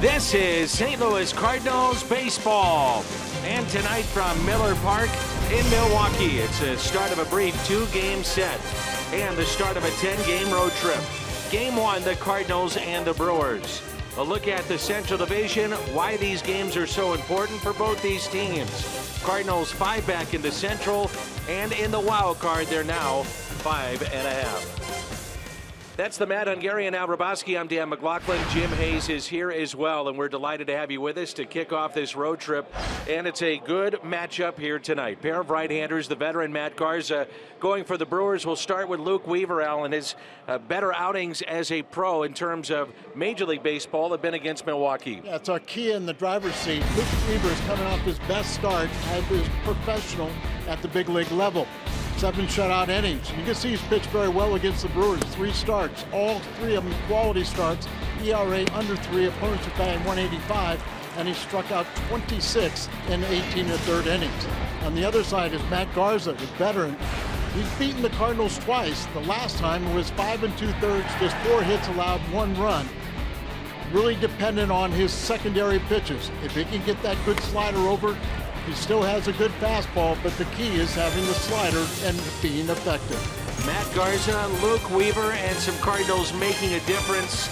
This is St. Louis Cardinals baseball. And tonight from Miller Park in Milwaukee, it's the start of a brief 2-game set and the start of a 10-game road trip. Game 1, the Cardinals and the Brewers. A look at the Central Division, why these games are so important for both these teams. Cardinals 5 back in the Central, and in the wild card, they're now 5½. That's the Matt Hungarian Al Raboski. I'm Dan McLaughlin. Jim Hayes is here as well, and we're delighted to have you with us to kick off this road trip. And it's a good matchup here tonight. Pair of right-handers, the veteran Matt Garza going for the Brewers. We'll start with Luke Weaver, Alan. His better outings as a pro in terms of Major League Baseball have been against Milwaukee. Yeah, it's our key in the driver's seat. Luke Weaver is coming off his best start as his professional at the big league level. 7 shutout innings. You can see he's pitched very well against the Brewers. 3 starts, all 3 of them quality starts. ERA under 3, opponents are batting .185, and he struck out 26 in 18 1/3 innings. On the other side is Matt Garza, the veteran. He's beaten the Cardinals twice. The last time it was 5 2/3, just 4 hits allowed, 1 run. Really dependent on his secondary pitches. If he can get that good slider over, he still has a good fastball, but the key is having the slider and being effective. Matt Garza, Luke Weaver, and some Cardinals making a difference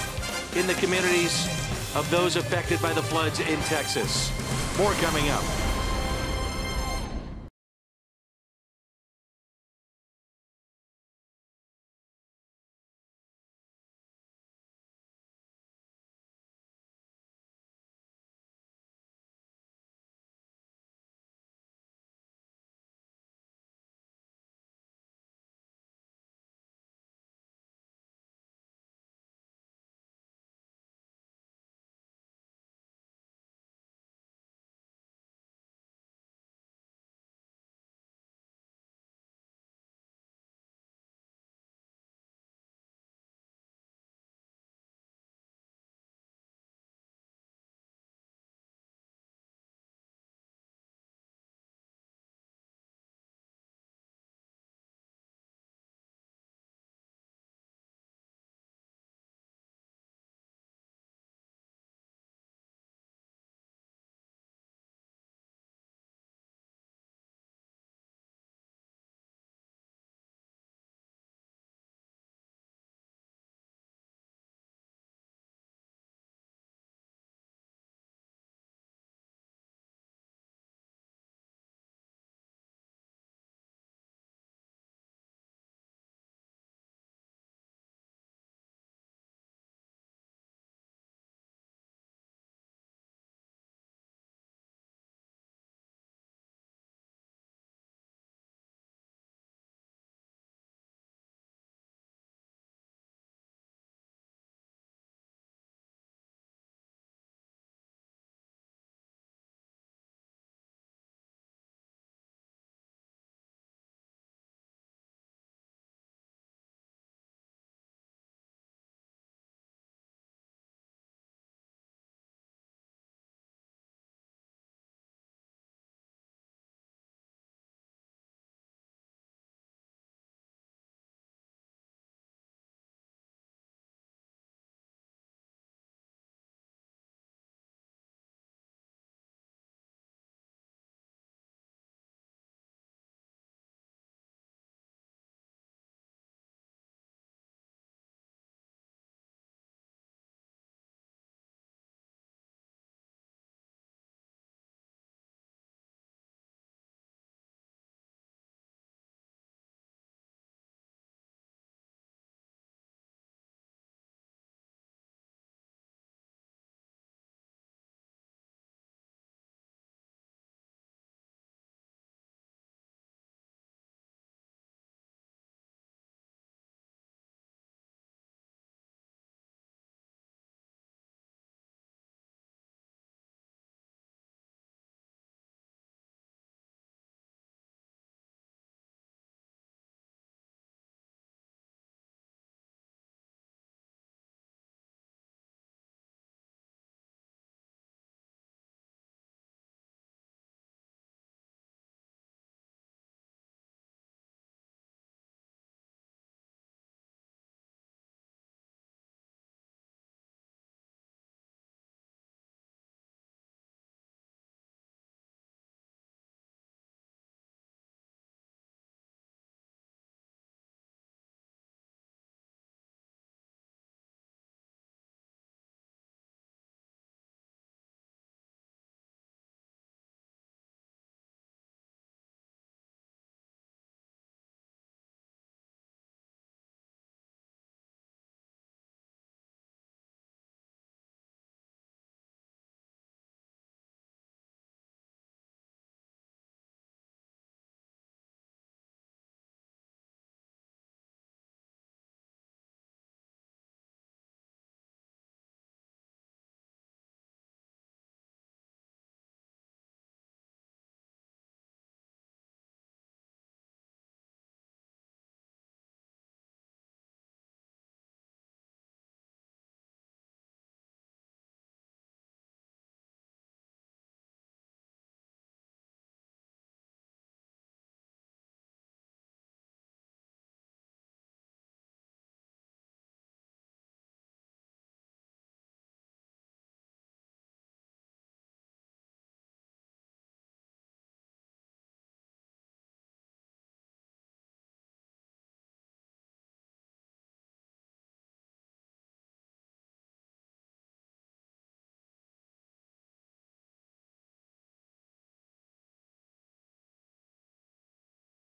in the communities of those affected by the floods in Texas. More coming up.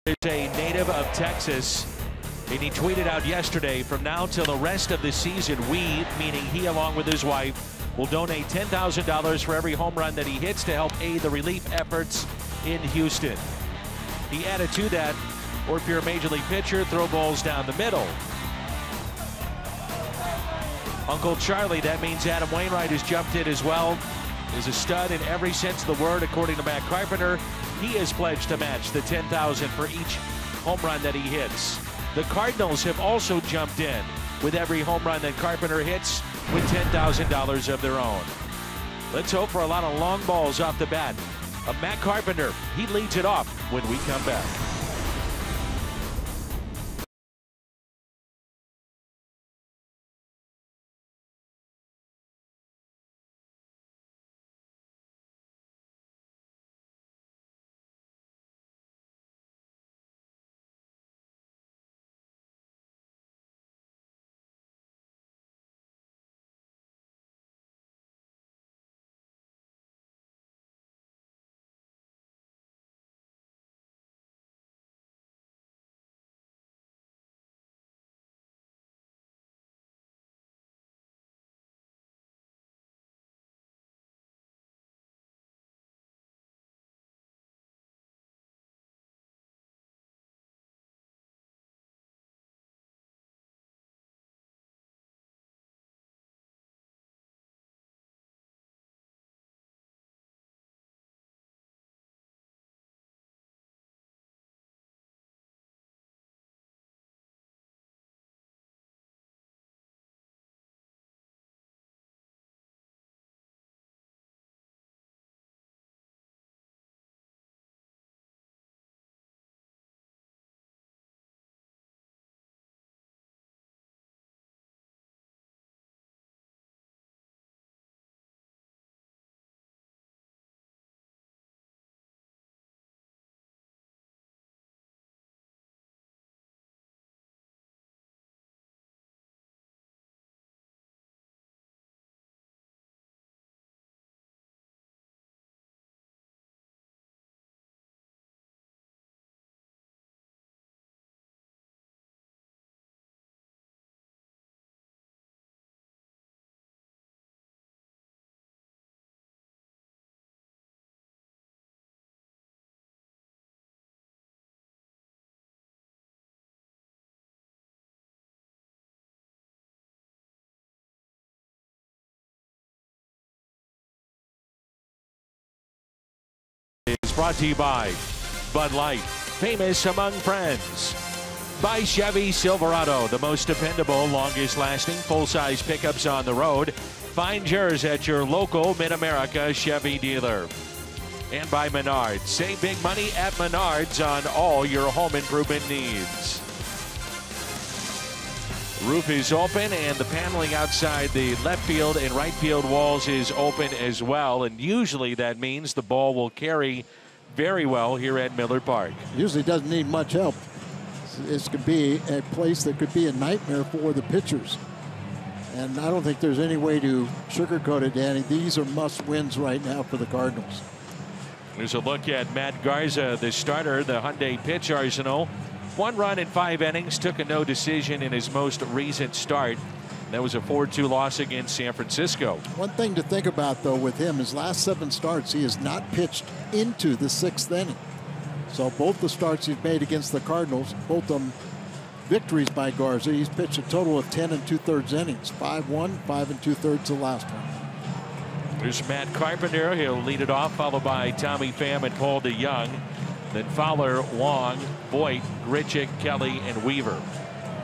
is a native of Texas, and he tweeted out yesterday, from now till the rest of the season, we, meaning he along with his wife, will donate $10,000 for every home run that he hits to help aid the relief efforts in Houston. He added to that, or if you're a major league pitcher, throw balls down the middle. Uncle Charlie, that means Adam Wainwright has jumped in as well. Is a stud in every sense of the word, according to Matt Carpenter. He has pledged to match the $10,000 for each home run that he hits. The Cardinals have also jumped in with every home run that Carpenter hits with $10,000 of their own. Let's hope for a lot of long balls off the bat of Matt Carpenter. He leads it off when we come back. Is brought to you by Bud Light, famous among friends. By Chevy Silverado, the most dependable, longest lasting, full-size pickups on the road. Find yours at your local Mid-America Chevy dealer. And by Menards. Save big money at Menards on all your home improvement needs. Roof is open, and the paneling outside the left field and right field walls is open as well. And usually that means the ball will carry very well here at Miller Park. Usually doesn't need much help. This could be a place that could be a nightmare for the pitchers. And I don't think there's any way to sugarcoat it, Danny. These are must-wins right now for the Cardinals. There's a look at Matt Garza, the starter, the Hyundai pitch arsenal. 1 run in 5 innings, took a no decision in his most recent start. That was a 4-2 loss against San Francisco. One thing to think about, though, with him, his last 7 starts, he has not pitched into the 6th inning. So both the starts he's made against the Cardinals, both of them victories by Garza. He's pitched a total of 10 2/3 innings. 5-1, 5 2/3 the last one. There's Matt Carpenter. He'll lead it off, followed by Tommy Pham and Paul DeYoung. Then Fowler, Wong, Voit, Grichuk, Kelly, and Weaver.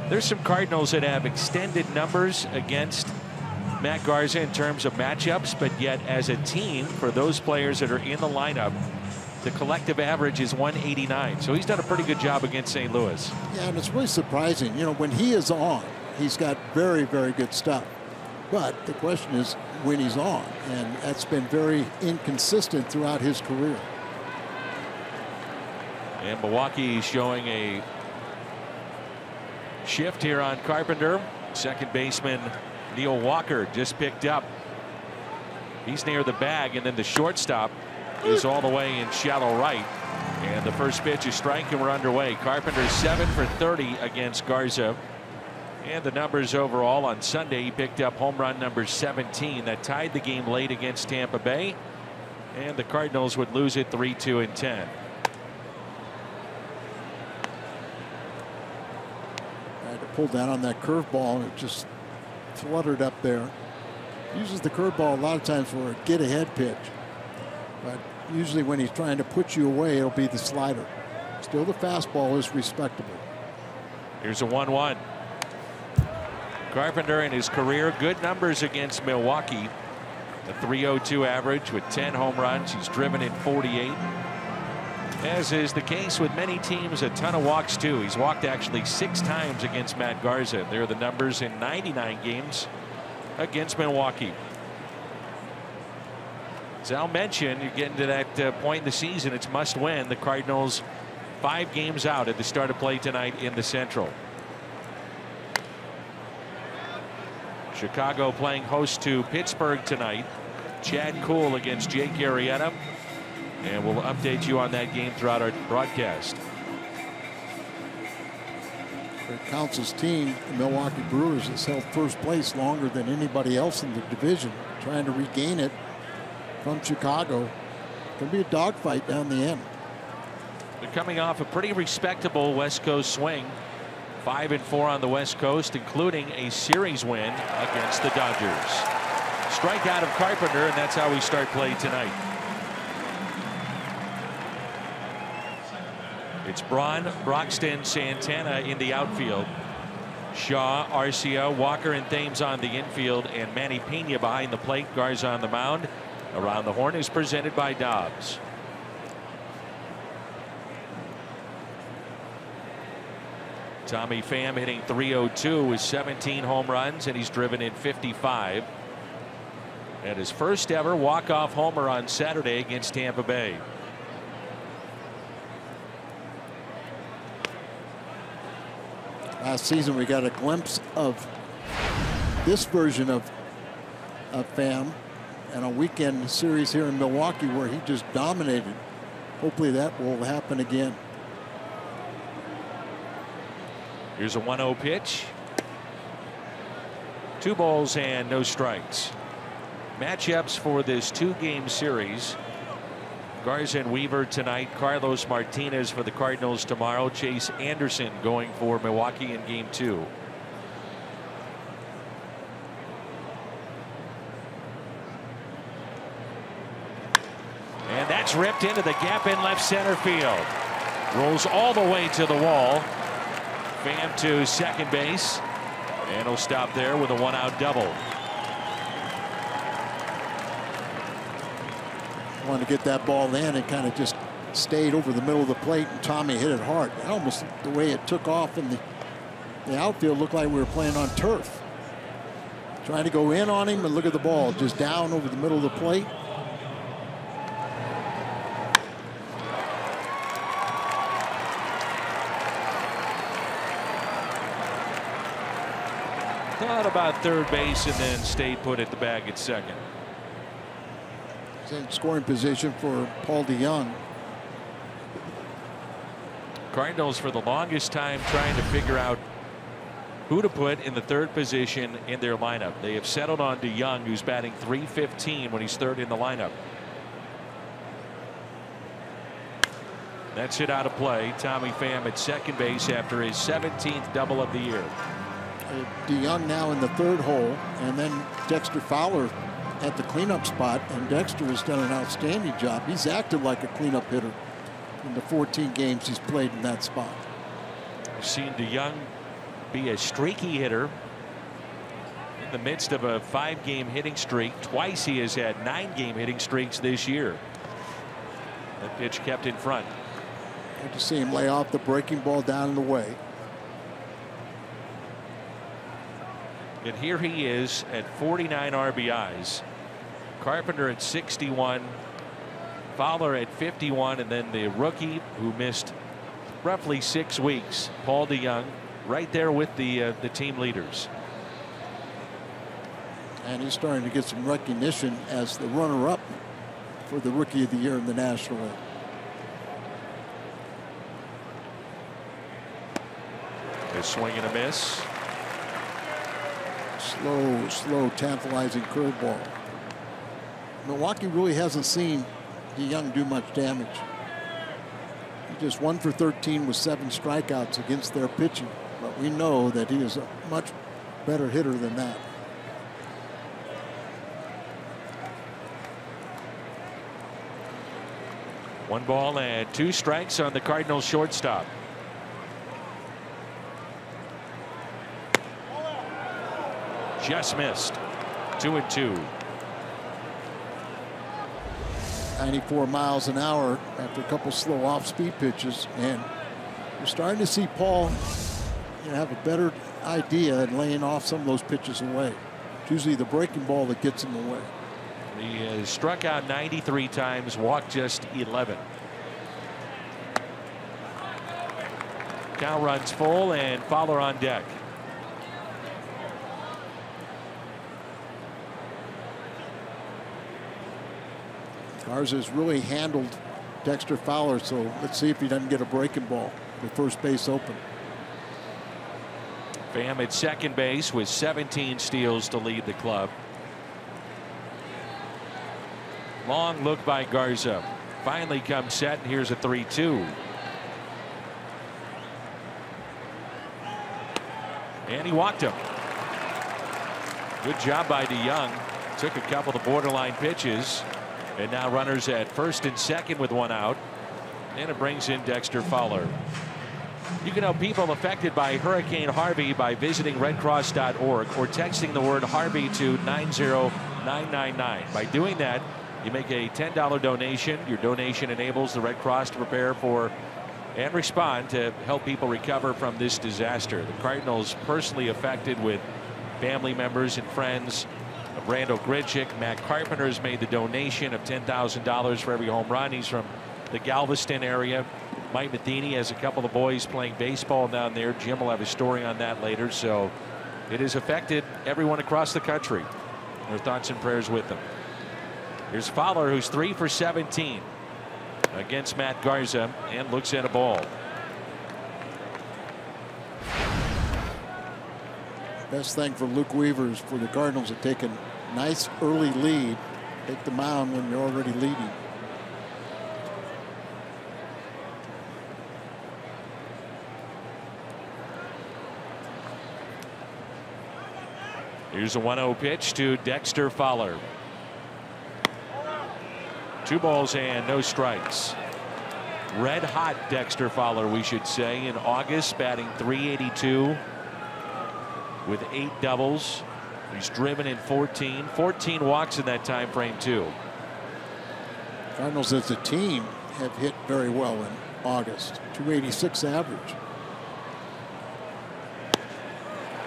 There's some Cardinals that have extended numbers against Matt Garza in terms of matchups, but yet as a team, for those players that are in the lineup, the collective average is 189. So he's done a pretty good job against St. Louis. Yeah, and it's really surprising. You know, when he is on, he's got very, very good stuff. But the question is when he's on, and that's been very inconsistent throughout his career. And Milwaukee showing a shift here on Carpenter. Second baseman Neil Walker just picked up. He's near the bag, and then the shortstop is all the way in shallow right. And the first pitch is strike, and we're underway. Carpenter 7 for 30 against Garza. And the numbers overall on Sunday, he picked up home run number 17. That tied the game late against Tampa Bay. And the Cardinals would lose it 3-2 and 10. I had to pull down on that curveball, and it just fluttered up there. Uses the curveball a lot of times for a get ahead pitch, but usually when he's trying to put you away, it'll be the slider. Still, the fastball is respectable. Here's a 1-1. Carpenter in his career, good numbers against Milwaukee. A .302 average with 10 home runs. He's driven in 48. As is the case with many teams, a ton of walks too. He's walked actually 6 times against Matt Garza. There are the numbers in 99 games against Milwaukee. As Al mentioned, you're getting to that point in the season, it's must win. The Cardinals 5 games out at the start of play tonight in the Central. Chicago playing host to Pittsburgh tonight. Chad Kuhl against Jake Arrieta. And we'll update you on that game throughout our broadcast. For Council's team, the Milwaukee Brewers, has held first place longer than anybody else in the division, trying to regain it from Chicago. Going to be a dogfight down the end. They're coming off a pretty respectable West Coast swing. 5-4 on the West Coast, including a series win against the Dodgers. Strikeout of Carpenter, and that's how we start play tonight. It's Braun, Broxton, Santana in the outfield. Shaw, Arcia, Walker, and Thames on the infield, and Manny Pena behind the plate. Garza on the mound. Around the Horn is presented by Dobbs. Tommy Pham hitting .302 with 17 home runs, and he's driven in 55. And his first ever walk-off homer on Saturday against Tampa Bay. Last season we got a glimpse of this version of Pham and a weekend series here in Milwaukee where he just dominated. Hopefully that will happen again. Here's a 1-0 pitch. 2 balls and no strikes. Matchups for this 2-game series. Garza and Weaver tonight. Carlos Martinez for the Cardinals tomorrow. Chase Anderson going for Milwaukee in game 2. And that's ripped into the gap in left center field. Rolls all the way to the wall. Pham to second base, and he'll stop there with a 1-out double. Wanted to get that ball in and kind of just stayed over the middle of the plate, and Tommy hit it hard. Almost the way it took off in the outfield looked like we were playing on turf. Trying to go in on him, and look at the ball just down over the middle of the plate. Thought about third base and then stayed put at the bag at second. He's in scoring position for Paul DeYoung. Cardinals for the longest time trying to figure out who to put in the third position in their lineup. They have settled on DeYoung, who's batting .315 when he's third in the lineup. That's hit out of play. Tommy Pham at second base after his 17th double of the year. DeYoung now in the third hole, and then Dexter Fowler at the cleanup spot, and Dexter has done an outstanding job. He's acted like a cleanup hitter in the 14 games he's played in that spot. We've seen DeYoung be a streaky hitter in the midst of a 5-game hitting streak. Twice he has had 9-game hitting streaks this year. That pitch kept in front. Good to see him lay off the breaking ball down in the way. And here he is at 49 RBIs. Carpenter at 61. Fowler at 51. And then the rookie who missed roughly 6 weeks, Paul DeYoung, right there with the team leaders. And he's starting to get some recognition as the runner-up for the Rookie of the Year in the National League. A swing and a miss. Slow, tantalizing curveball. Milwaukee really hasn't seen DeYoung do much damage. He just 1 for 13 with 7 strikeouts against their pitching. But we know that he is a much better hitter than that. One ball and 2 strikes on the Cardinals shortstop. Just missed. 2-2. 94 miles an hour after a couple slow off-speed pitches, and we're starting to see Paul have a better idea in laying off some of those pitches away. It's usually the breaking ball that gets him away. He has struck out 93 times, walked just 11. Count runs full and Fowler on deck. Garza's really handled Dexter Fowler, so let's see if he doesn't get a breaking ball with first base open. Pham at second base with 17 steals to lead the club. Long look by Garza. Finally comes set, and here's a 3-2. And he walked him. Good job by DeYoung. Took a couple of borderline pitches. And now runners at first and second with 1 out. And it brings in Dexter Fowler. You can help people affected by Hurricane Harvey by visiting redcross.org or texting the word Harvey to 90999. By doing that, you make a $10 donation. Your donation enables the Red Cross to prepare for and respond to help people recover from this disaster. The Cardinals personally affected with family members and friends of Randall Grichuk. Matt Carpenter has made the donation of $10,000 for every home run. He's from the Galveston area. Mike Matheny has a couple of boys playing baseball down there. Jim will have a story on that later. So it has affected everyone across the country. Our thoughts and prayers with them. Here's Fowler, who's 3 for 17 against Matt Garza, and looks at a ball. Best thing for Luke Weaver is for the Cardinals to take a nice early lead, take the mound when you're already leading. Here's a 1-0 pitch to Dexter Fowler. 2 balls and no strikes. Red hot Dexter Fowler, we should say, in August, batting .382 with 8 doubles. He's driven in 14 walks in that time frame too. Cardinals as a team have hit very well in August. .286 average.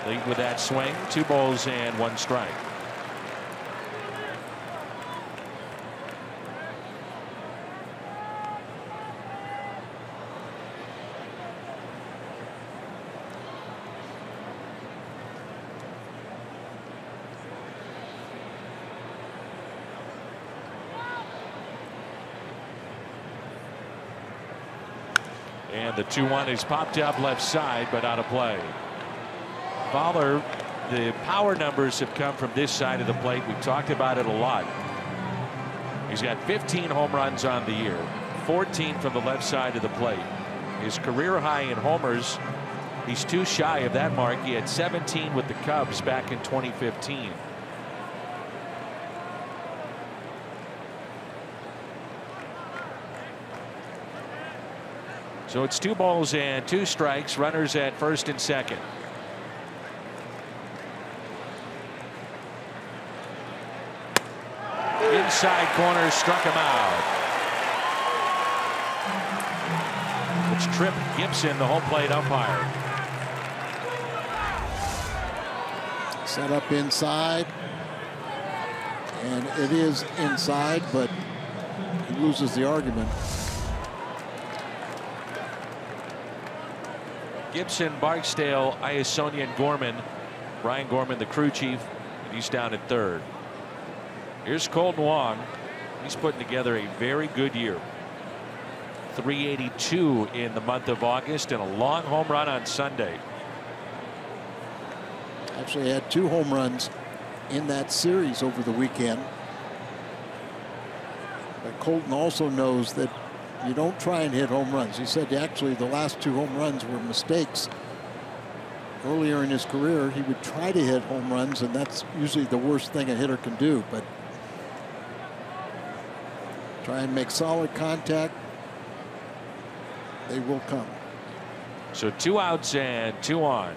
Lead with that swing. 2 balls and 1 strike. And the 2-1 is popped up left side, but out of play. Fowler, the power numbers have come from this side of the plate. We've talked about it a lot. He's got 15 home runs on the year, 14 from the left side of the plate. His career high in homers, he's too shy of that mark. He had 17 with the Cubs back in 2015. So it's 2 balls and 2 strikes. Runners at first and second. Inside corner, struck him out. It's Tripp Gibson, the home plate umpire. Set up inside, and it is inside, but he loses the argument. Gibson, Barksdale, Iasonian, Gorman. Brian Gorman, the crew chief, and he's down at third. Here's Colton Wong. He's putting together a very good year. .382 in the month of August and a long home run on Sunday. Actually had 2 home runs in that series over the weekend. But Colton also knows that you don't try and hit home runs. He said actually the last 2 home runs were mistakes. Earlier in his career, he would try to hit home runs, and that's usually the worst thing a hitter can do. But try and make solid contact, they will come. So 2 outs and 2 on.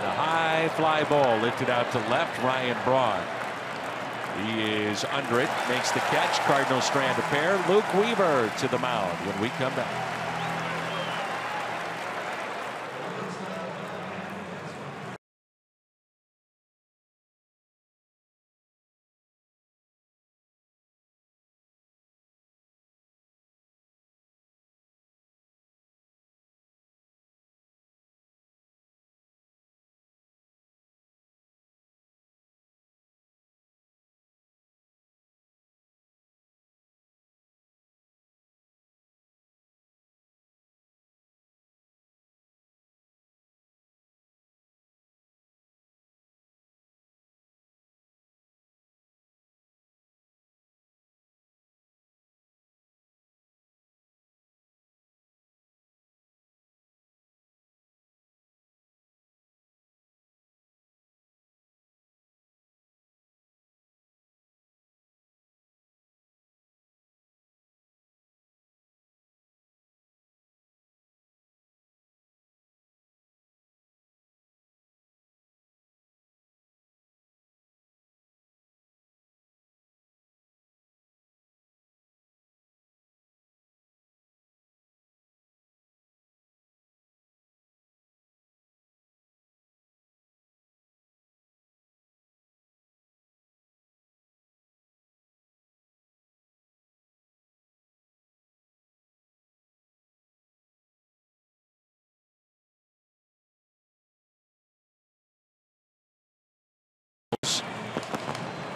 The high fly ball lifted out to left. Ryan Braun. He is under it, makes the catch. Cardinals strand a pair. Luke Weaver to the mound when we come back.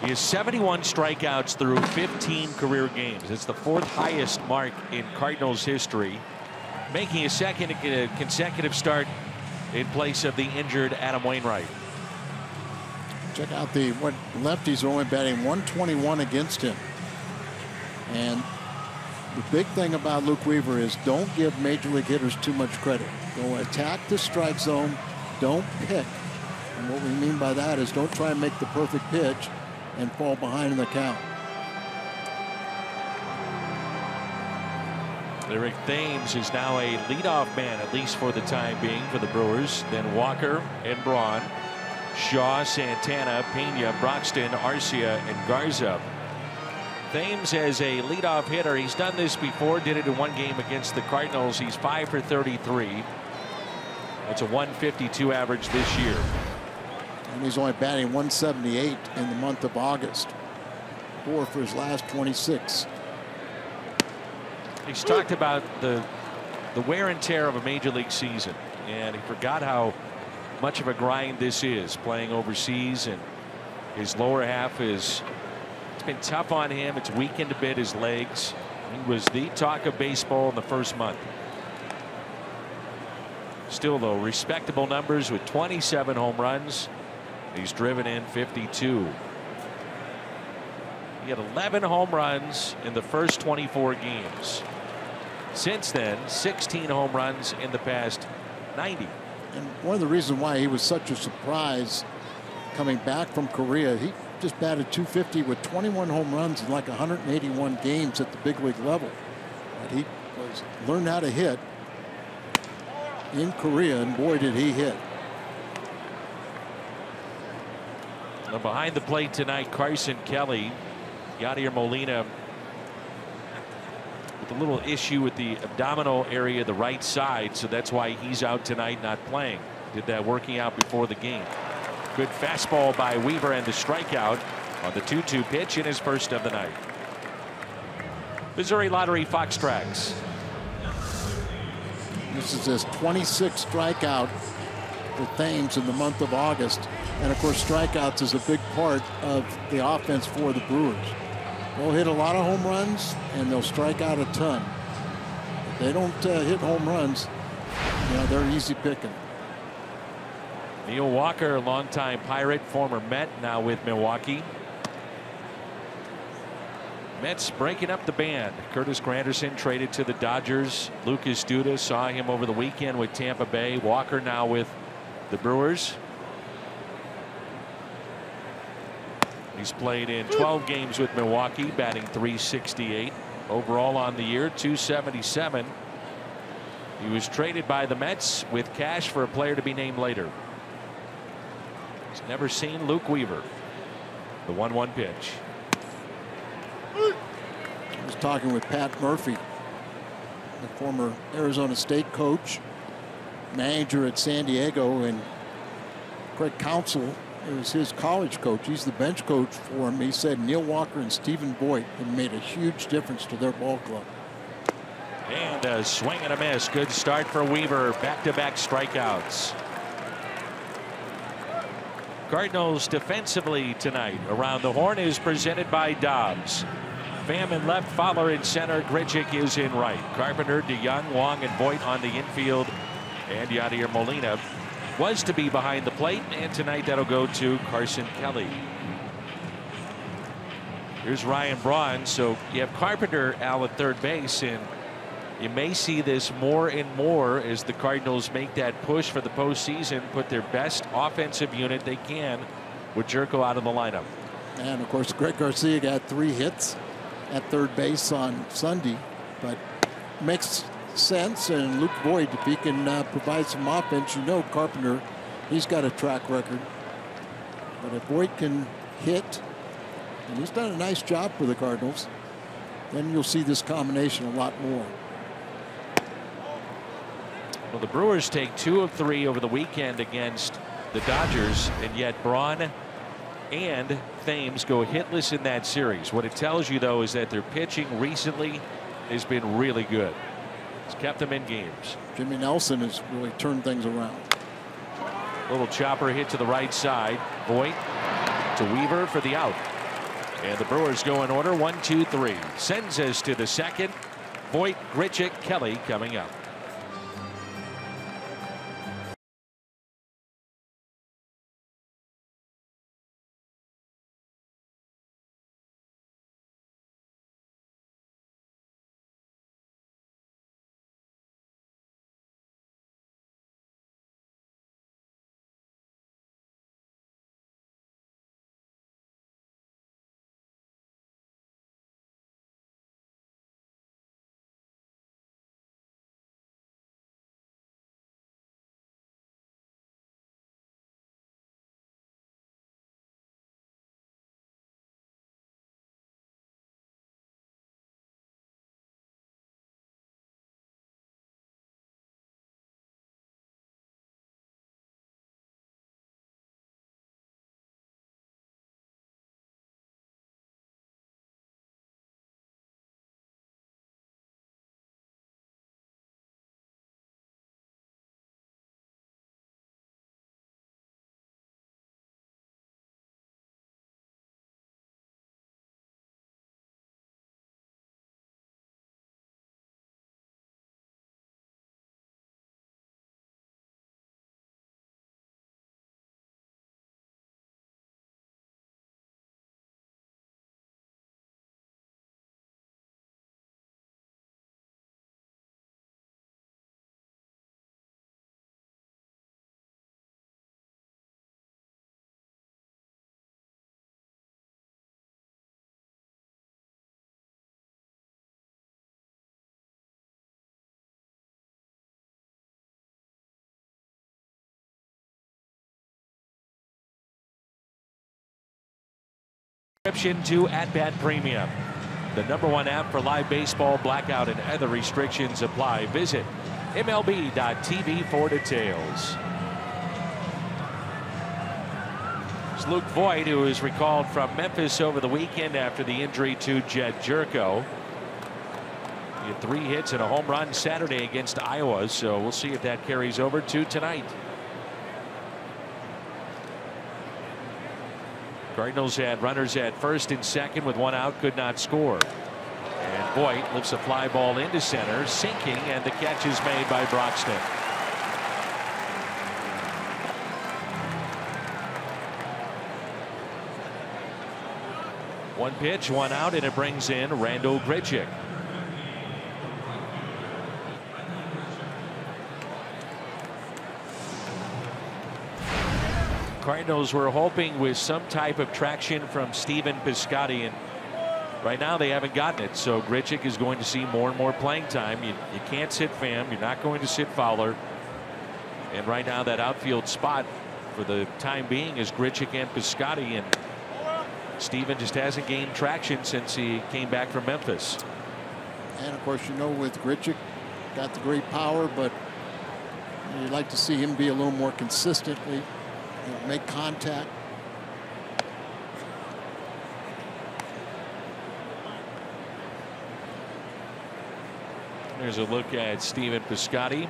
He has 71 strikeouts through 15 career games. It's the 4th highest mark in Cardinals history, making a second consecutive start in place of the injured Adam Wainwright. Check out what lefties are only batting 121 against him. And the big thing about Luke Weaver is don't give major league hitters too much credit. Go attack the strike zone. Don't pick. And what we mean by that is don't try and make the perfect pitch and fall behind in the count. Eric Thames is now a leadoff man, at least for the time being, for the Brewers. Then Walker and Braun, Shaw, Santana, Pena, Broxton, Arcia, and Garza. Thames as a leadoff hitter, he's done this before, did it in 1 game against the Cardinals. He's 5 for 33. That's a 152 average this year. And he's only batting 178 in the month of August. 4 for his last 26. He's talked about the wear and tear of a major league season, and he forgot how much of a grind this is, playing overseas, and his lower half it's been tough on him. It's weakened a bit his legs. He was the talk of baseball in the first month. Still, though, respectable numbers with 27 home runs. He's driven in 52. He had 11 home runs in the first 24 games. Since then, 16 home runs in the past 90. And one of the reasons why he was such a surprise coming back from Korea, he just batted .250 with 21 home runs in like 181 games at the big league level. And he learned how to hit in Korea, and boy did he hit. Now behind the plate tonight, Carson Kelly. Yadier Molina with a little issue with the abdominal area, the right side, so that's why he's out tonight, not playing. Did that working out before the game. Good fastball by Weaver and the strikeout on the 2-2 pitch in his first of the night. Missouri Lottery Fox Tracks. This is his 26th strikeout for Thames in the month of August. And of course, strikeouts is a big part of the offense for the Brewers. They'll hit a lot of home runs and they'll strike out a ton. If they don't hit home runs, Yeah, they're easy picking. Neil Walker, longtime Pirate, former Met, now with Milwaukee. Mets breaking up the band. Curtis Granderson traded to the Dodgers. Lucas Duda, saw him over the weekend with Tampa Bay. Walker now with the Brewers. He's played in 12 games with Milwaukee, batting .368 overall on the year, .277. He was traded by the Mets with cash for a player to be named later. He's never seen Luke Weaver. The 1-1 pitch. I was talking with Pat Murphy, the former Arizona State coach, manager at San Diego, and Craig Counsell is his college coach. He's the bench coach for him. He said Neil Walker and Stephen Voigt have made a huge difference to their ball club. And a swing and a miss. Good start for Weaver. Back-to-back strikeouts. Cardinals defensively tonight. Around the Horn is presented by Dobbs. Pham in left, Fowler in center, Grichuk is in right. Carpenter, DeYoung, Wong, and Voigt on the infield. And Yadier Molina was to be behind the plate, and tonight that'll go to Carson Kelly. Here's Ryan Braun. So you have Carpenter out at third base, and you may see this more and more as the Cardinals make that push for the postseason, put their best offensive unit they can with Jerko out of the lineup. And of course, Greg Garcia got 3 hits at third base on Sunday, but makes sense. And Luke Voigt, if he can provide some offense, you know Carpenter, he's got a track record. But if Voigt can hit, and he's done a nice job for the Cardinals, then you'll see this combination a lot more. Well, the Brewers take 2 of 3 over the weekend against the Dodgers, and yet Braun and Thames go hitless in that series. What it tells you, though, is that their pitching recently has been really good. It's kept them in games. Jimmy Nelson has really turned things around. Little chopper hit to the right side. Voigt to Weaver for the out. And the Brewers go in order 1, 2, 3. Sends us to the second. Voigt, Grichuk, Kelly coming up. Subscription to At Bat Premium, the #1 app for live baseball. Blackout and other restrictions apply. Visit MLB.tv for details. It's Luke Voigt, who was recalled from Memphis over the weekend after the injury to Jed Jerko. He had 3 hits and a home run Saturday against Iowa, so we'll see if that carries over to tonight. Cardinals had runners at first and second with 1 out, could not score. And Voigt lifts a fly ball into center, sinking, and the catch is made by Broxton. One pitch, one out, and it brings in Randal Grichuk. Cardinals were hoping with some type of traction from Stephen Piscotty, and right now they haven't gotten it. So Grichuk is going to see more and more playing time. You can't sit Pham. You're not going to sit Fowler. And right now that outfield spot for the time being is Grichuk and Piscotty, and Stephen just hasn't gained traction since he came back from Memphis. And of course, you know, with Grichuk, got the great power, but you'd like to see him be a little more consistently, make contact. There's a look at Stephen Piscotty.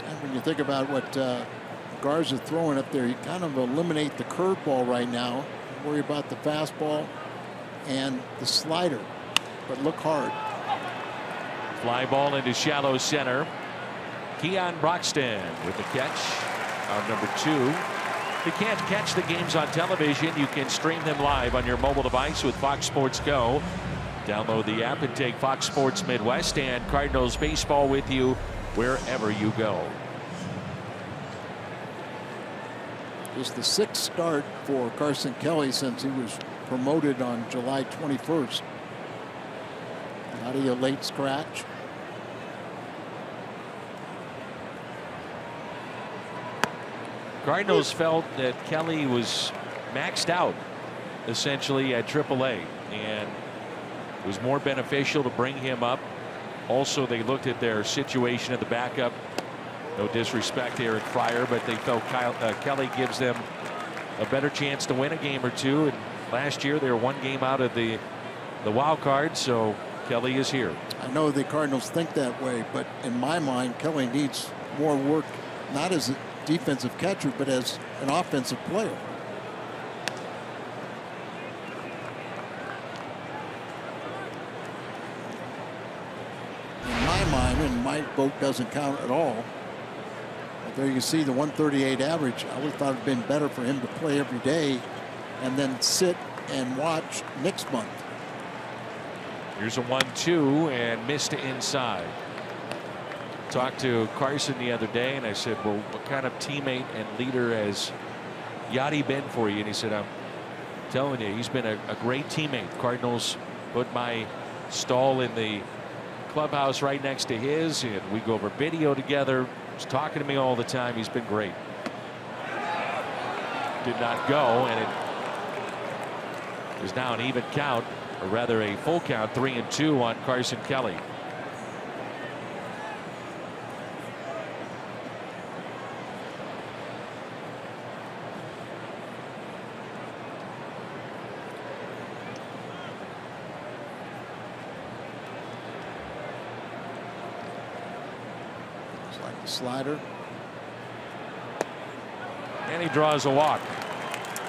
And when you think about what Garza's throwing up there, you kind of eliminate the curveball right now, worry about the fastball and the slider, but look hard. Fly ball into shallow center. Keon Broxton with the catch on number 2. If you can't catch the games on television, you can stream them live on your mobile device with Fox Sports Go. Download the app and take Fox Sports Midwest and Cardinals baseball with you wherever you go. It's the 6th start for Carson Kelly since he was promoted on July 21st. Out of a late scratch. Cardinals felt that Kelly was maxed out essentially at AAA, and it was more beneficial to bring him up. Also, they looked at their situation at the backup. No disrespect to Eric Fryer, but they felt Kelly gives them a better chance to win a game or two. And last year they were 1 game out of the wild card, so Kelly is here. I know the Cardinals think that way, but in my mind, Kelly needs more work, not as a defensive catcher, but as an offensive player. In my mind, and my vote doesn't count at all. There you see the 138 average. I would have thought it'd been better for him to play every day and then sit and watch next month. Here's a 1-2 and missed inside. Talked to Carson the other day and I said, well, what kind of teammate and leader has Yachty been for you? And he said, I'm telling you, he's been a great teammate. Cardinals put my stall in the clubhouse right next to his, and we go over video together. He's talking to me all the time. He's been great. Did not go, and it is now an even count, or rather a full count, 3-2 on Carson Kelly. Slider. And he draws a walk.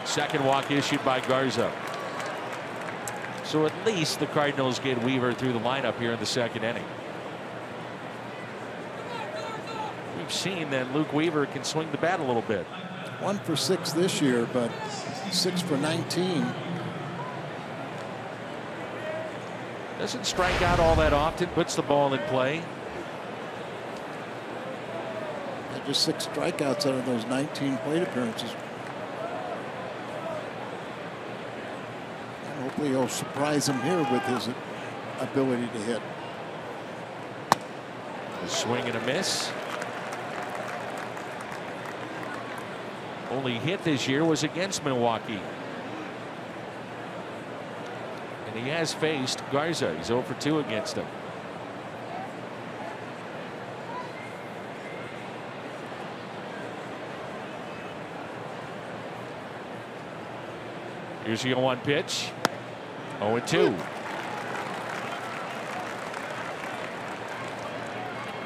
Second walk issued by Garza. So at least the Cardinals get Weaver through the lineup here in the 2nd inning. We've seen that Luke Weaver can swing the bat a little bit. 1 for 6 this year, but 6 for 19. Doesn't strike out all that often, puts the ball in play. Just 6 strikeouts out of those 19 plate appearances. And hopefully he'll surprise him here with his ability to hit. A swing and a miss. Only hit this year was against Milwaukee. And he has faced Garza. He's 0 for 2 against him. Here's the 0-1 pitch. 0-2.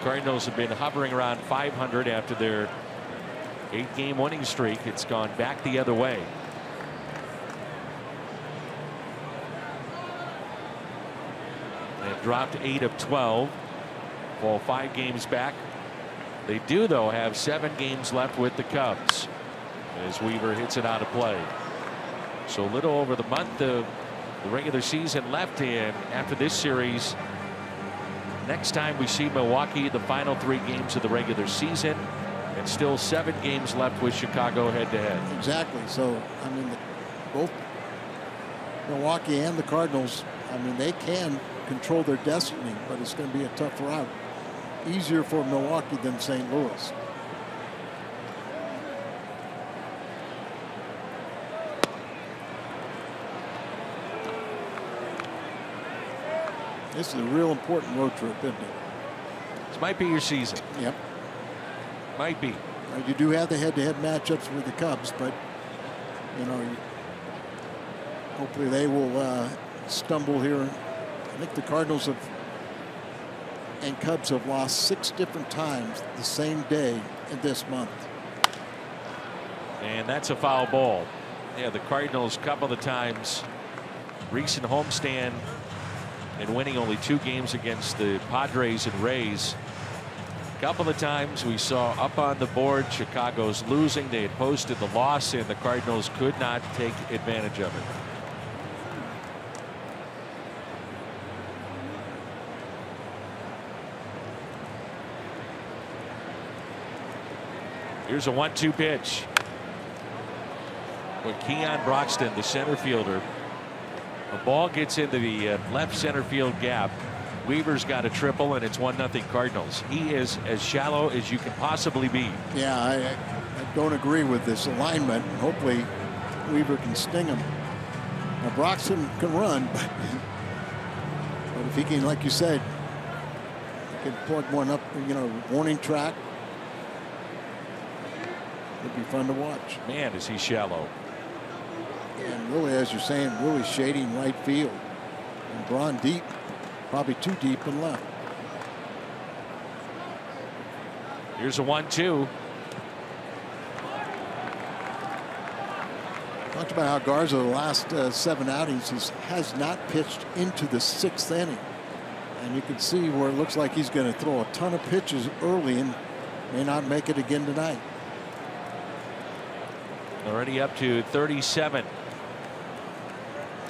Cardinals have been hovering around 500 after their 8-game winning streak. It's gone back the other way. They've dropped 8 of 12. Fall 5 games back. They do, though, have 7 games left with the Cubs as Weaver hits it out of play. So a little over the month of the regular season left, and after this series, next time we see Milwaukee, the final 3 games of the regular season, and still 7 games left with Chicago head-to-head. Exactly. So I mean, both Milwaukee and the Cardinals, I mean, they can control their destiny, but it's going to be a tough route. Easier for Milwaukee than St. Louis. This is a real important road trip, isn't it? This might be your season. Yep. Might be. You do have the head-to-head matchups with the Cubs, but you know, hopefully they will stumble here. I think the Cardinals and Cubs have lost 6 different times the same day in this month. And that's a foul ball. Yeah, the Cardinals, a couple of times, recent homestand and winning only 2 games against the Padres and Rays. A couple of times we saw up on the board Chicago's losing. They had posted the loss, and the Cardinals could not take advantage of it. Here's a 1-2 pitch. When Keon Broxton, the center fielder, the ball gets into the left center field gap. Weaver's got a triple, and it's 1-0 Cardinals. He is as shallow as you can possibly be. Yeah, I don't agree with this alignment. Hopefully Weaver can sting him. Now Broxton can run, but if he can, like you said, he can plug one up, you know, warning track. It'd be fun to watch. Man, is he shallow. And really, as you're saying, really shading right field. And Braun deep, probably too deep and left. Here's a 1-2. Talked about how Garza, the last 7 outings, has not pitched into the 6th inning. And you can see where it looks like he's going to throw a ton of pitches early and may not make it again tonight. Already up to 37.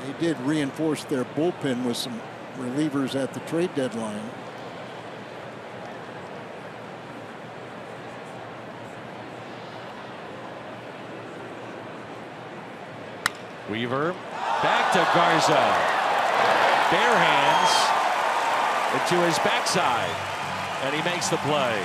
They did reinforce their bullpen with some relievers at the trade deadline. Weaver back to Garza. Bare hands into his backside, and he makes the play.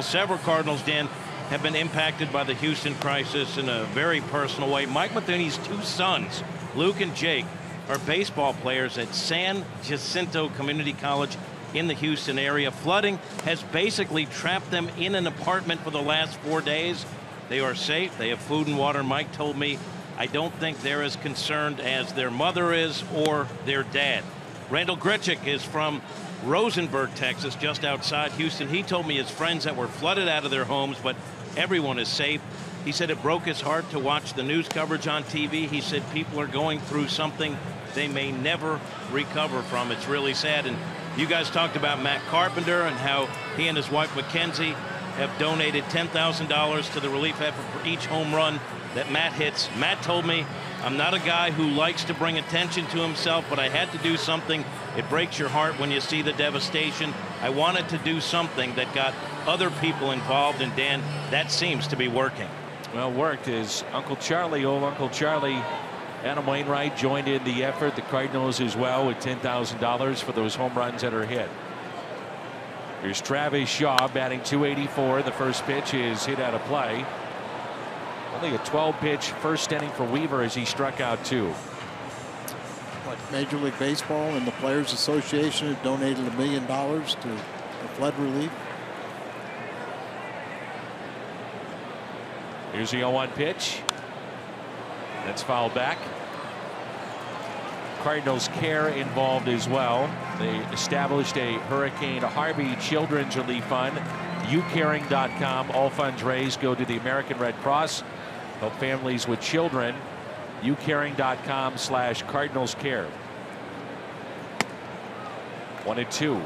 Several Cardinals, Dan, have been impacted by the Houston crisis in a very personal way. Mike Matheny's two sons, Luke and Jake, are baseball players at San Jacinto Community College in the Houston area. Flooding has basically trapped them in an apartment for the last 4 days. They are safe. They have food and water. Mike told me, I don't think they're as concerned as their mother is or their dad. Randall Gritchick is from Rosenberg, Texas, just outside Houston. He told me his friends that were flooded out of their homes, but everyone is safe. He said it broke his heart to watch the news coverage on TV. He said people are going through something they may never recover from. It's really sad. And you guys talked about Matt Carpenter and how he and his wife Mackenzie have donated $10,000 to the relief effort for each home run that Matt hits. Matt told me, I'm not a guy who likes to bring attention to himself, but I had to do something. It breaks your heart when you see the devastation. I wanted to do something that got other people involved, and Dan, that seems to be working. Well, worked. His Uncle Charlie, old Uncle Charlie, Adam Wainwright, joined in the effort. The Cardinals as well, with $10,000 for those home runs that are hit. Here's Travis Shaw batting .284. The first pitch is hit out of play. Only a 12-pitch first inning for Weaver as he struck out 2. Like Major League Baseball and the Players Association have donated $1 million to the flood relief. Here's the 0-1 pitch. That's fouled back. Cardinals care involved as well. They established a Hurricane Harvey Children's Relief Fund. YouCaring.com. All funds raised go to the American Red Cross. Help families with children. YouCaring.com/Cardinals Care. 1-2.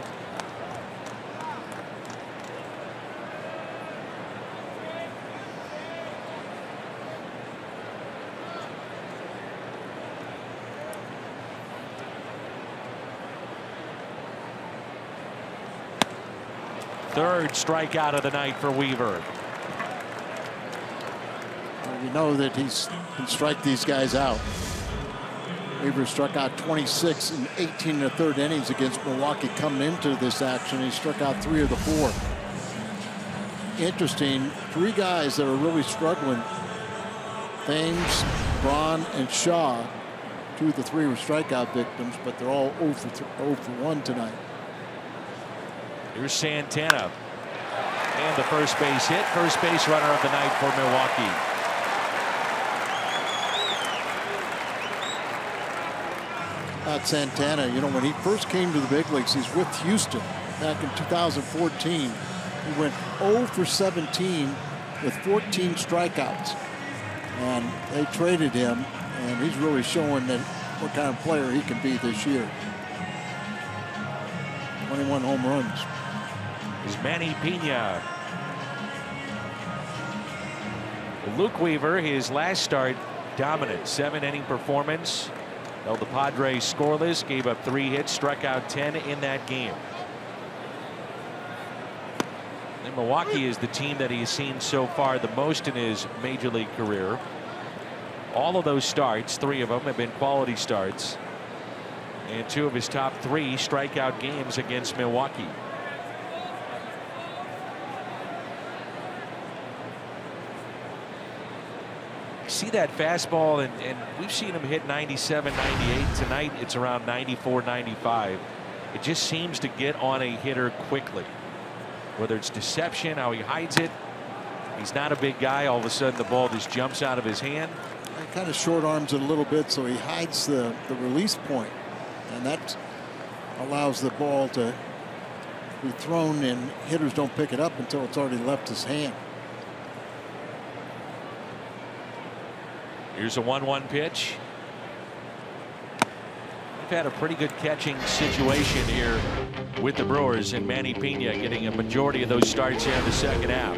Third strikeout of the night for Weaver. Well, you know that he can strike these guys out. Weaver struck out 26 in 18 1/3 innings against Milwaukee coming into this action. He struck out 3 of the 4. Interesting, 3 guys that are really struggling. Thames, Braun, and Shaw. 2 of the 3 were strikeout victims, but they're all 0 for 1 tonight. Here's Santana. And the first base hit. First base runner of the night for Milwaukee. Santana, you know, when he first came to the big leagues, he's with Houston back in 2014. He went 0 for 17 with 14 strikeouts. And they traded him, and he's really showing that what kind of player he can be this year. 21 home runs. Is Manny Pena. Luke Weaver, his last start, dominant 7-inning performance. Held the Padres scoreless, gave up 3 hits, struck out 10 in that game. And Milwaukee is the team that he's seen so far the most in his major league career. All of those starts, 3 of them, have been quality starts. And 2 of his top 3 strikeout games against Milwaukee. See that fastball, and we've seen him hit 97, 98. Tonight it's around 94, 95. It just seems to get on a hitter quickly. Whether it's deception, how he hides it. He's not a big guy. All of a sudden the ball just jumps out of his hand. He kind of short arms it a little bit, so he hides the release point. And that allows the ball to be thrown, and hitters don't pick it up until it's already left his hand. Here's a 1-1 pitch. We've had a pretty good catching situation here with the Brewers, and Manny Pena getting a majority of those starts here in the second half.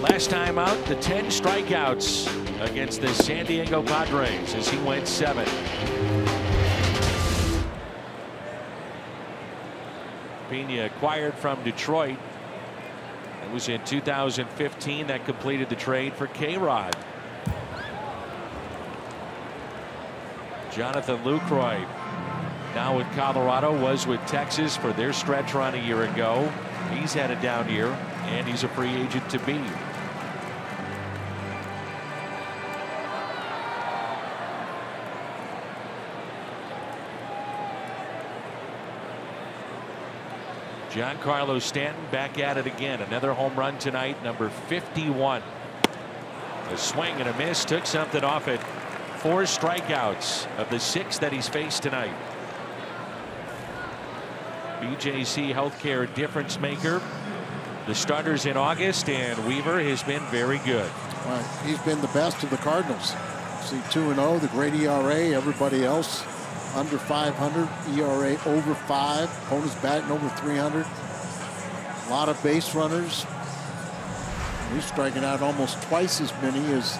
Last time out, the 10 strikeouts against the San Diego Padres as he went 7. Pena acquired from Detroit. It was in 2015 that completed the trade for K-Rod. Jonathan Lucroy now with Colorado, was with Texas for their stretch run a year ago. He's had a down year. and he's a free agent to be. Giancarlo Stanton back at it again. Another home run tonight, number 51. A swing and a miss, took something off it. 4 strikeouts of the 6 that he's faced tonight. BJC Healthcare difference maker. The starters in August, and Weaver has been very good. Right. He's been the best of the Cardinals. See, 2-0, the great ERA. Everybody else under 500, ERA over 5, opponents batting over 300. A lot of base runners. He's striking out almost twice as many as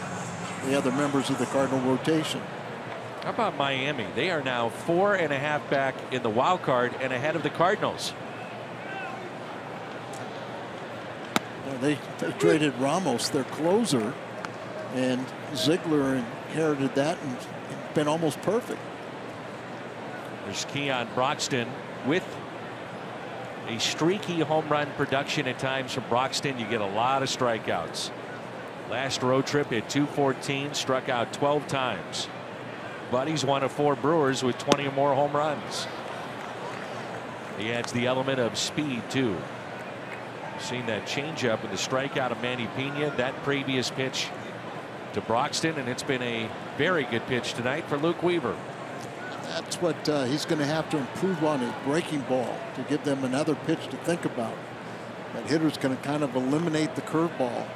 the other members of the Cardinal rotation. How about Miami? They are now 4.5 back in the wild card and ahead of the Cardinals. Well, they traded Ramos, their closer, and Ziegler inherited that and been almost perfect. There's Keon Broxton with a streaky home run production at times from Broxton. You get a lot of strikeouts. Last road trip hit .214, struck out 12 times. But he's one of 4 Brewers with 20 or more home runs. He adds the element of speed too. Seen that changeup with the strikeout of Manny Pena, that previous pitch to Broxton, and it's been a very good pitch tonight for Luke Weaver. That's what he's going to have to improve on, his breaking ball, to give them another pitch to think about. That hitter's going to kind of eliminate the curveball.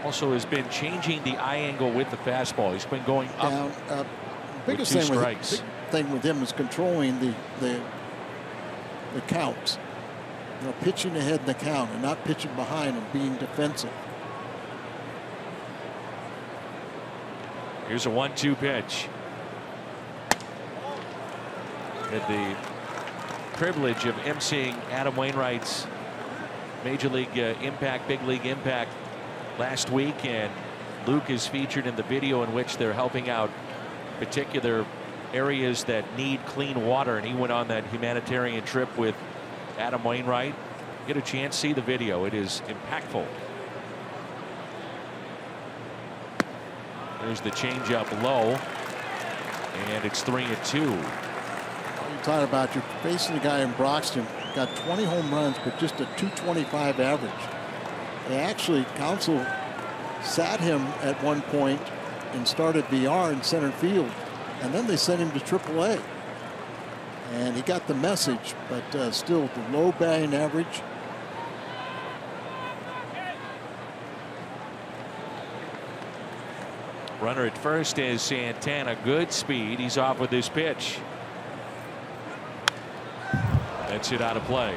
Also has been changing the eye angle with the fastball. He's been going up. Down, biggest with 2 thing strikes. big thing with him is controlling the counts. You know, pitching ahead in the count and not pitching behind and being defensive. Here's a 1-2 pitch. Had the privilege of emceeing Adam Wainwright's Major League Impact, Big League Impact last week, and Luke is featured in the video in which they're helping out particular areas that need clean water, and he went on that humanitarian trip with Adam Wainwright. Get a chance, see the video. It is impactful. There's the changeup low, and it's 3-2. You're talking about, you're facing a guy in Broxton, got 20 home runs, but just a .225 average. They actually, Council sat him at one point and started VR in center field, and then they sent him to AAA. And he got the message, but still the low batting average. Runner at first is Santana. Good speed. He's off with this pitch. That's it out of play.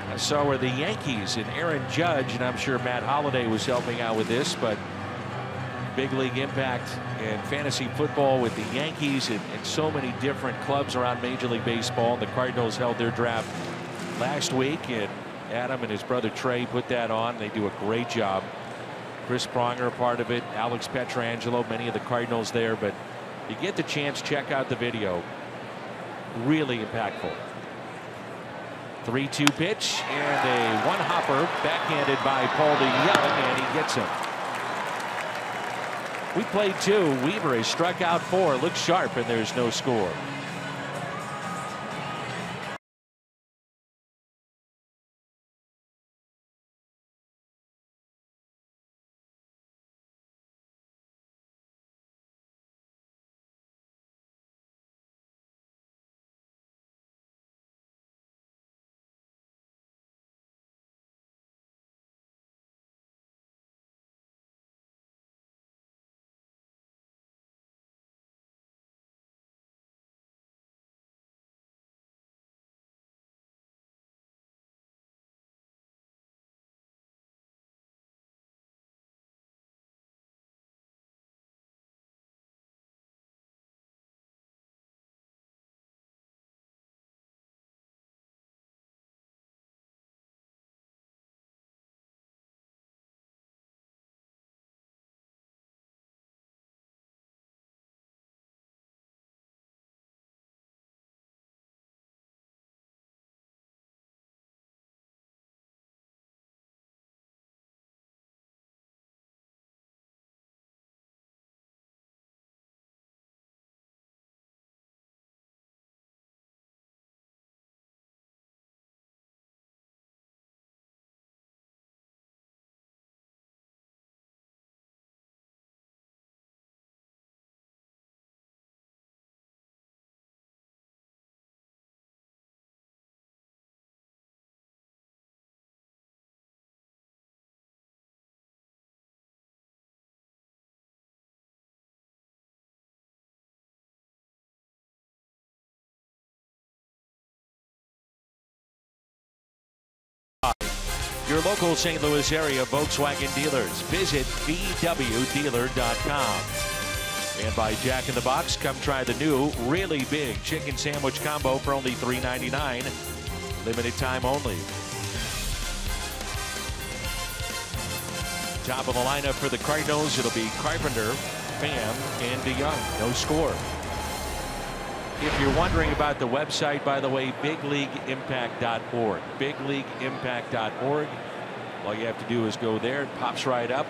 I saw where the Yankees and Aaron Judge, and I'm sure Matt Holliday was helping out with this, but Big League Impact and fantasy football with the Yankees and so many different clubs around Major League Baseball. The Cardinals held their draft last week, and Adam and his brother Trey put that on. They do a great job. Chris Pronger a part of it, Alex Petrangelo, many of the Cardinals there, but you get the chance, check out the video. Really impactful. 3-2 pitch and a one-hopper backhanded by Paul DeYoung, and he gets him. We played 2. Weaver has struck out 4. Looks sharp, and there's no score. Your local St. Louis area Volkswagen dealers. Visit VWDealer.com. And by Jack in the Box, come try the new really big chicken sandwich combo for only $3.99. Limited time only. Top of the lineup for the Cardinals, it'll be Carpenter, Pham, and DeYoung. No score. If you're wondering about the website, by the way, bigleagueimpact.org. Bigleagueimpact.org. All you have to do is go there. It pops right up.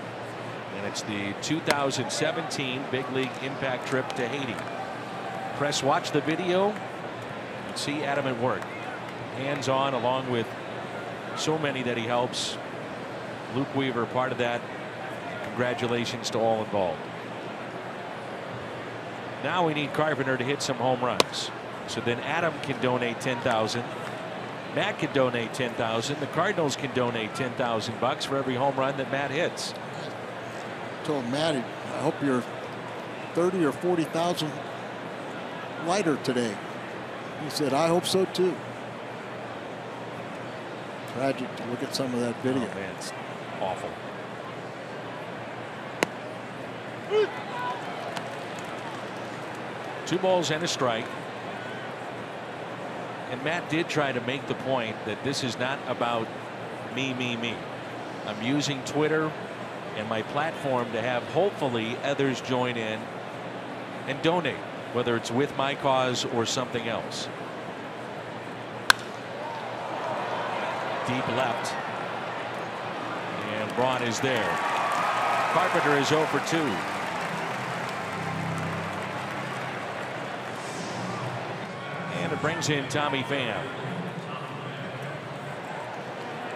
And it's the 2017 Big League Impact trip to Haiti. Press watch the video and see Adam at work. Hands on, along with so many that he helps. Luke Weaver, part of that. Congratulations to all involved. Now we need Carpenter to hit some home runs. So then Adam can donate $10,000. Matt can donate $10,000. The Cardinals can donate $10,000 for every home run that Matt hits. I told Matt, I hope you're 30 or 40,000 lighter today. He said, I hope so too. Tragic to look at some of that video. Oh, man, it's awful. Two balls and a strike. And Matt did try to make the point that this is not about me. I'm using Twitter and my platform to have hopefully others join in and donate, whether it's with my cause or something else. Deep left. And Braun is there. Carpenter is 0 for 2. And it brings in Tommy Pham.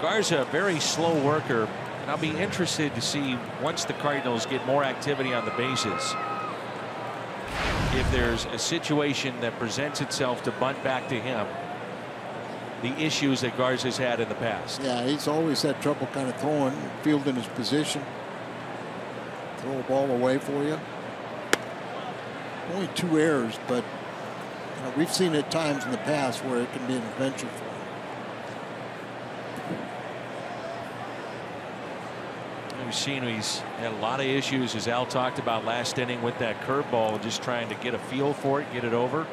Garza, very slow worker. And I'll be interested to see, once the Cardinals get more activity on the bases, if there's a situation that presents itself to bunt back to him, the issues that Garza's had in the past. Yeah, he's always had trouble kind of throwing, fielding his position. Throw a ball away for you. Only 2 errors, but you know, we've seen it times in the past where it can be an adventure for him. We've seen he's had a lot of issues, as Al talked about last inning, with that curveball, just trying to get a feel for it, get it over.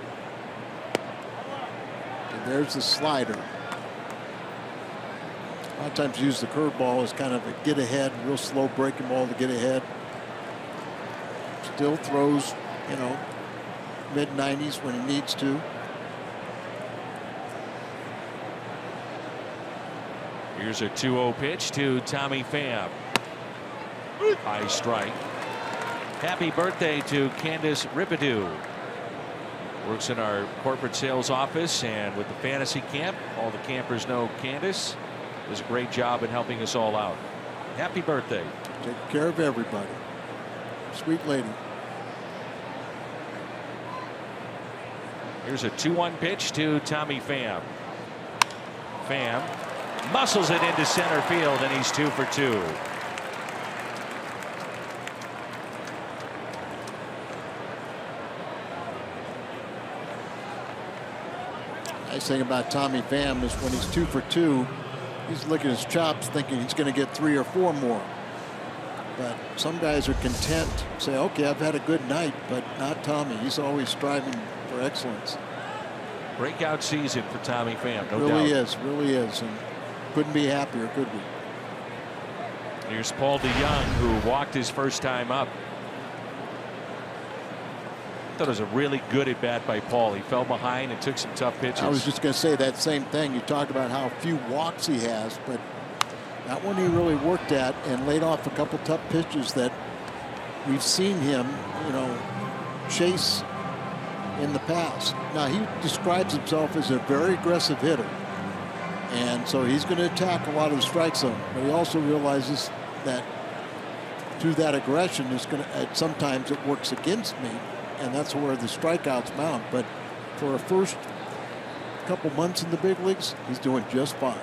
And there's the slider. A lot of times use the curveball as kind of a get ahead, real slow breaking ball to get ahead. Still throws, you know, mid-90s when he needs to. Here's a 2-0 pitch to Tommy Pham. High strike. Happy birthday to Candace Ripidew. Works in our corporate sales office and with the fantasy camp. All the campers know Candace does a great job in helping us all out. Happy birthday. Take care of everybody. Sweet lady. Here's a 2-1 pitch to Tommy Pham. Pham muscles it into center field, and he's 2 for 2. Nice thing about Tommy Pham is when he's 2 for 2, he's looking at his chops thinking he's going to get 3 or 4 more. But some guys are content, say, okay, I've had a good night, but not Tommy. He's always striving for excellence. Breakout season for Tommy Pham, no doubt. Really is, and couldn't be happier, could we? Here's Paul DeYoung, who walked his first time up. I thought it was a really good at bat by Paul. He fell behind and took some tough pitches. I was just going to say that same thing. You talk about how few walks he has, but that one he really worked at and laid off a couple tough pitches that we've seen him, you know, chase in the past. Now, he describes himself as a very aggressive hitter, and so he's going to attack a lot of the strike zone, but he also realizes that through that aggression is going to, sometimes it works against me, and that's where the strikeouts mount. But for a first couple months in the big leagues, he's doing just fine.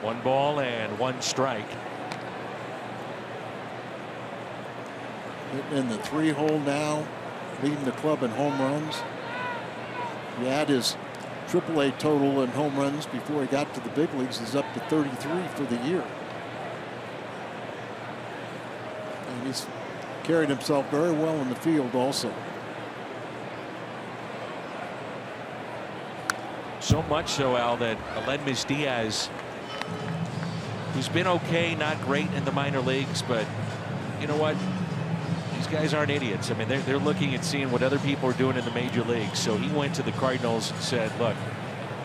1 ball and 1 strike. Hitting in the 3-hole now, leading the club in home runs. You add his AAA total in home runs before he got to the big leagues is up to 33 for the year. And he's carried himself very well in the field also. So much so, Al, that Aledmys Diaz, who's been okay, not great in the minor leagues, but you know what? These guys aren't idiots. I mean, they're looking at seeing what other people are doing in the major leagues. So he went to the Cardinals and said, look,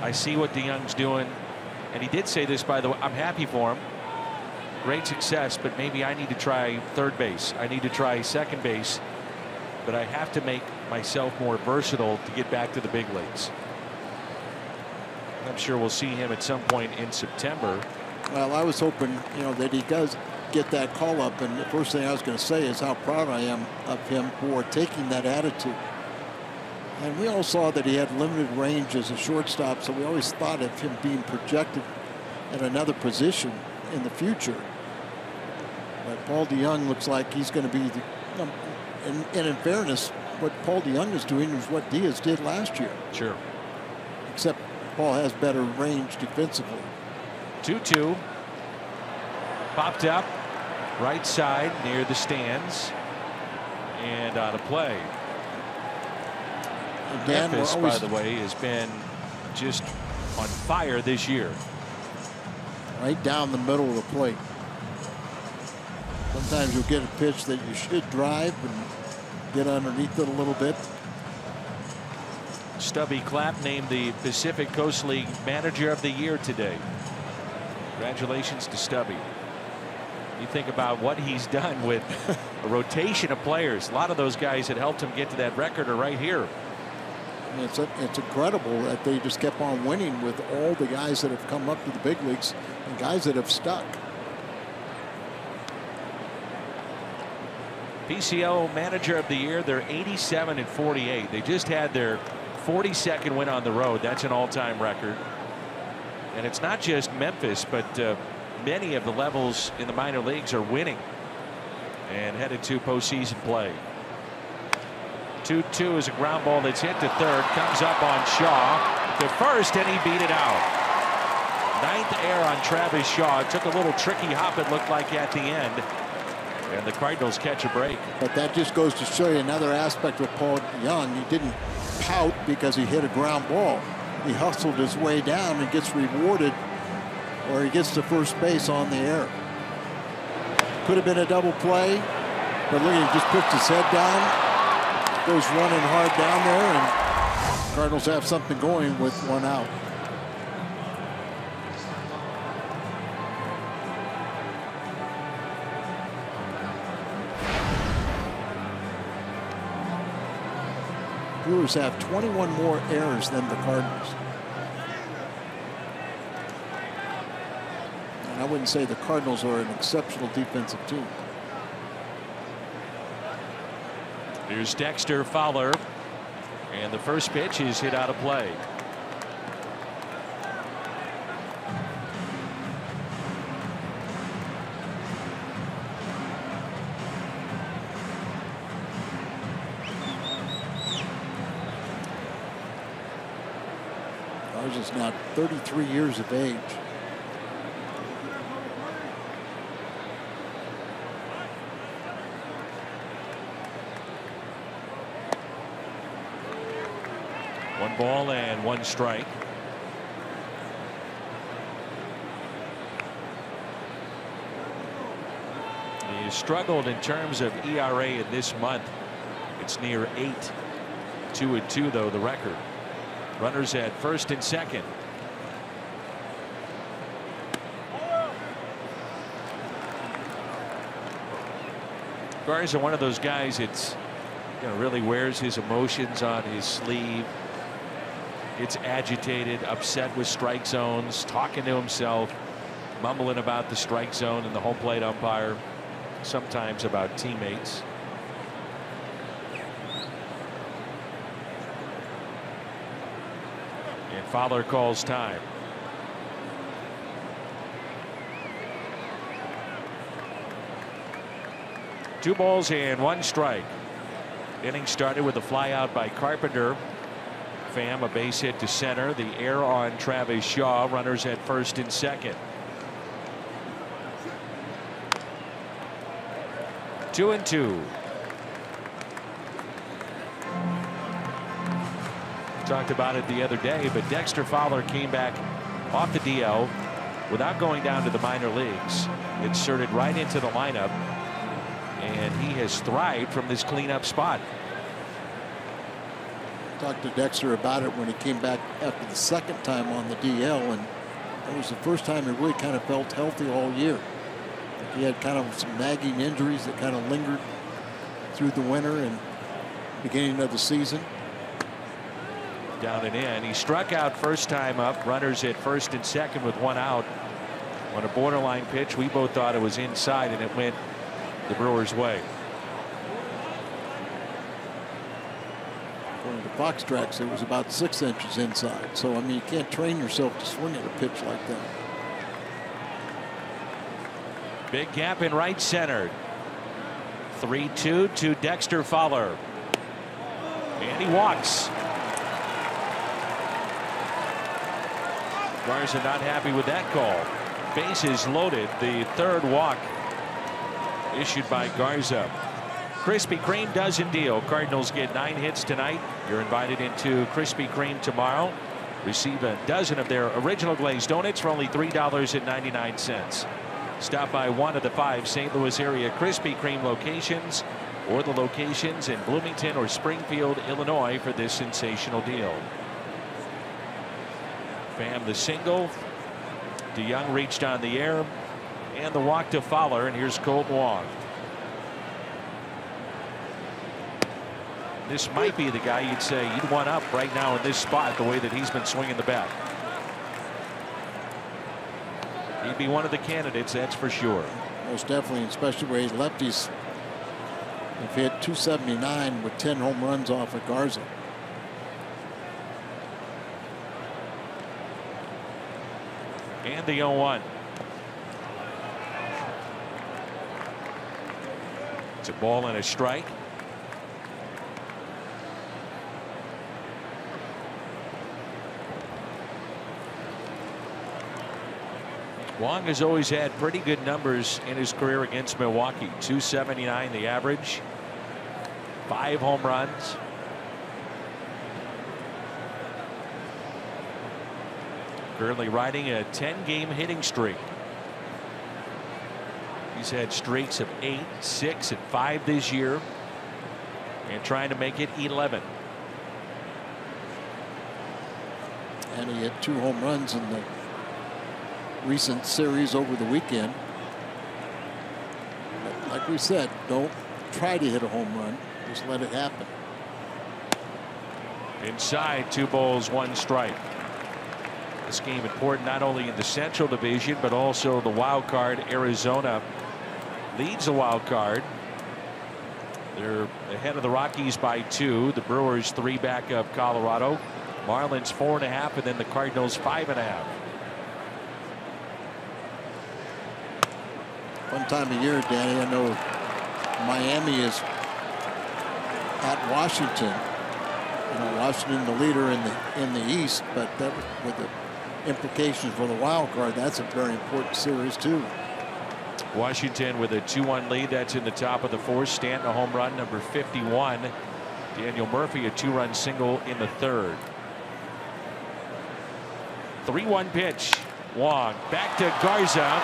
I see what DeYoung's doing. And he did say this, by the way, I'm happy for him. Great success, but maybe I need to try third base. I need to try second base. But I have to make myself more versatile to get back to the big leagues. I'm sure we'll see him at some point in September. Well, I was hoping, that he does get that call up, and the first thing I was going to say is how proud I am of him for taking that attitude. And we all saw that he had limited range as a shortstop, so we always thought of him being projected at another position in the future. But Paul DeYoung looks like he's going to be and in fairness, what Paul DeYoung is doing is what Diaz did last year. Sure. Except Paul has better range defensively. 2-2. Popped up right side near the stands and out of play. And Dan, Memphis, by the way, has been just on fire this year. Right down the middle of the plate. Sometimes you'll get a pitch that you should drive and get underneath it a little bit. Stubby Clapp named the Pacific Coast League Manager of the Year today. Congratulations to Stubby. You think about what he's done with a rotation of players. A lot of those guys that helped him get to that record are right here. And it's incredible that they just kept on winning with all the guys that have come up to the big leagues and guys that have stuck. PCL Manager of the Year, they're 87-48. They just had their 42nd win on the road. That's an all-time record. And it's not just Memphis, but many of the levels in the minor leagues are winning and headed to postseason play. 2-2 is a ground ball that's hit to third, comes up on Shaw to first, and he beat it out. Ninth error on Travis Shaw. It took a little tricky hop, it looked like, at the end. And the Cardinals catch a break. But that just goes to show you another aspect of Paul DeYoung. He didn't pout because he hit a ground ball. He hustled his way down and gets rewarded, or he gets to first base on the air. Could have been a double play, but look, he just puts his head down, goes running hard down there, and Cardinals have something going with one out. Brewers have 21 more errors than the Cardinals. And I wouldn't say the Cardinals are an exceptional defensive team. Here's Dexter Fowler, and the first pitch is hit out of play. Ours is now 33 years of age. One ball and one strike. He struggled in terms of ERA in this month. It's near 8. 2-2 though, the record. Runners at first and second. Garza, one of those guys that's really wears his emotions on his sleeve. Gets agitated, upset with strike zones, talking to himself, mumbling about the strike zone and the home plate umpire, sometimes about teammates. And Fowler calls time. Two balls and one strike. Inning started with a fly out by Carpenter. Pham, a base hit to center. The error on Travis Shaw. Runners at first and second. 2-2. Talked about it the other day, but Dexter Fowler came back off the DL without going down to the minor leagues. Inserted right into the lineup, and he has thrived from this cleanup spot. Talked to Dexter about it when he came back after the second time on the DL, and that was the first time he really kind of felt healthy all year. He had kind of some nagging injuries that kind of lingered through the winter and beginning of the season. Down and in. He struck out first time up. Runners at first and second with one out on a borderline pitch. We both thought it was inside, and it went the Brewers' way. According to Fox Tracks, it was about 6 inches inside. So I mean, you can't train yourself to swing at a pitch like that. Big gap in right center. 3-2 to Dexter Fowler, and he walks. Garza not happy with that call. Bases loaded. The third walk issued by Garza. Krispy Kreme doesn't deal. Cardinals get 9 hits tonight. You're invited into Krispy Kreme tomorrow. Receive a dozen of their original glazed donuts for only $3.99. Stop by one of the 5 St. Louis area Krispy Kreme locations, or the locations in Bloomington or Springfield, Illinois, for this sensational deal. Pham the single. DeYoung reached on the air, and the walk to Fowler, and here's Colt Wong. This might be the guy you'd say you'd want up right now in this spot, the way that he's been swinging the bat. He'd be one of the candidates, that's for sure. Most definitely, especially where lefties have hit 279 with 10 home runs off of Garza. And the 0-1. It's a ball and a strike. Wong has always had pretty good numbers in his career against Milwaukee. 279 the average. 5 home runs. Currently riding a 10-game hitting streak. He's had streaks of 8, 6, and 5 this year, and trying to make it 11. And he had 2 home runs in the recent series over the weekend. But like we said, don't try to hit a home run, just let it happen. Inside, 2 balls, 1 strike. This game important not only in the Central Division, but also the wild card. Arizona leads the wild card. They're ahead of the Rockies by 2. The Brewers 3 back of Colorado. Marlins 4.5, and then the Cardinals 5.5. One time a year, Danny, I know Miami is at Washington. You know, Washington the leader in the East, but that with the implications for the wild card, that's a very important series too. Washington with a 2-1 lead. That's in the top of the 4th. Stanton a home run, number 51. Daniel Murphy a 2-run single in the 3rd. 3-1 pitch. Wong back to Garza.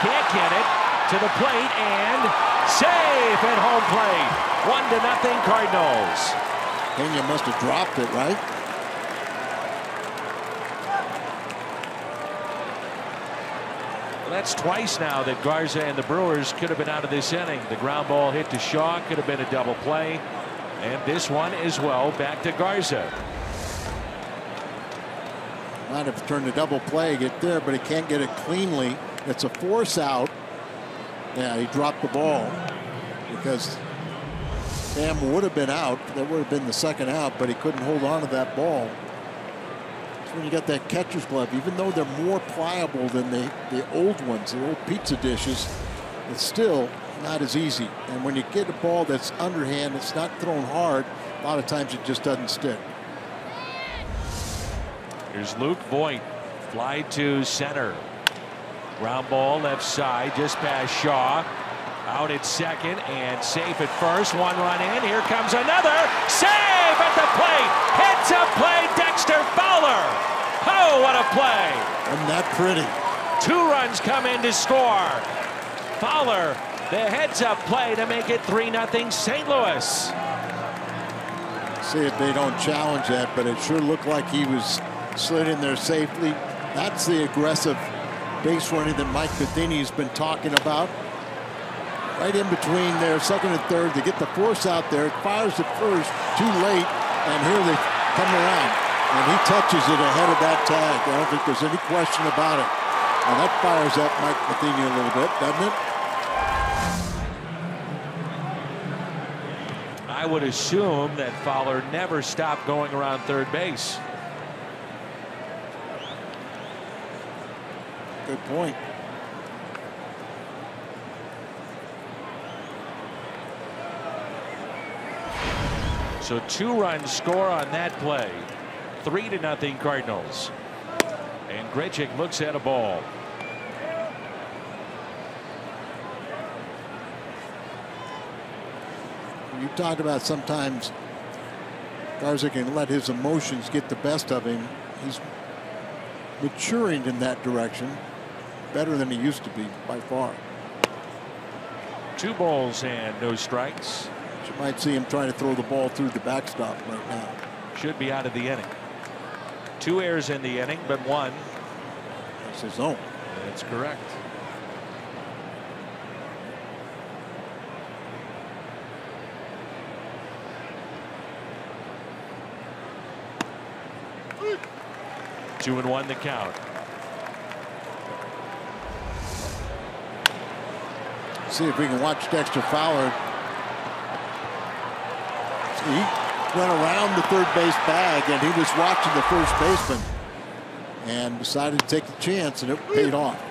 Can't get it to the plate, and safe at home plate. 1-0 Cardinals. Pena must have dropped it, right? Well, that's twice now that Garza and the Brewers could have been out of this inning. The ground ball hit to Shaw could have been a double play, and this one as well back to Garza. Might have turned a double play, get there, but he can't get it cleanly. It's a force out. Yeah, he dropped the ball because Pham would have been out. That would have been the second out, but he couldn't hold on to that ball. It's when you got that catcher's glove, even though they're more pliable than the old ones, the old pizza dishes, it's still not as easy. And when you get a ball that's underhand, it's not thrown hard, a lot of times it just doesn't stick. Here's Luke Voigt. Fly to center. Ground ball left side, just past Shaw. Out at second and safe at first. 1 run in. Here comes another. Save at the plate. Heads up play. Dexter Fowler. Oh, what a play. Isn't that pretty? 2 runs come in to score. Fowler, the heads up play to make it 3-0 St. Louis. See if they don't challenge that, but it sure looked like he was slid in there safely. That's the aggressive base running that Mike Matheny's been talking about. Right in between there, second and third, to get the force out there. It fires at first, too late, and here they come around. And he touches it ahead of that tag. I don't think there's any question about it. And that fires up Mike Matheny a little bit, doesn't it? I would assume that Fowler never stopped going around third base. Good point. So 2 runs score on that play. 3-0 Cardinals. And Grichuk looks at a ball. You talked about sometimes Garza can let his emotions get the best of him. He's maturing in that direction better than he used to be by far. 2 balls and no strikes. You might see him trying to throw the ball through the backstop right now. Should be out of the inning. 2 errors in the inning, but 1. That's his own. That's correct. Two and 1 the count. See if we can watch Dexter Fowler. He went around the third base bag, and he was watching the first baseman and decided to take the chance, and it paid off.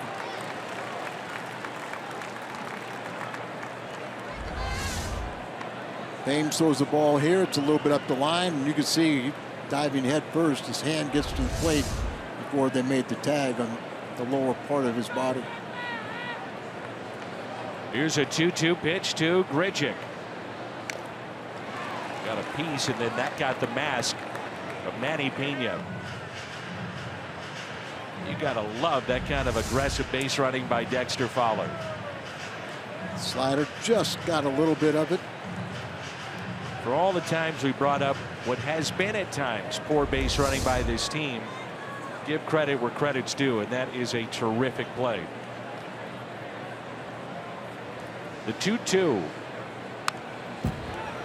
Thames throws the ball here. It's a little bit up the line, and you can see diving head first. His hand gets to the plate before they made the tag on the lower part of his body. Here's a 2-2 pitch to Grichuk. Got a piece, and then that got the mask of Manny Pena. You gotta love that kind of aggressive base running by Dexter Fowler. Slider just got a little bit of it. For all the times we brought up what has been at times poor base running by this team, give credit where credit's due, and that is a terrific play. The 2-2.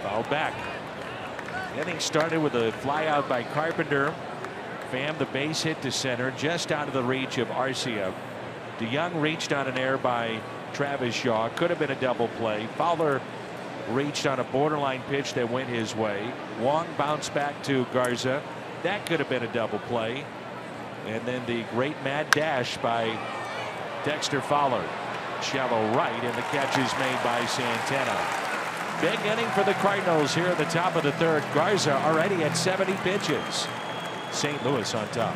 Foul back. The inning started with a fly out by Carpenter. Pham the base hit to center, just out of the reach of Arcia. DeYoung reached on an error by Travis Shaw. Could have been a double play. Fowler reached on a borderline pitch that went his way. Wong bounced back to Garza. That could have been a double play. And then the great mad dash by Dexter Fowler. Shallow right, and the catch is made by Santana. Big inning for the Cardinals here at the top of the third. Garza already at 70 pitches. St. Louis on top.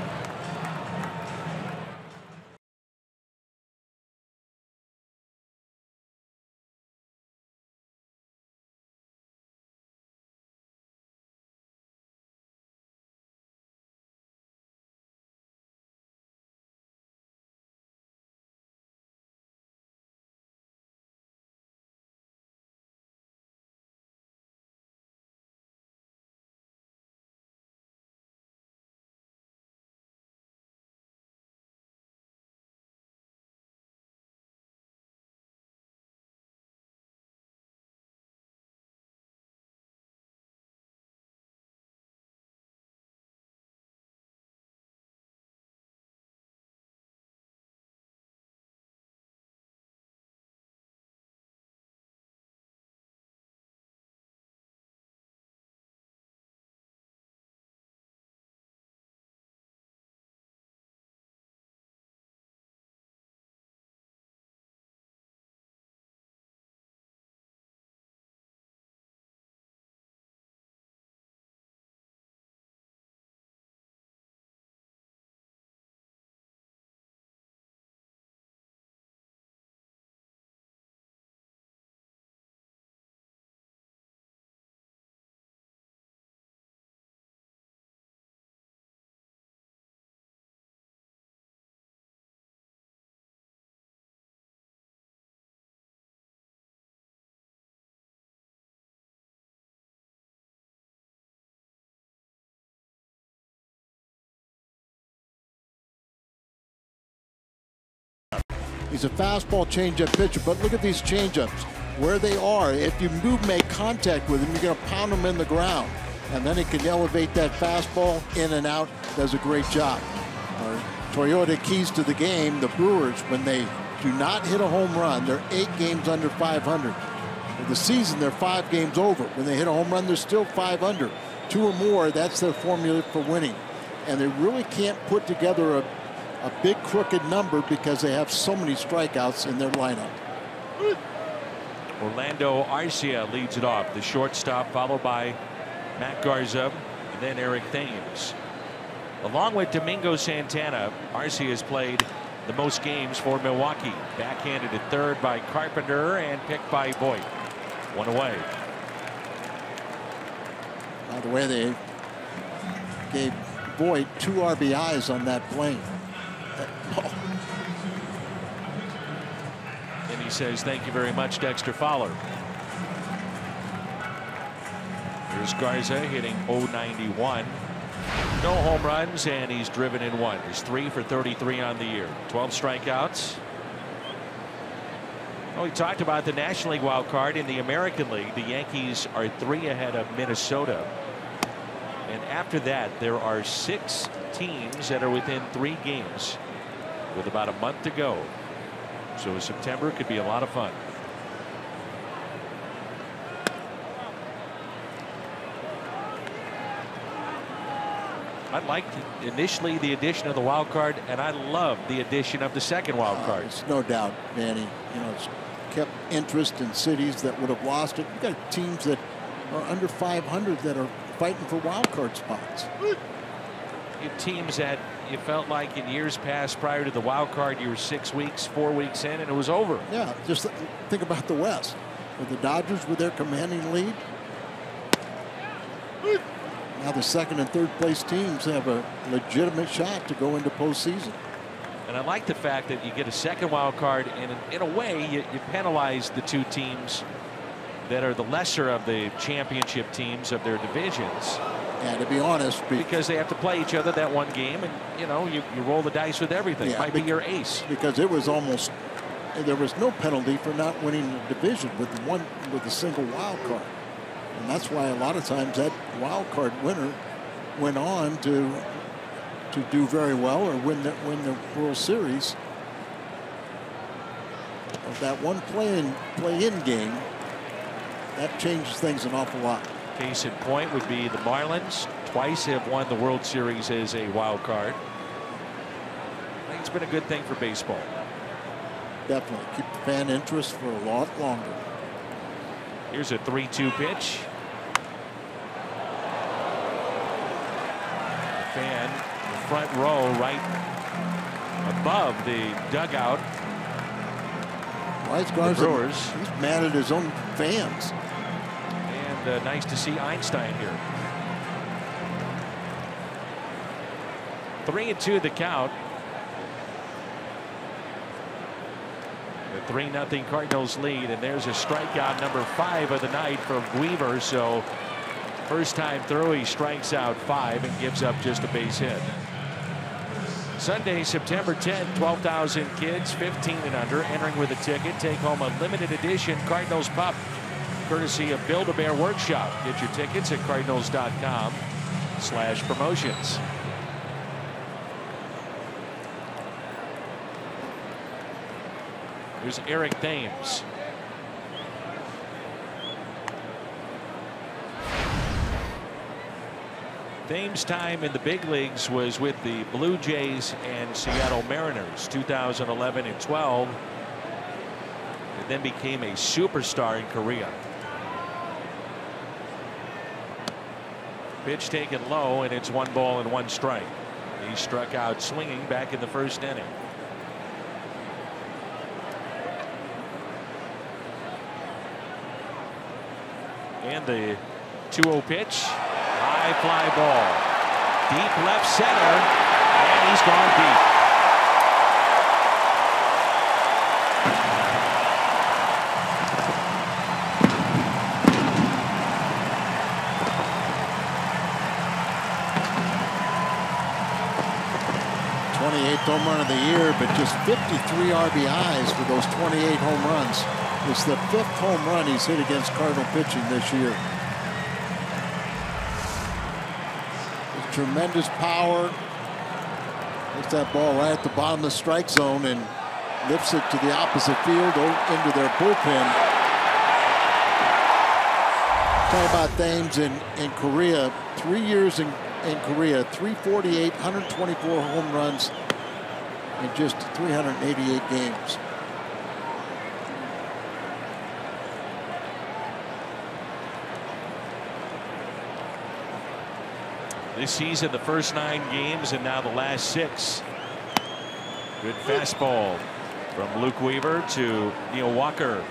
He's a fastball changeup pitcher, but look at these changeups, where they are. If you make contact with him, you're going to pound him in the ground. And then he can elevate that fastball in and out. Does a great job. Our Toyota keys to the game, the Brewers, when they do not hit a home run, they're 8 games under 500. For the season, they're 5 games over. When they hit a home run, they're still 5 under. 2 or more, that's their formula for winning. And they really can't put together a big crooked number because they have so many strikeouts in their lineup. Orlando Arcia leads it off, the shortstop, followed by Matt Garza, and then Eric Thames. Along with Domingo Santana, Arcia has played the most games for Milwaukee. Backhanded at third by Carpenter and picked by Voit. 1 away. By the way, they gave Voit 2 RBIs on that plane. And he says, thank you very much, Dexter Fowler. Here's Garza hitting .091. No home runs, and he's driven in 1. He's 3 for 33 on the year. 12 strikeouts. Well, we talked about the National League wild card. In the American League, the Yankees are 3 ahead of Minnesota. And after that, there are 6 teams that are within 3 games with about a month to go. So September could be a lot of fun. I liked initially the addition of the wild card, and I love the addition of the second wild card. It's no doubt, Manny. You know, it's kept interest in cities that would have lost it. You've got teams that are under 500 that are fighting for wild card spots. You have teams that you felt like in years past prior to the wild card, you were 6 weeks, 4 weeks in, and it was over. Yeah, just think about the West. With the Dodgers with their commanding lead. Now the second and third place teams have a legitimate shot to go into postseason. And I like the fact that you get a second wild card, and in a way you penalize the 2 teams that are the lesser of the championship teams of their divisions. And to be honest, because they have to play each other that one game, and you know you roll the dice with everything. Yeah, might be your ace. Because it was almost, there was no penalty for not winning the division with a single wild card. And that's why a lot of times that wild card winner went on to do very well or win the World Series. Of that one play-in game, that changes things an awful lot. Case in point would be the Marlins. Twice have won the World Series as a wild card. I think it's been a good thing for baseball. Definitely keep the fan interest for a lot longer. Here's a 3-2 pitch. The fan, the front row, right above the dugout. Why is Garza? Brewers. He's mad at his own fans. And nice to see Einstein here. 3-2 the count. The 3-0 Cardinals lead, and there's a strikeout number 5 of the night from Weaver. So first time through, he strikes out 5 and gives up just a base hit. Sunday, September 10th, 12,000 kids 15 and under entering with a ticket. Take home a limited edition Cardinals pup courtesy of Build-A-Bear Workshop. Get your tickets at cardinals.com/promotions. Here's Eric Thames. Thames' time in the big leagues was with the Blue Jays and Seattle Mariners, 2011 and 12, and then became a superstar in Korea. Pitch taken low, and it's 1 ball and 1 strike. He struck out swinging back in the first inning. And the 2-0 pitch. High fly ball. Deep left center. And he's gone deep. home run of the year, but just 53 RBIs for those 28 home runs. It's the 5th home run he's hit against Cardinal pitching this year. With tremendous power. Hits that ball right at the bottom of the strike zone and lifts it to the opposite field into their bullpen. Talk about Thames in Korea. 3 years in Korea, 348, 124 home runs in just 388 games. This season, the first 9 games and now the last 6. Good fastball from Luke Weaver to Neil Walker.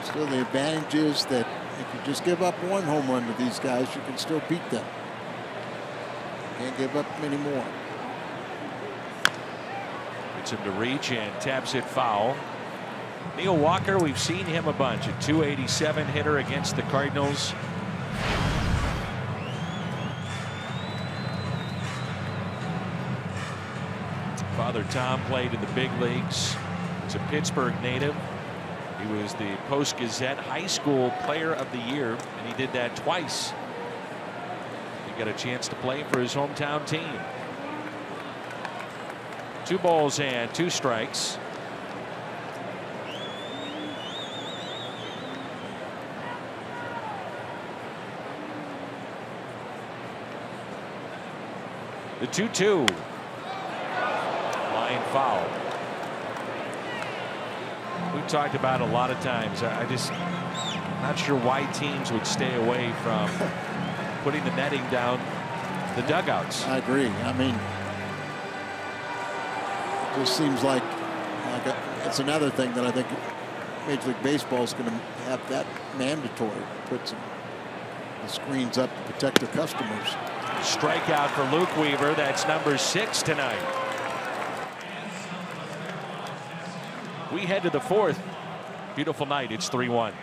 Still, the advantage is that if you just give up 1 home run to these guys, you can still beat them. Can't give up many more. Gets him to reach and taps it foul. Neil Walker, we've seen him a bunch. A .287 hitter against the Cardinals. Father Tom played in the big leagues. He's a Pittsburgh native. He was the Post-Gazette High School Player of the Year, and he did that twice. He got a chance to play for his hometown team. 2 balls and 2 strikes. The 2-2. Line foul. We talked about a lot of times. I'm not sure why teams would stay away from putting the netting down the dugouts. I agree. I mean, it just seems like it's another thing that I think Major League Baseball is going to have that mandatory. Put the screens up to protect their customers. Strikeout for Luke Weaver. That's number 6 tonight. We head to the 4th. Beautiful night. It's 3-1.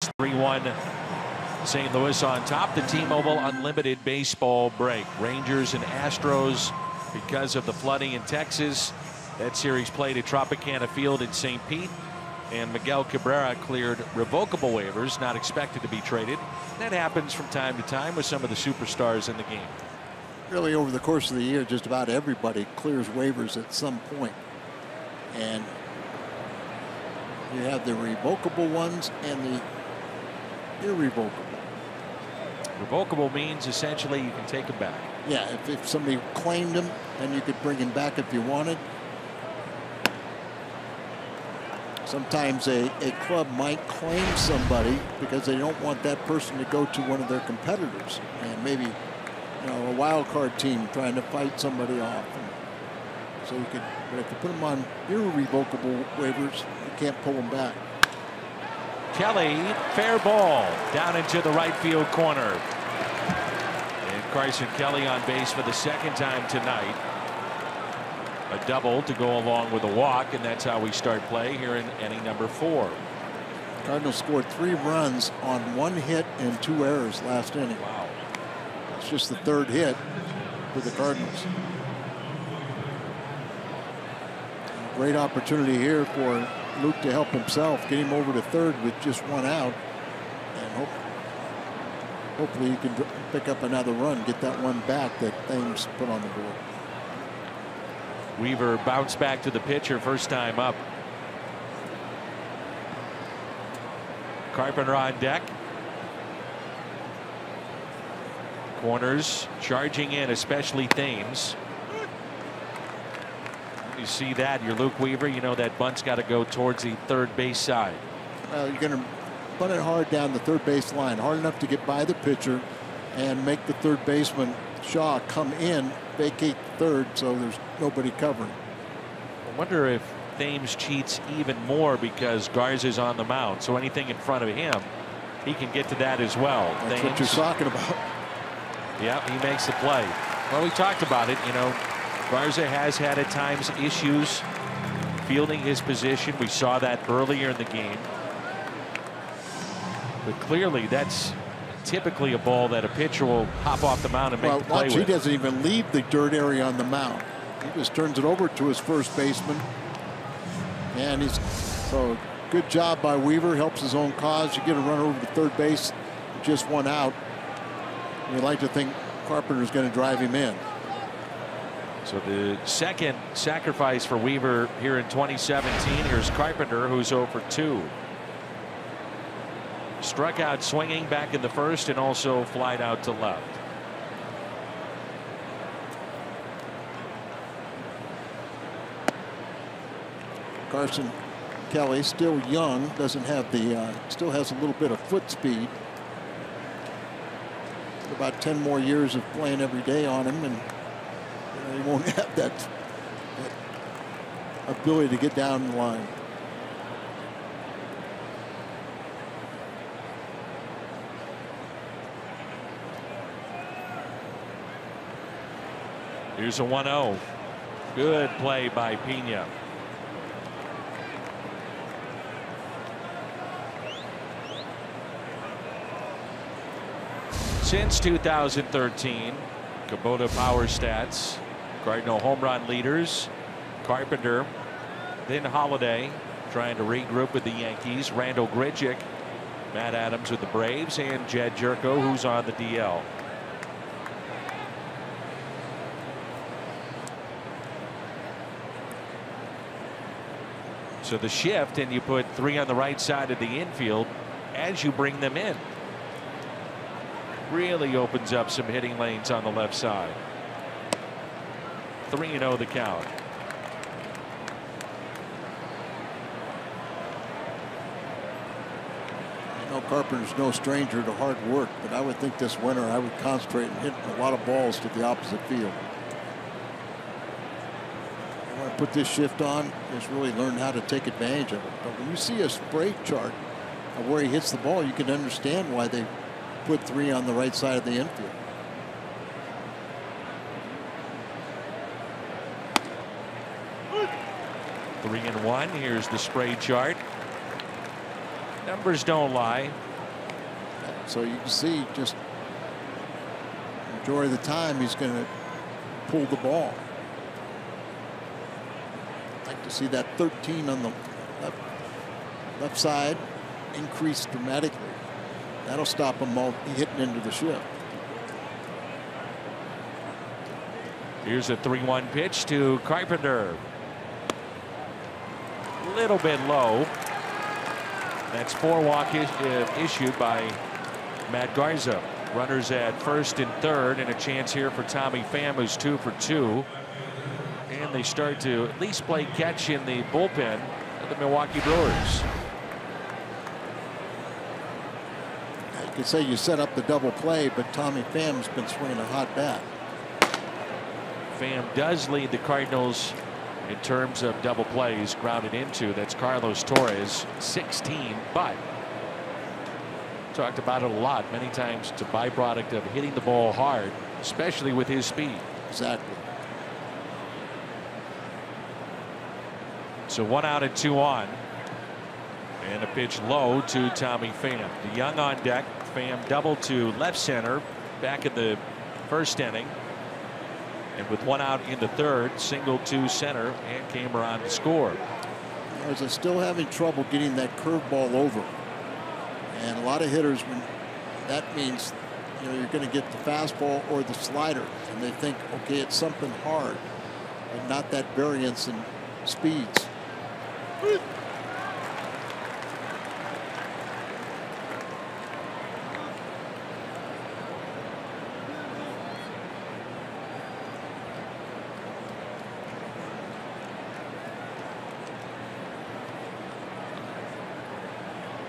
It's 3-1. St. Louis on top. The T-Mobile Unlimited baseball break. Rangers and Astros, because of the flooding in Texas. That series played at Tropicana Field in St. Pete. And Miguel Cabrera cleared revocable waivers, not expected to be traded. That happens from time to time with some of the superstars in the game. Really, over the course of the year, just about everybody clears waivers at some point. And you have the revocable ones and the irrevocable. Revocable means essentially you can take them back. Yeah, if somebody claimed him, then you could bring him back if you wanted. Sometimes a club might claim somebody because they don't want that person to go to one of their competitors, and maybe a wild card team trying to fight somebody off. And so you could, but if you put them on irrevocable waivers, you can't pull them back. Kelly, fair ball down into the right field corner. And Carson Kelly on base for the second time tonight. A double to go along with a walk, and that's how we start play here in inning number 4. Cardinals scored 3 runs on 1 hit and 2 errors last inning. Wow. It's just the 3rd hit for the Cardinals. Great opportunity here for Luke to help himself, get him over to 3rd with just 1 out, and hopefully he can pick up another run, get that one back that Thames put on the board. Weaver bounced back to the pitcher first time up. Carpenter on deck. Corners charging in, especially Thames. You see that, you're Luke Weaver, you know that bunt's got to go towards the 3rd base side. Well, you're going to bunt it hard down the 3rd base line, hard enough to get by the pitcher and make the 3rd baseman Shaw come in, vacate the 3rd, so there's nobody covering. I wonder if Thames cheats even more because Garza's on the mound, so anything in front of him, he can get to that as well. That's Thames, what you're talking about. Yeah, he makes the play. Well, we talked about it, Garza has had at times issues fielding his position. We saw that earlier in the game. But clearly that's typically a ball that a pitcher will hop off the mound and make the play with. He doesn't even leave the dirt area on the mound. He just turns it over to his first baseman. And he's so good job by Weaver, helps his own cause. You get a runner over to 3rd base, just 1 out. You like to think Carpenter's going to drive him in. So the second sacrifice for Weaver here in 2017. Here's Carpenter, who's 0 for 2. Struck out swinging back in the 1st and also flied out to left. Carson Kelly, still young, doesn't have the still has a little bit of foot speed. About 10 more years of playing every day on him, and he won't have that ability to get down the line. Here's a 1-0. Good play by Pena. Since 2013, Kubota power stats, Cardinal home run leaders, Carpenter, then Holiday trying to regroup with the Yankees, Randall Grichuk, Matt Adams with the Braves, and Jed Jerko, who's on the DL. So the shift, and you put 3 on the right side of the infield as you bring them in. Really opens up some hitting lanes on the left side. 3-0 the count. Carpenter's no stranger to hard work, but I would think this winter I would concentrate and hit a lot of balls to the opposite field. I want to put this shift on, just really learn how to take advantage of it. But when you see a spray chart of where he hits the ball, you can understand why they put 3 on the right side of the infield. Three and 1. Here's the spray chart. Numbers don't lie. So you can see just majority of the time he's going to pull the ball. I'd like to see that 13 on the left side increase dramatically. That'll stop him hitting into the shift. Here's a 3-1 pitch to Carpenter. A little bit low. That's 4 walk issued by Matt Garza. Runners at 1st and 3rd, and a chance here for Tommy Pham, who's 2 for 2. And they start to at least play catch in the bullpen. the Milwaukee Brewers. You could say you set up the double play, but Tommy Pham's been swinging a hot bat. Pham does lead the Cardinals in terms of double plays grounded into. That's Carlos Torres, 16. But talked about it a lot, many times. It's a byproduct of hitting the ball hard, especially with his speed. Exactly. So 1 out and 2 on. And a pitch low to Tommy Pham. DeYoung on deck. Pham doubled to left center back in the first inning. And with 1 out in the third, single to center and came around to score. They're still having trouble getting that curveball over. And a lot of hitters, when that means you're going to get the fastball or the slider. And they think, okay, it's something hard and not that variance in speeds.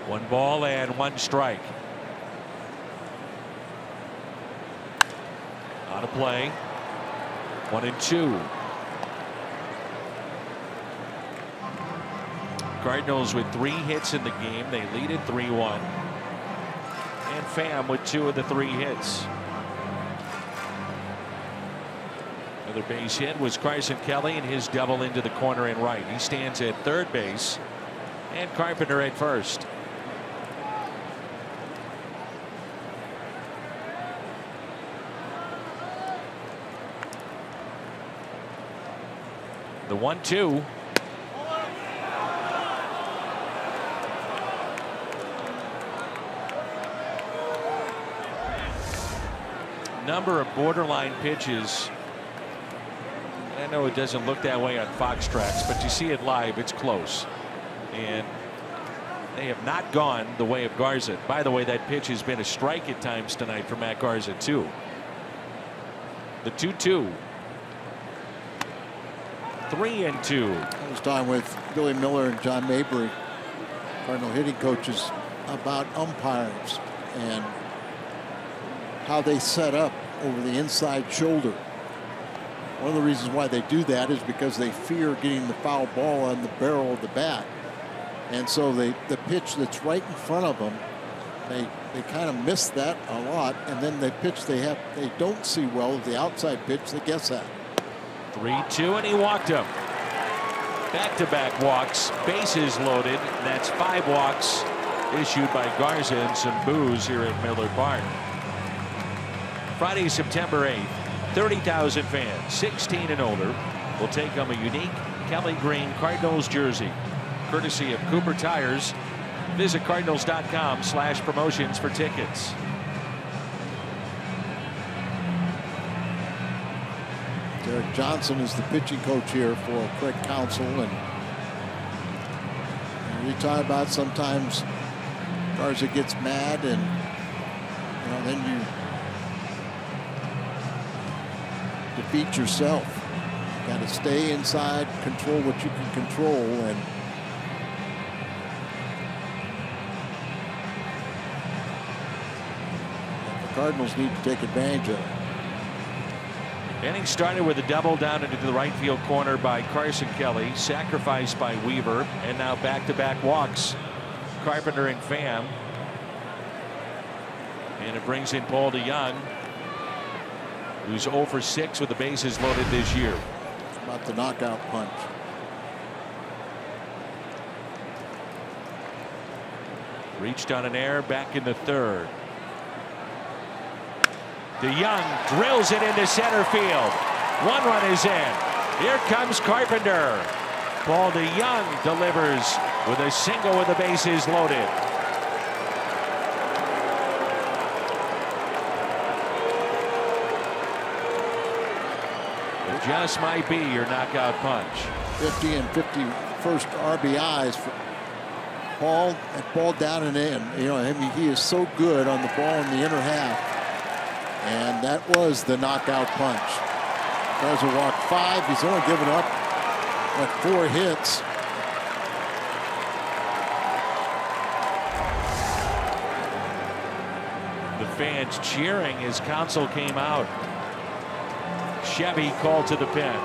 One ball and 1 strike. On a play. 1 and 2. Cardinals with 3 hits in the game. They lead it 3-1. And Pham with 2 of the 3 hits. Another base hit was Carson Kelly, and his double into the corner and right. He stands at third base, and Carpenter at first. The 1-2. Number of borderline pitches. I know it doesn't look that way on Fox tracks, but you see it live, it's close. And they have not gone the way of Garza. By the way, that pitch has been a strike at times tonight for Matt Garza, too. The 2-2. 3-2. I was talking with Billy Miller and John Mabry, Cardinal hitting coaches, about umpires and how they set up over the inside shoulder. One of the reasons why they do that is because they fear getting the foul ball on the barrel of the bat. And so the pitch that's right in front of them, they kind of miss that a lot. And then the pitch they don't see well, the outside pitch, they guess at. 3-2, and he walked him. Back-to-back walks, bases loaded. That's 5 walks issued by Garza and some boos here at Miller Park. Friday, September 8th, 30,000 fans, 16 and older, will take home a unique Kelly Green Cardinals jersey, courtesy of Cooper Tires. Visit cardinals.com/promotions for tickets. Derek Johnson is the pitching coach here for Craig Counsell, and we talk about sometimes Garza gets mad, and then you defeat yourself. You got to stay inside, control what you can control, and the Cardinals need to take advantage of it. Inning started with a double down into the right field corner by Carson Kelly, sacrificed by Weaver, and now back-to-back walks, Carpenter and Pham. And it brings in Paul DeYoung, who's 0 for 6 with the bases loaded this year. About the knockout punch. Reached on an error back in the third. DeYoung drills it into center field. 1 run is in. Here comes Carpenter. Paul DeYoung delivers with a single with the bases loaded. It just might be your knockout punch. 50 and 51st RBIs for Paul. That ball down and in. I mean, he is so good on the ball in the inner half. And that was the knockout punch. Garza walked 5. He's only given up 4 hits. The fans cheering as Counsell came out. Chevy called to the pen.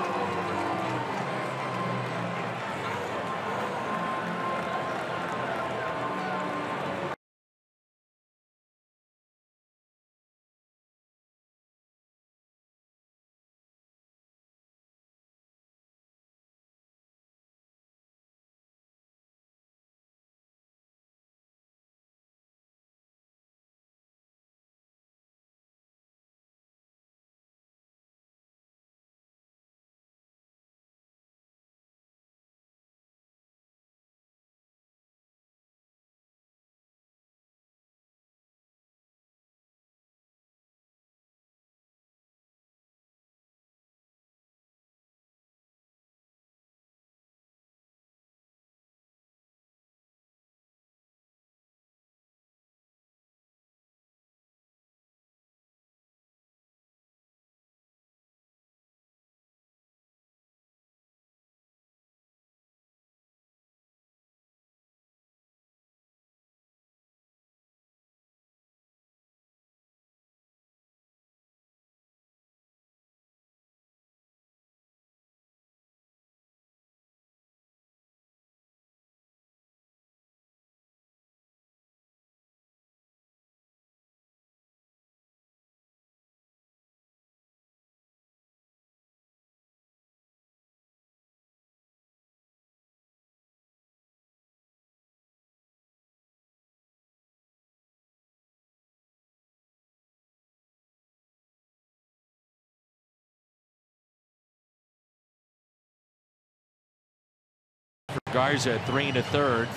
Garza 3 1/3.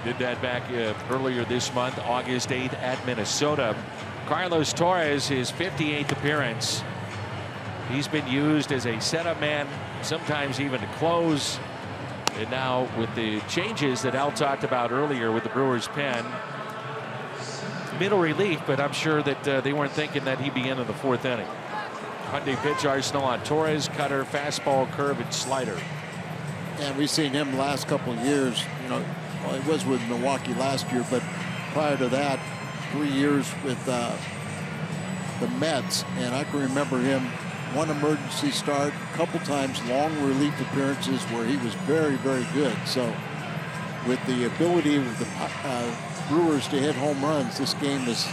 Did that back earlier this month, August 8th at Minnesota. Carlos Torres, his 58th appearance. He's been used as a setup man, sometimes even to close. And now with the changes that Al talked about earlier with the Brewers pen, middle relief, but I'm sure that they weren't thinking that he'd be in the 4th inning. Hyundai pitch arsenal on Torres: cutter, fastball, curve, and slider. And we've seen him last couple of years. You know, well, he was with Milwaukee last year, but prior to that, 3 years with the Mets. And I can remember him, one emergency start, a couple times long relief appearances where he was very, very good. So with the ability of the Brewers to hit home runs, this game is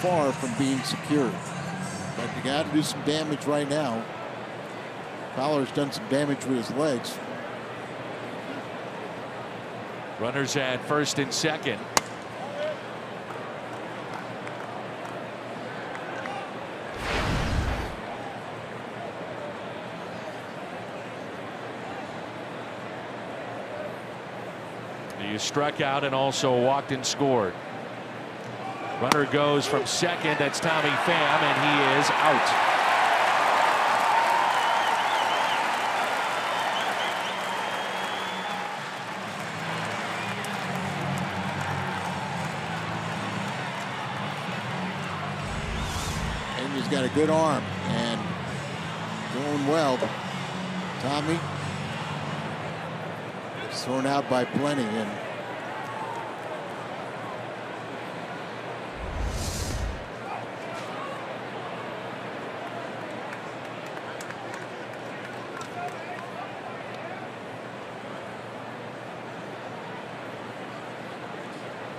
far from being secure. But you got to do some damage right now. Fowler's done some damage with his legs. Runners at first and second. He struck out and also walked and scored. Runner goes from second. That's Tommy Pham, and he is out. He's got a good arm and going well. Tommy is thrown out by plenty. And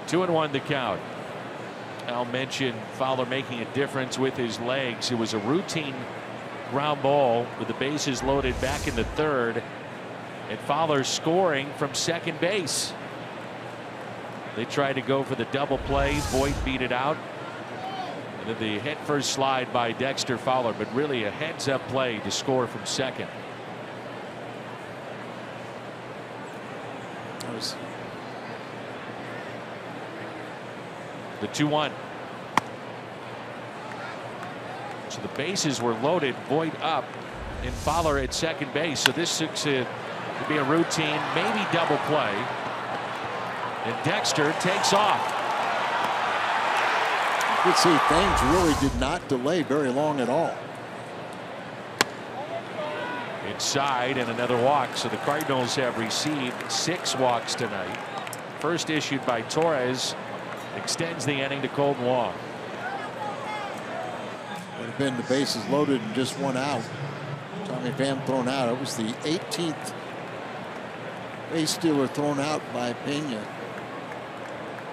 Two and one to count. Al mentioned Fowler making a difference with his legs. It was a routine ground ball with the bases loaded back in the 3rd, and Fowler scoring from second base. They tried to go for the double play. Voit beat it out, and then the head first slide by Dexter Fowler, but really a heads up play to score from second. that was The 2-1. So the bases were loaded, Voit up, and Fowler at second base. So this looks to be a routine, maybe double play. And Dexter takes off. You could see things really did not delay very long at all. Inside, and another walk. So the Cardinals have received 6 walks tonight. First issued by Torres. Extends the inning to Colton Wong. Would have been the bases loaded and just one out. Tommy Pham thrown out. It was the 18th base stealer thrown out by Pena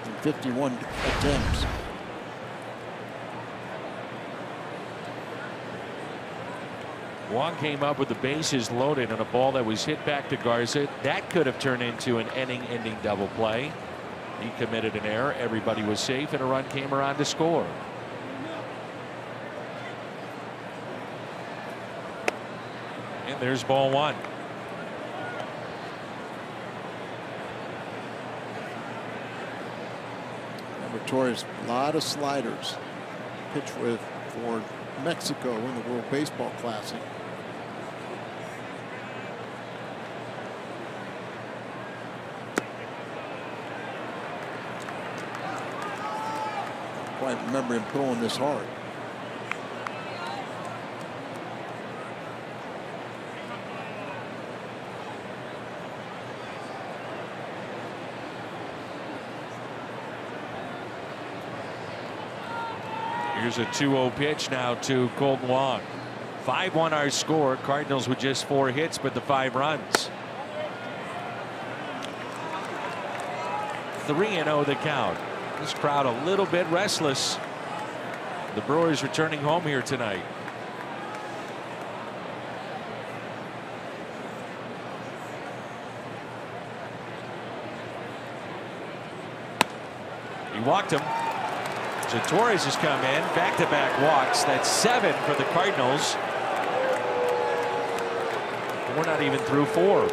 in 51 attempts. Wong came up with the bases loaded on a ball that was hit back to Garza. That could have turned into an inning-ending double play. He committed an error. Everybody was safe, and a run came around to score. And there's ball one. Number Torres, a lot of sliders. Pitch with for Mexico in the World Baseball Classic. I quite remember him throwing this hard. Here's a 2-0 pitch now to Colton Wong. 5-1 our score. Cardinals with just 4 hits, but the 5 runs. 3-0 the count. This crowd a little bit restless. The Brewers returning home here tonight. He walked him. So Torres has come in, back-to-back walks. That's 7 for the Cardinals. We're not even through 4.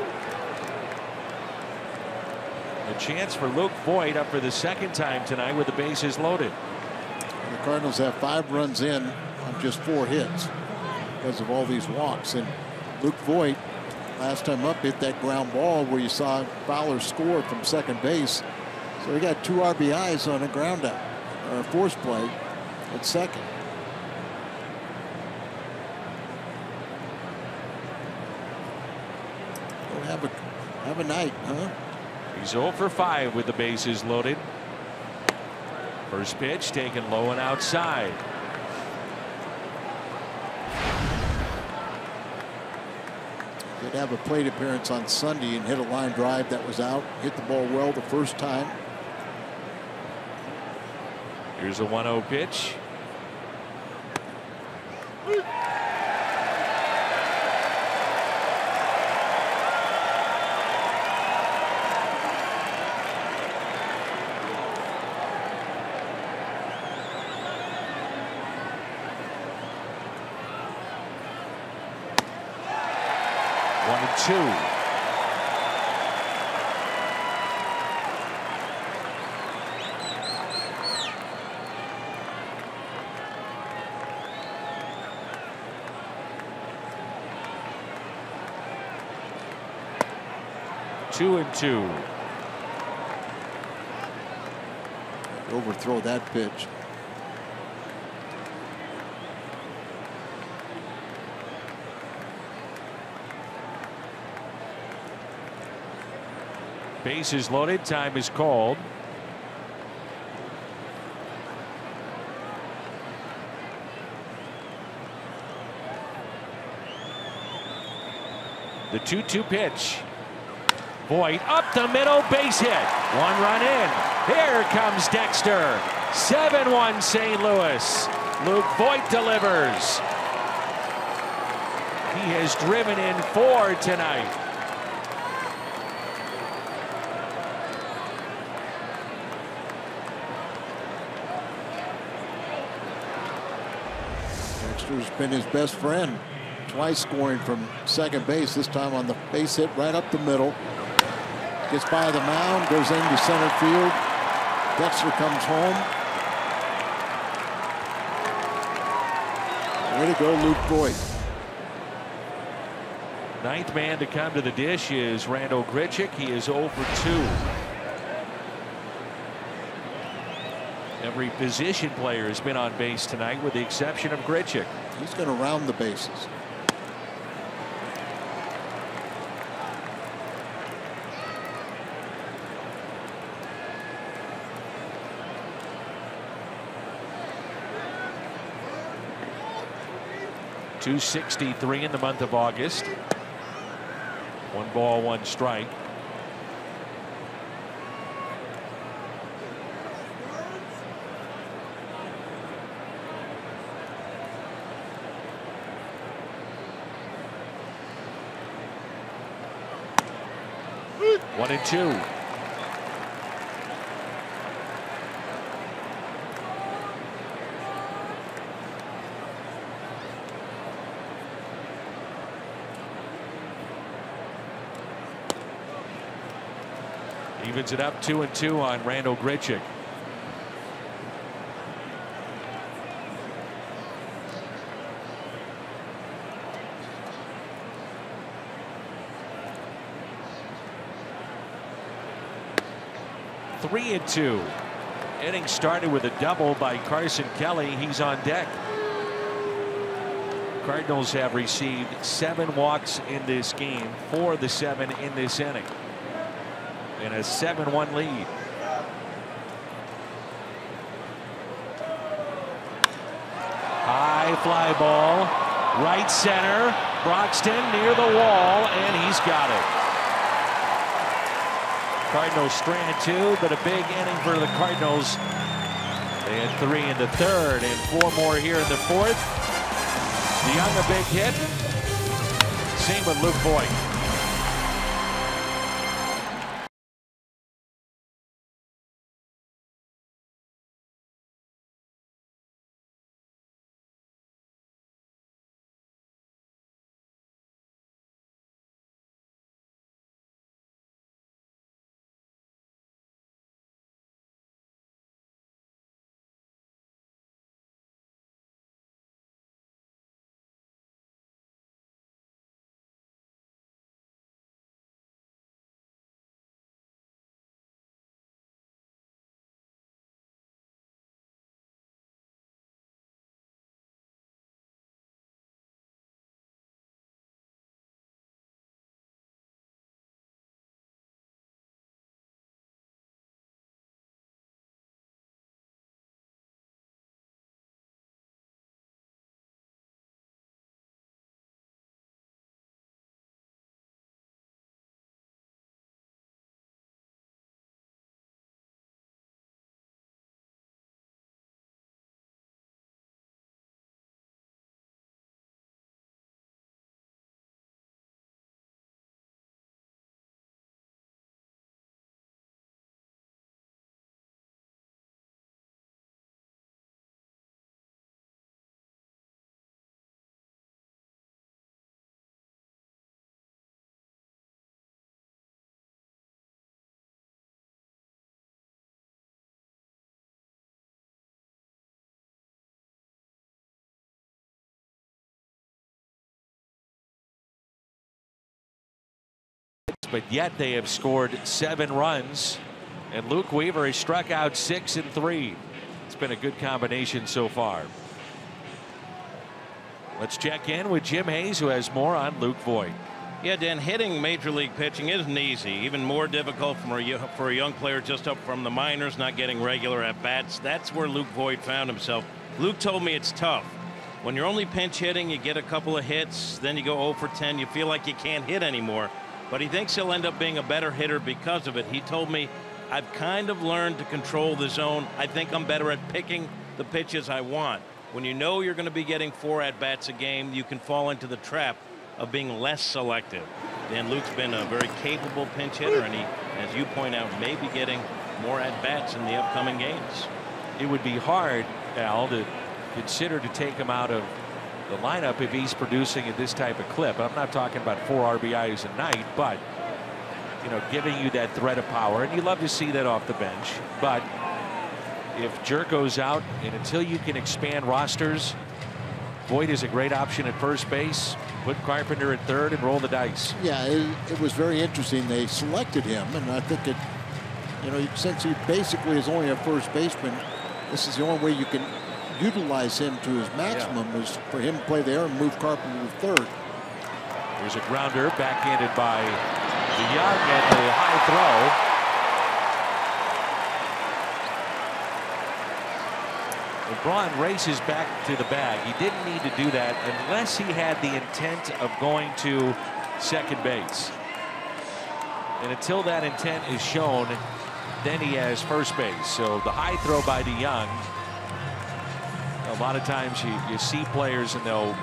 A chance for Luke Voit up for the second time tonight with the bases loaded. The Cardinals have 5 runs in on just 4 hits because of all these walks. And Luke Voit, last time up, hit that ground ball where you saw Fowler score from second base. So he got 2 RBIs on a ground out. Or force play at second. Don't have a night, huh? He's 0 for 5 with the bases loaded. First pitch taken low and outside. Did have a plate appearance on Sunday and hit a line drive that was out. Hit the ball well the first time. Here's a 1-0 pitch. One and two. Two and two. Overthrow that pitch. Bases loaded. Time is called. The 2-2 pitch. Voit up the middle, base hit. 1 run in. Here comes Dexter. 7-1 St. Louis. Luke Voit delivers. He has driven in 4 tonight. Dexter's been his best friend. Twice scoring from second base, this time on the base hit right up the middle. Gets by the mound, goes into center field. Dexter comes home. Way to go, Luke Voit. 9th man to come to the dish is Randal Grichuk. He is 0 for 2. Every position player has been on base tonight with the exception of Grichuk. He's going to round the bases. 263 in the month of August. 1 ball, 1 strike. One and 2. Evens it up 2 and 2 on Randall Grichuk. Three and 2. Inning started with a double by Carson Kelly. He's on deck. Cardinals have received 7 walks in this game, 4 of the 7 in this inning. In a 7-1 lead. High fly ball, right center. Broxton near the wall, and he's got it. Cardinals strand 2, but a big inning for the Cardinals. They had 3 in the 3rd and 4 more here in the 4th. DeYoung a big hit. Same with Luke Voigt. But yet they have scored 7 runs, and Luke Weaver has struck out 6 and 3. It's been a good combination so far. Let's check in with Jim Hayes, who has more on Luke Voigt. Yeah, Dan, hitting major league pitching isn't easy. Even more difficult for a young player just up from the minors, not getting regular at bats. That's where Luke Voigt found himself. Luke told me it's tough. When you're only pinch hitting, you get a couple of hits, then you go 0 for 10. You feel like you can't hit anymore. But he thinks he'll end up being a better hitter because of it. He told me, I've kind of learned to control the zone. I think I'm better at picking the pitches I want. When you know you're going to be getting 4 at-bats a game, you can fall into the trap of being less selective. Dan, Luke's been a very capable pinch hitter, and he, as you point out, may be getting more at-bats in the upcoming games. It would be hard, Al, to consider to take him out of the lineup if he's producing at this type of clip. I'm not talking about 4 RBIs a night, but you know, giving you that threat of power, and you love to see that off the bench. But if Jerko's out, and until you can expand rosters, Voigt is a great option at first base. Put Carpenter at 3rd and roll the dice. Yeah, it was very interesting. They selected him, and I think it, you know, since he basically is only a first baseman, this is the only way you can utilize him to his maximum, is for him to play there and move Carpenter to 3rd. There's a grounder backhanded by DeYoung at the high throw. LeBron races back to the bag. He didn't need to do that unless he had the intent of going to second base. And until that intent is shown, then he has first base. So the high throw by DeYoung. A lot of times you see players and they'll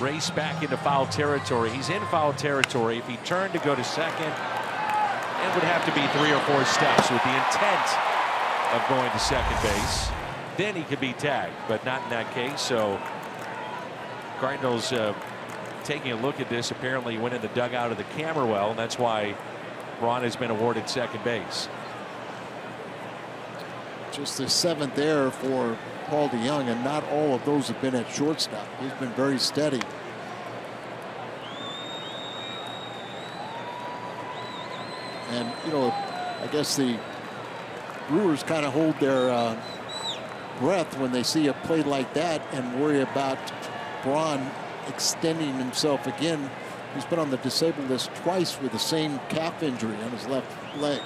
race back into foul territory. He's in foul territory. If he turned to go to second, it would have to be 3 or 4 steps with the intent of going to second base. Then he could be tagged, but not in that case. So Cardinals taking a look at this, apparently went in the dugout of the camera well, and that's why Braun has been awarded second base. Just the 7th error for Paul DeYoung, and not all of those have been at shortstop. He's been very steady. And, you know, I guess the Brewers kind of hold their breath when they see a play like that and worry about Braun extending himself again. He's been on the disabled list twice with the same calf injury on his left leg.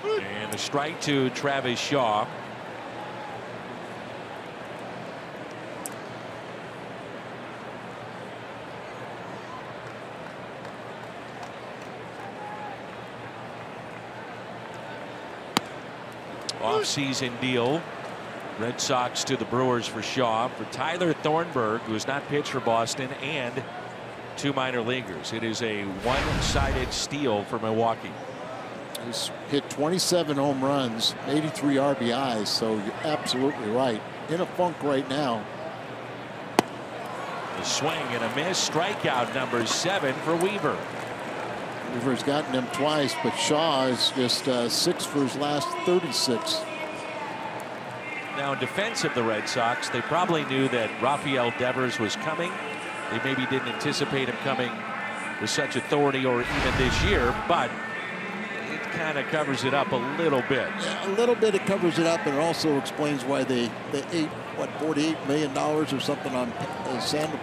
And a strike to Travis Shaw. Off-season deal. Red Sox to the Brewers for Shaw. For Tyler Thornburg, who has not pitched for Boston, and 2 minor leaguers. It is a one-sided steal for Milwaukee. He's hit 27 home runs, 83 RBIs, so you're absolutely right. In a funk right now. A swing and a miss. Strikeout number 7 for Weaver. Weaver's gotten him twice, but Shaw is just 6 for his last 36. Now, in defense of the Red Sox, they probably knew that Rafael Devers was coming. They maybe didn't anticipate him coming with such authority or even this year, but it kind of covers it up a little bit. Yeah, a little bit it covers it up, and it also explains why they ate, what, $48 million or something on Sandoval.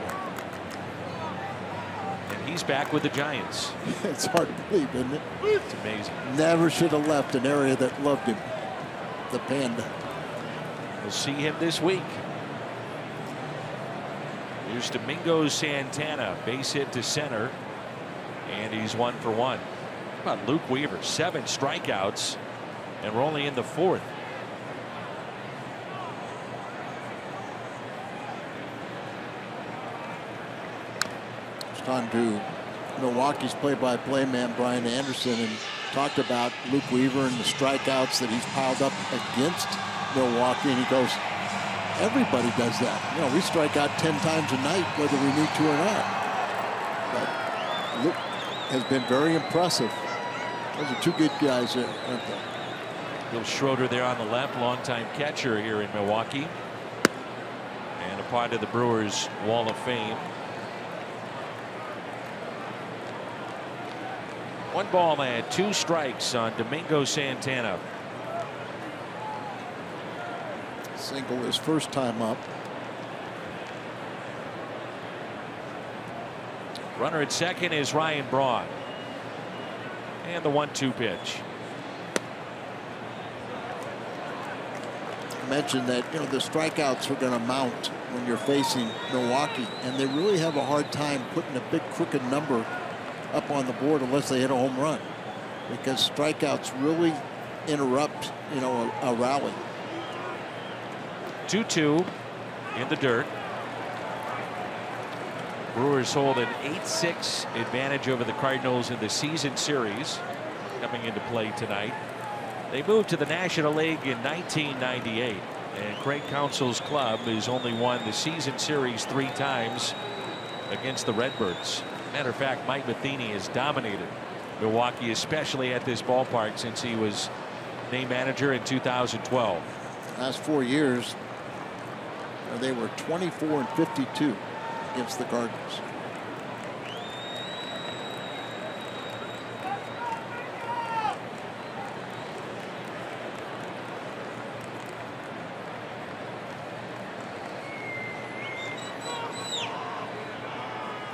And he's back with the Giants. It's hard to believe, isn't it? It's amazing. Never should have left an area that loved him, the Panda. We'll see him this week. Here's Domingo Santana, base hit to center, and he's 1 for 1. How about Luke Weaver? 7 strikeouts, and we're only in the 4th. It's on to Milwaukee's play-by-play man Brian Anderson, and talked about Luke Weaver and the strikeouts that he's piled up against Milwaukee, and he goes, everybody does that. You know, we strike out 10 times a night whether we need to or not. But Luke has been very impressive. Those are 2 good guys there, aren't they? Bill Schroeder there on the left, longtime catcher here in Milwaukee, and a part of the Brewers Wall of Fame. 1 ball and 2 strikes on Domingo Santana. Single his first time up. Runner at second is Ryan Braun. And the 1-2 pitch. I mentioned that, you know, the strikeouts are going to mount when you're facing Milwaukee, and they really have a hard time putting a big crooked number up on the board unless they hit a home run, because strikeouts really interrupt, you know, a rally. 2-2 in the dirt. Brewers hold an 8-6 advantage over the Cardinals in the season series coming into play tonight. They moved to the National League in 1998, and Craig Counsell's club has only won the season series 3 times against the Redbirds. Matter of fact, Mike Matheny has dominated Milwaukee, especially at this ballpark, since he was named manager in 2012. Last 4 years, they were 24-52 against the Cardinals.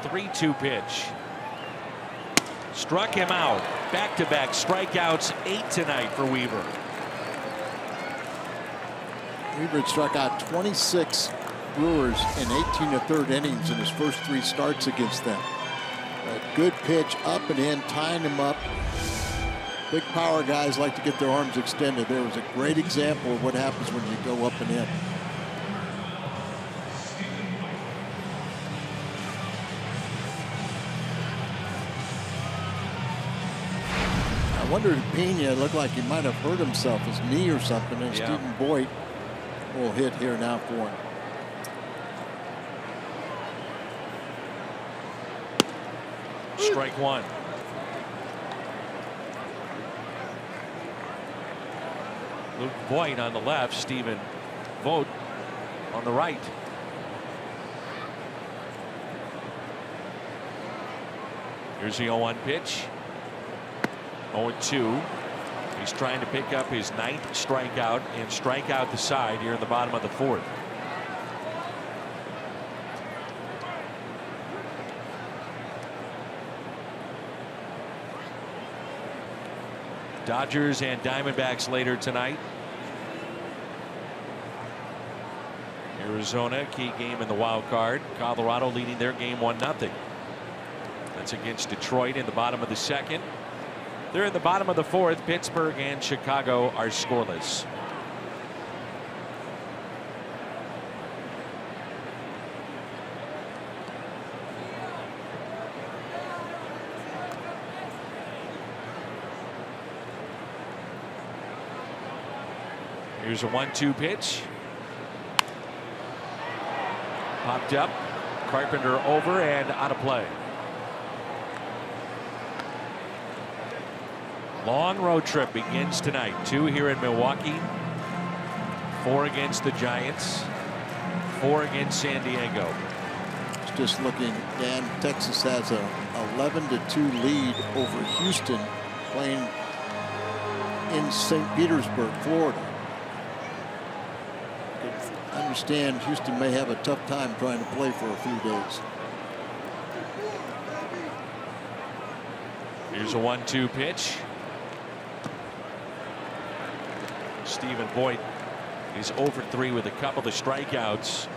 The 3-2 pitch. Struck him out. Back-to-back strikeouts, 8 tonight for Weaver. Weaver struck out 26 Brewers in 18 1/3 innings in his first 3 starts against them. A good pitch up and in, tying him up. Big power guys like to get their arms extended. There was a great example of what happens when you go up and in. I wonder if Pena looked like he might have hurt himself, his knee or something, and Stephen Boyd will hit here now for him. Strike one. Luke Voigt on the left, Stephen Vogt on the right. Here's the 0-1 pitch. 0-2. He's trying to pick up his 9th strikeout and strike out the side here in the bottom of the 4th. Dodgers and Diamondbacks later tonight. Arizona, key game in the wild card. Colorado leading their game 1-0. That's against Detroit in the bottom of the 2nd. They're in the bottom of the 4th. Pittsburgh and Chicago are scoreless. Here's a 1-2 pitch. Popped up. Carpenter over and out of play. Long road trip begins tonight. 2 here in Milwaukee. 4 against the Giants. 4 against San Diego. Just looking, Dan, Texas has a 11-2 lead over Houston, playing in St. Petersburg, Florida. I understand Houston may have a tough time trying to play for a few days. Here's a 1-2 pitch. Stephen Voigt is 0-for-3 with a couple of strikeouts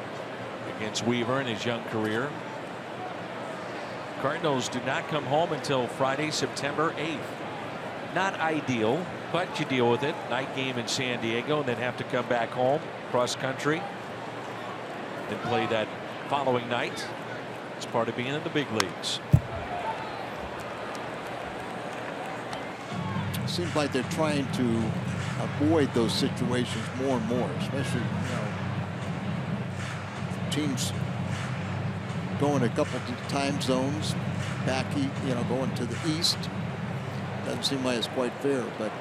against Weaver in his young career. Cardinals do not come home until Friday, September 8th. Not ideal, but you deal with it. Night game in San Diego, and then have to come back home cross country and play that following night. It's part of being in the big leagues. It seems like they're trying to avoid those situations more and more, especially, teams going a couple of time zones back, going to the east. Doesn't seem like it's quite fair, but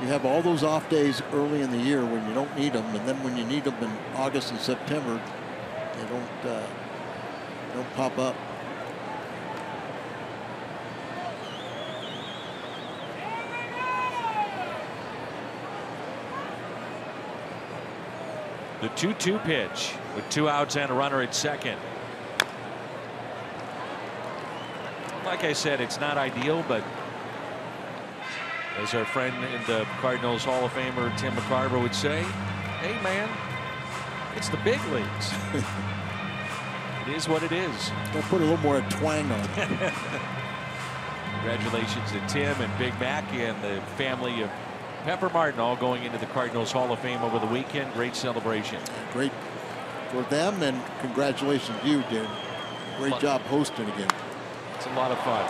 you have all those off days early in the year when you don't need them, and then when you need them in August and September, they don't pop up. The 2-2 pitch with 2 outs and a runner at second. Like I said, it's not ideal, but as our friend in the Cardinals Hall of Famer Tim McCarver would say, hey man, it's the big leagues. It is what it is. They'll put a little more twang on it. Congratulations to Tim and Big Mac and the family of Pepper Martin, all going into the Cardinals Hall of Fame over the weekend. Great celebration. Great for them, and congratulations to you, dude. Great job hosting again. It's a lot of fun.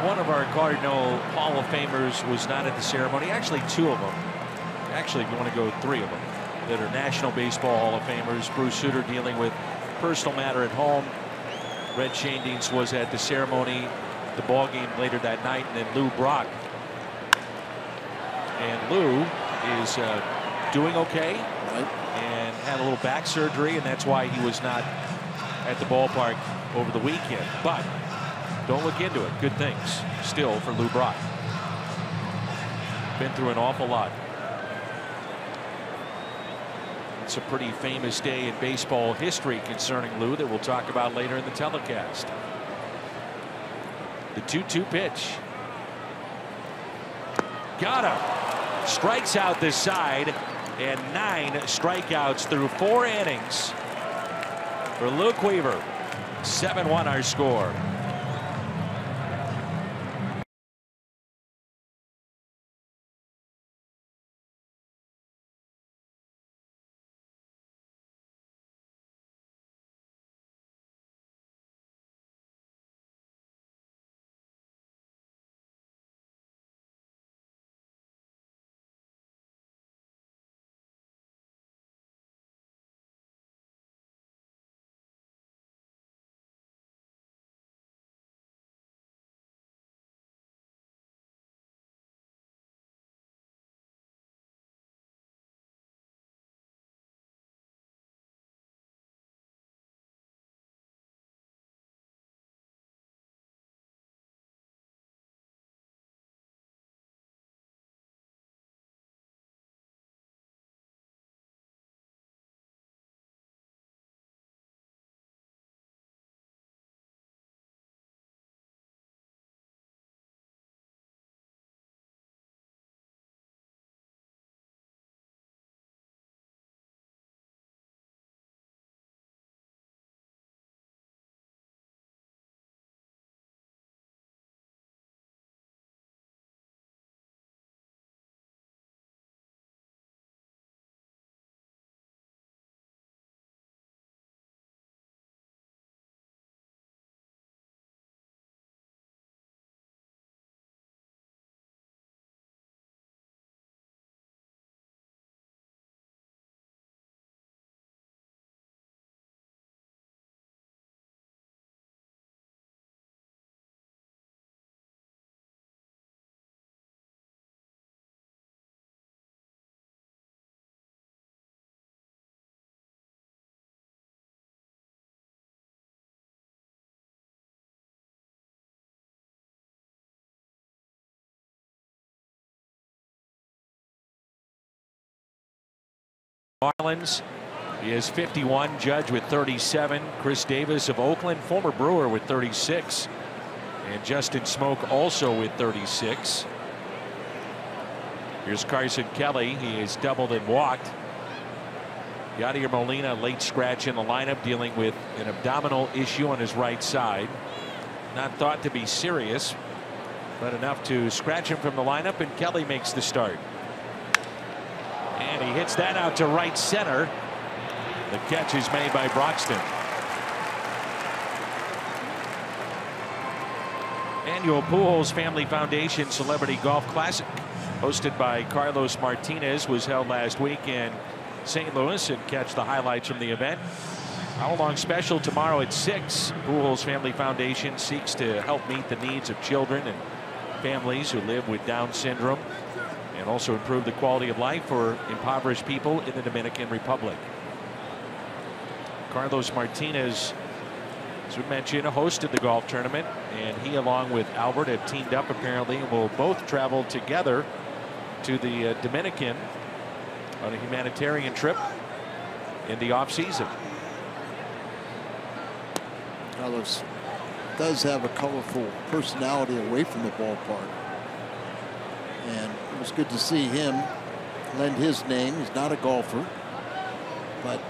One of our Cardinal Hall of Famers was not at the ceremony. Actually, 2 of them. Actually, you want to go 3 of them that are National Baseball Hall of Famers. Bruce Sutter dealing with personal matter at home. Red Schoendienst was at the ceremony, the ball game later that night, and then Lou Brock. And Lou is doing okay, right, and had a little back surgery, and that's why he was not at the ballpark over the weekend. But don't look into it. Good things still for Lou Brock. Been through an awful lot. It's a pretty famous day in baseball history concerning Lou that we'll talk about later in the telecast. The 2-2 pitch. Got him. Strikes out this side, and 9 strikeouts through 4 innings for Luke Weaver. 7-1 our score. Marlins is 51. Judge with 37. Chris Davis of Oakland, former Brewer, with 36. And Justin Smoke also with 36. Here's Carson Kelly. He has doubled and walked. Yadier Molina, late scratch in the lineup, dealing with an abdominal issue on his right side. Not thought to be serious, but enough to scratch him from the lineup, and Kelly makes the start. And he hits that out to right center. The catch is made by Broxton. Annual Pujols Family Foundation Celebrity Golf Classic, hosted by Carlos Martinez, was held last week in St. Louis, and catch the highlights from the event. Hour-long special tomorrow at 6. Pujols Family Foundation seeks to help meet the needs of children and families who live with Down syndrome, and also improve the quality of life for impoverished people in the Dominican Republic. Carlos Martinez, as we mentioned, hosted the golf tournament, and he, along with Albert, have teamed up apparently and will both travel together to the Dominican on a humanitarian trip in the off-season. Carlos does have a colorful personality away from the ballpark, and it was good to see him lend his name. He's not a golfer, but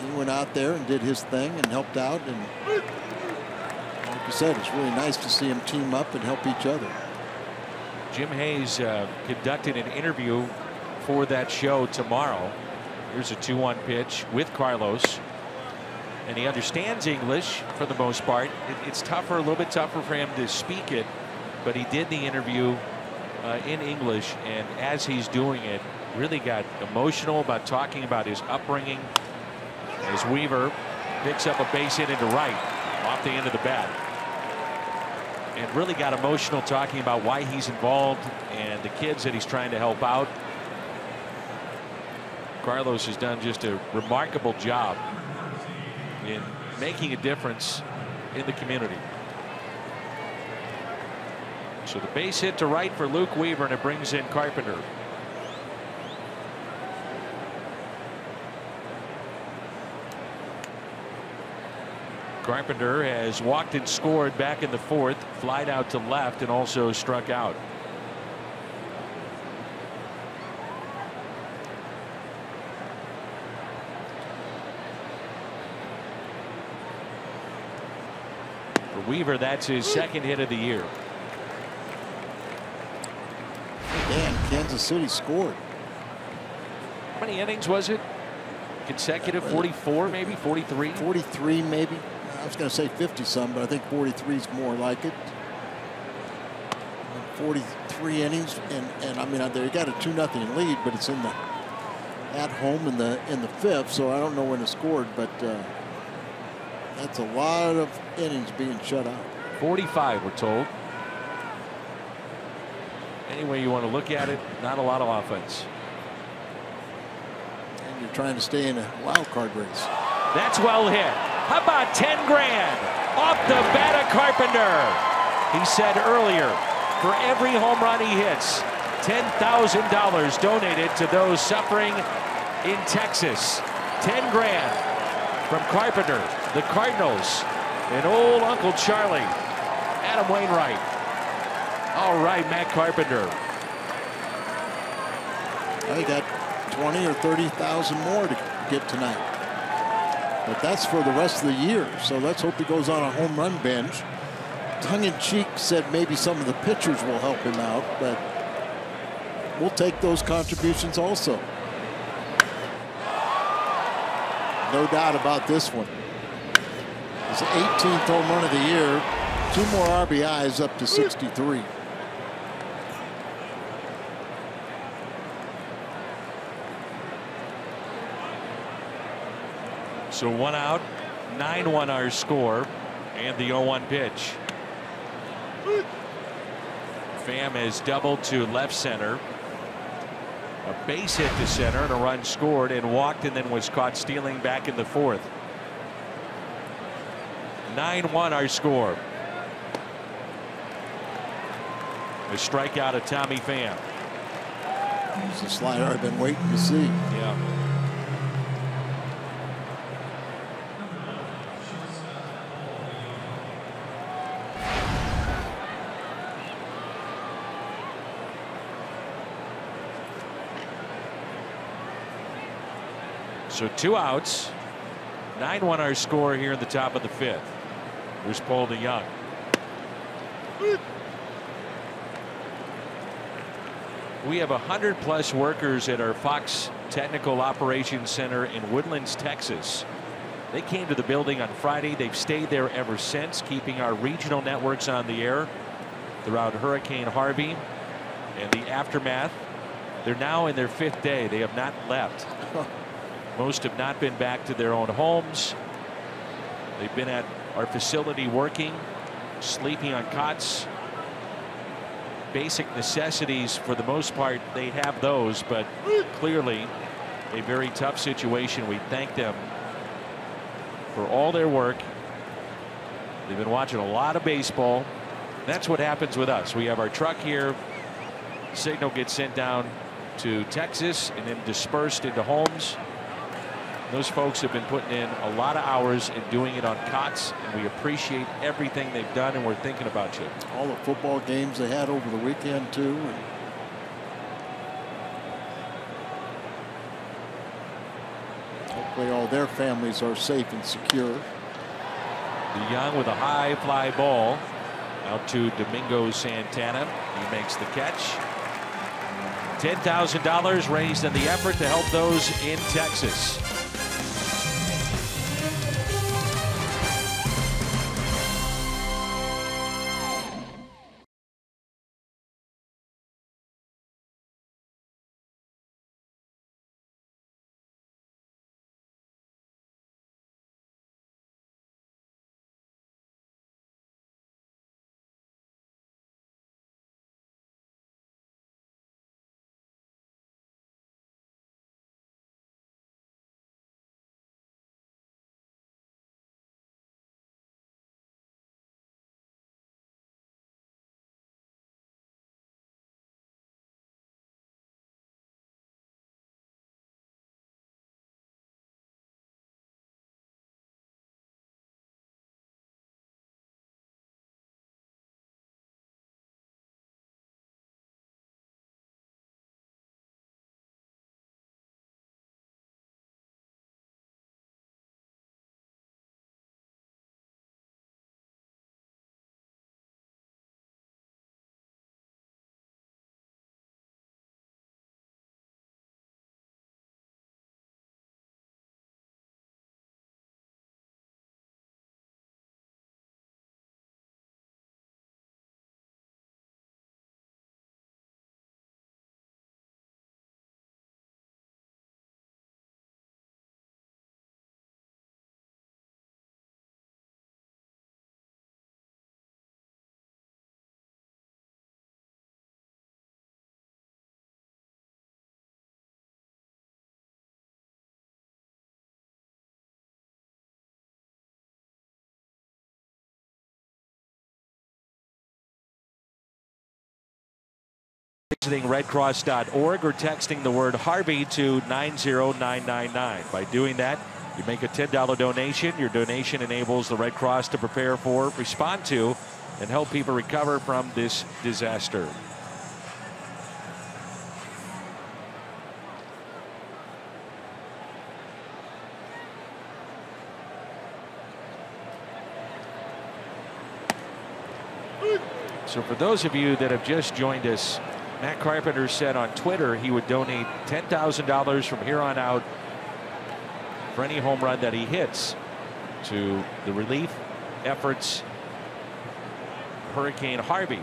he went out there and did his thing and helped out, and like you said, it's really nice to see him team up and help each other. Jim Hayes conducted an interview for that show tomorrow. Here's a 2-1 pitch with Carlos, and he understands English for the most part. It's tougher, a little bit tougher for him to speak it, but he did the interview in English, and as he's doing it, really got emotional about talking about his upbringing as Weaver picks up a base hit into right off the end of the bat, and really got emotional talking about why he's involved and the kids that he's trying to help out. Carlos has done just a remarkable job in making a difference in the community. So the base hit to right for Luke Weaver, and it brings in Carpenter. Carpenter has walked and scored back in the fourth, flied out to left, and also struck out. For Weaver, that's his second hit of the year. Man, Kansas City scored. How many innings was it? Consecutive 44, maybe 43? 43, maybe. I was going to say 50 some, but I think 43 is more like it. 43 innings, and I mean, they got a 2-0 lead, but it's in the at home in the fifth, so I don't know when it scored, but that's a lot of innings being shut out. 45, we're told. Any way you want to look at it, not a lot of offense. And you're trying to stay in a wild card race. That's well hit. How about 10 grand off the bat of Carpenter? He said earlier, for every home run he hits, $10,000 donated to those suffering in Texas. 10 grand from Carpenter, the Cardinals, and old Uncle Charlie, Adam Wainwright. All right, Matt Carpenter. I got 20 or 30,000 more to get tonight. But that's for the rest of the year. So let's hope he goes on a home run binge. Tongue-in-cheek said maybe some of the pitchers will help him out, but we'll take those contributions also. No doubt about this one. It's the 18th home run of the year. 2 more RBIs up to 63. So 1 out, 9-1 our score, and the 0-1 pitch. Pham has doubled to left center. A base hit to center and a run scored, and walked and then was caught stealing back in the fourth. 9-1 our score. A strikeout of Tommy Pham. It's a slider I've been waiting to see. Yeah. So 2 outs, 9-1 our score here in the top of the fifth. Here's Paul DeYoung. We have 100+ workers at our Fox Technical Operations Center in Woodlands, Texas. They came to the building on Friday. They've stayed there ever since, keeping our regional networks on the air throughout Hurricane Harvey and the aftermath. They're now in their 5th day. They have not left. Most have not been back to their own homes. They've been at our facility working, sleeping on cots. Basic necessities, for the most part, they have those, but clearly a very tough situation. We thank them for all their work. They've been watching a lot of baseball. That's what happens with us. We have our truck here. Signal gets sent down to Texas and then dispersed into homes. Those folks have been putting in a lot of hours and doing it on cots, and we appreciate everything they've done, and we're thinking about you. All the football games they had over the weekend too. Hopefully all their families are safe and secure. DeYoung with a high fly ball out to Domingo Santana. He makes the catch. $10,000 raised in the effort to help those in Texas. visiting redcross.org or texting the word Harvey to 90999. By doing that, you make a $10 donation. Your donation enables the Red Cross to prepare for, respond to, and help people recover from this disaster. So for those of you that have just joined us, Matt Carpenter said on Twitter he would donate $10,000 from here on out for any home run that he hits to the relief efforts Hurricane Harvey.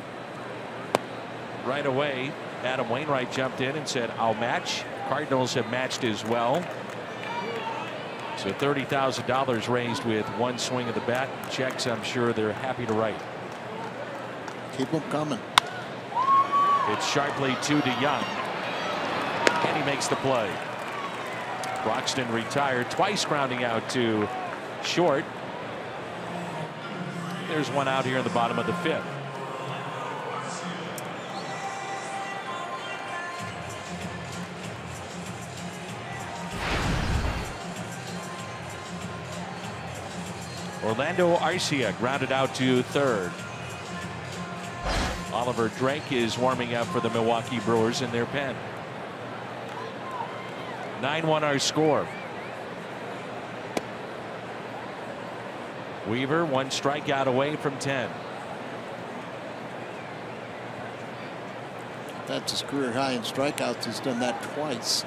Right away, Adam Wainwright jumped in and said, I'll match. Cardinals have matched as well. So $30,000 raised with one swing of the bat. Checks I'm sure they're happy to write. Keep them coming. It's sharply to DeYoung. And he makes the play. Broxton retired, twice grounding out to short. There's one out here in the bottom of the fifth. Orlando Arcia grounded out to third. Oliver Drake is warming up for the Milwaukee Brewers in their pen. 9-1 our score. Weaver one strikeout away from 10. That's his career high in strikeouts. He's done that twice.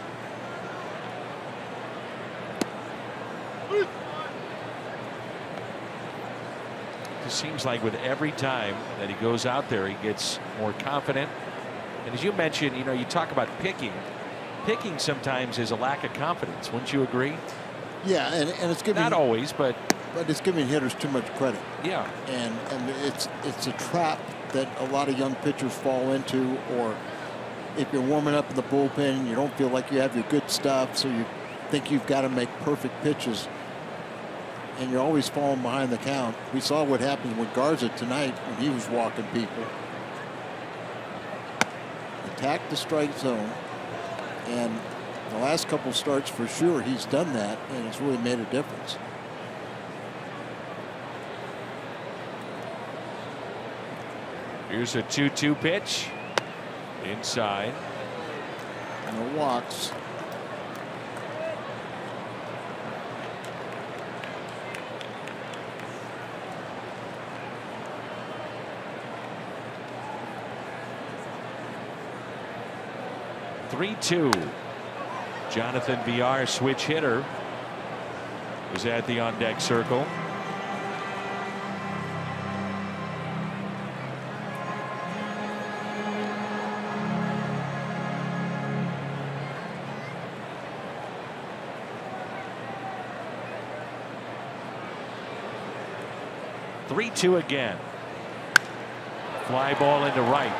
It seems like with every time that he goes out there, he gets more confident. And as you mentioned, you know, you talk about picking. Picking sometimes is a lack of confidence. Wouldn't you agree? Yeah, and it's giving, not always, but it's giving hitters too much credit. Yeah, and it's a trap that a lot of young pitchers fall into. Or if you're warming up in the bullpen, you don't feel like you have your good stuff, so you think you've got to make perfect pitches, and you're always falling behind the count. We saw what happened with Garza tonight when he was walking people. Attack the strike zone, and the last couple starts for sure he's done that, and it's really made a difference. Here's a 2-2 pitch inside. No walks. Jonathan VR, switch hitter, was at the on deck circle. Three-two again. Fly ball into right.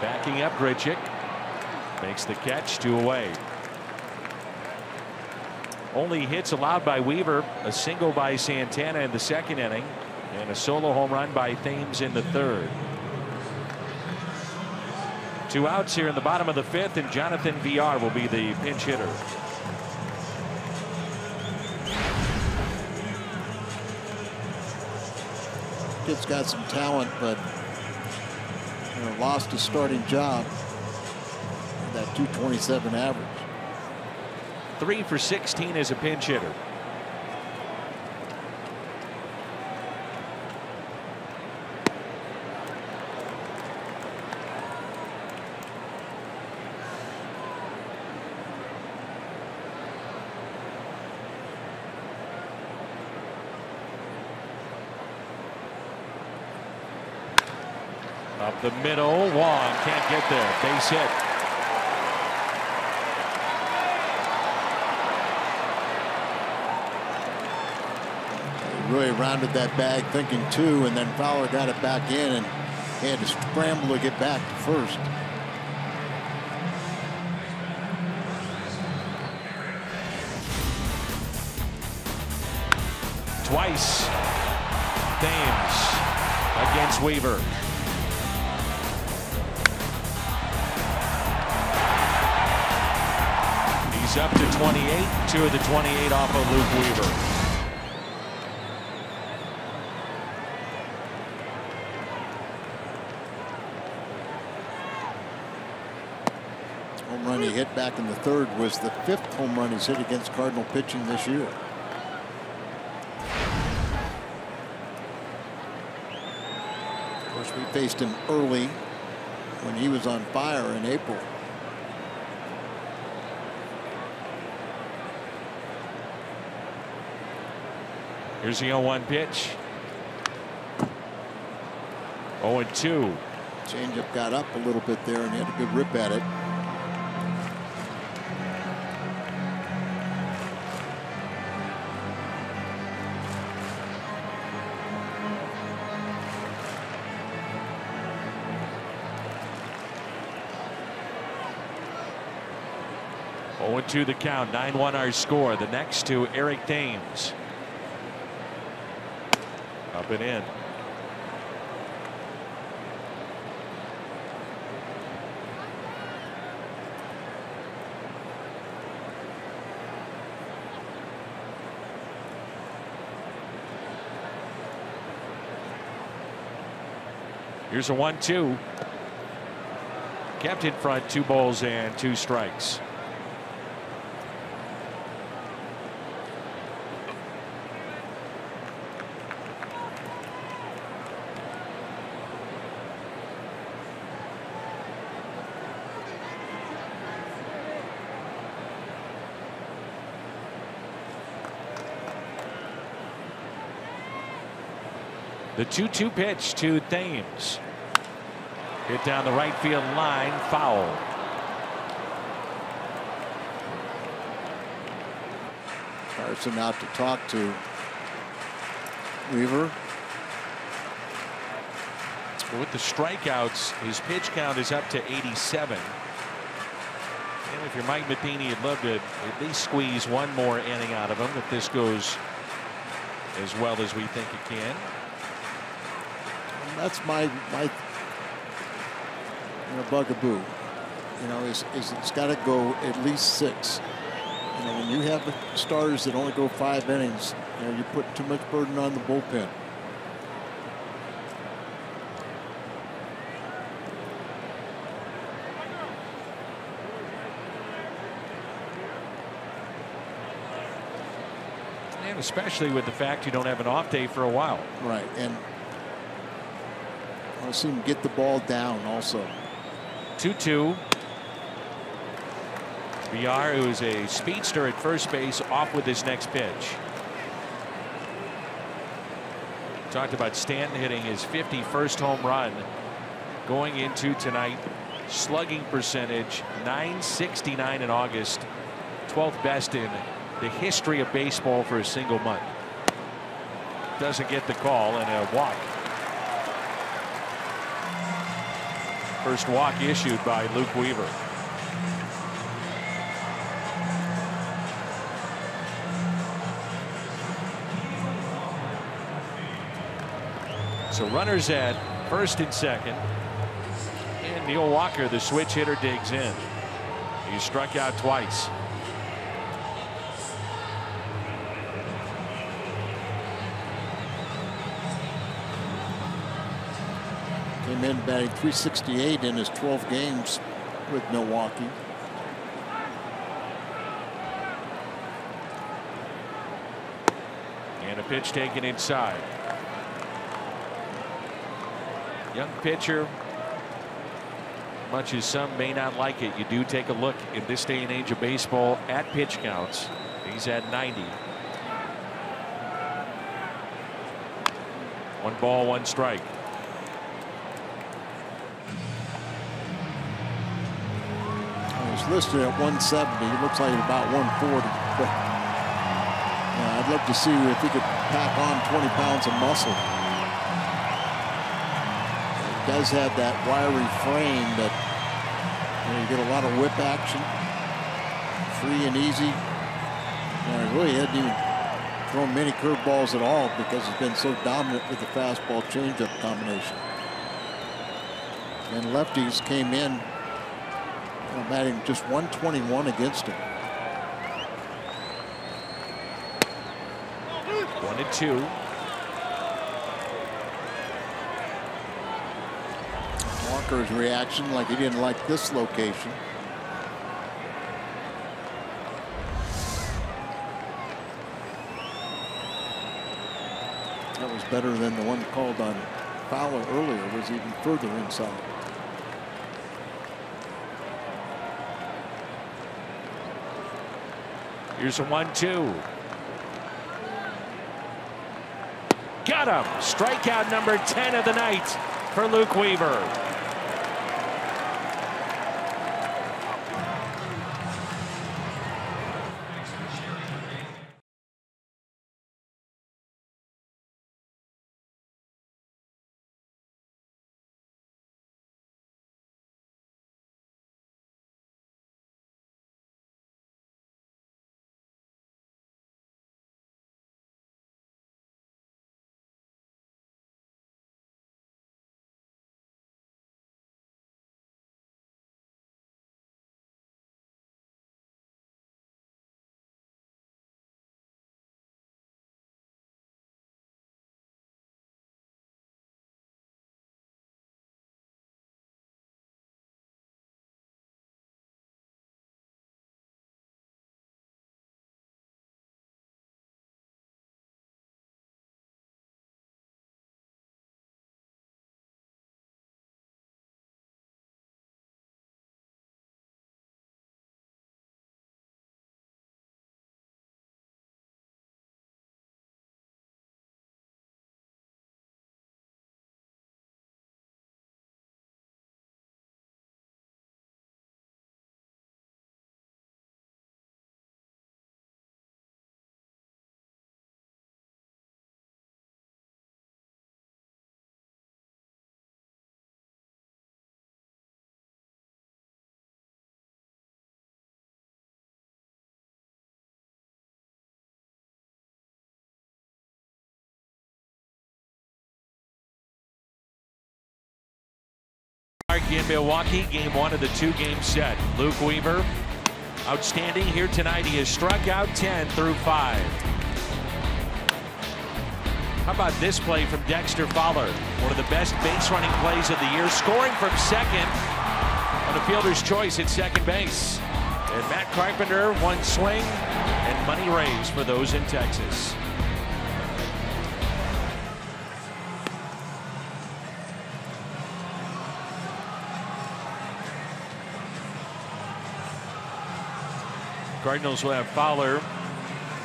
Backing up Grichuk. Makes the catch, 2 away. Only hits allowed by Weaver, a single by Santana in the second inning, and a solo home run by Thames in the third. 2 outs here in the bottom of the fifth, and Jonathan VR will be the pinch hitter. Kid's got some talent, but lost his starting job. That 227 average. 3 for 16 as a pinch hitter. Up the middle, Wong can't get there. Base hit. Really rounded that bag thinking 2, and then Fowler got it back in, and he had to scramble to get back to first. Twice Thames against Weaver. He's up to 28. 2 of the 28 off of Luke Weaver. Home run he hit back in the 3rd was the 5th home run he's hit against Cardinal pitching this year. Of course, we faced him early when he was on fire in April. Here's the 0-1 pitch. 0-2. Changeup got up a little bit there, and he had a good rip at it. To the count. 9-1 our score. The next to Eric Thames. Up and in. Here's a 1-2. Kept in front. 2 balls and 2 strikes. The 2-2 pitch to Thames. Hit down the right field line, foul. Carson out to talk to Weaver. With the strikeouts, his pitch count is up to 87. And if you're Mike Matheny, you'd love to at least squeeze one more inning out of him if this goes as well as we think it can. That's my bugaboo. It's got to go at least 6. When you have starters that only go 5 innings, you put too much burden on the bullpen. And especially with the fact you don't have an off day for a while. Right, and I want to see him get the ball down also. 2-2. Villar, who is a speedster at first base, off with his next pitch. Talked about Stanton hitting his 51st home run going into tonight. Slugging percentage .969 in August. 12th best in the history of baseball for a single month. Doesn't get the call and a walk. First walk issued by Luke Weaver. So runners at first and second. And Neil Walker, the switch hitter, digs in. He struck out twice. Came in batting .368 in his 12 games with Milwaukee. And a pitch taken inside. Young pitcher. Much as some may not like it, you do take a look in this day and age of baseball at pitch counts. He's at 90. 1 ball, 1 strike. Listed at 170. He looks like about 140. But I'd love to see if he could pack on 20 pounds of muscle. He does have that wiry frame that you get a lot of whip action, free and easy. He really hadn't even thrown many curveballs at all because he's been so dominant with the fastball changeup combination. And lefties came in batting just 121 against him. 1-2. Walker's reaction, like he didn't like this location. That was better than the one called on Fowler earlier. It was even further inside. Here's a 1-2. Got him. Strikeout number 10 of the night for Luke Weaver. In Milwaukee, game 1 of the 2-game set. Luke Weaver, outstanding here tonight. He has struck out 10 through 5. How about this play from Dexter Fowler? One of the best base running plays of the year, scoring from second on a fielder's choice at second base. And Matt Carpenter, one swing and money raised for those in Texas. Cardinals will have Fowler,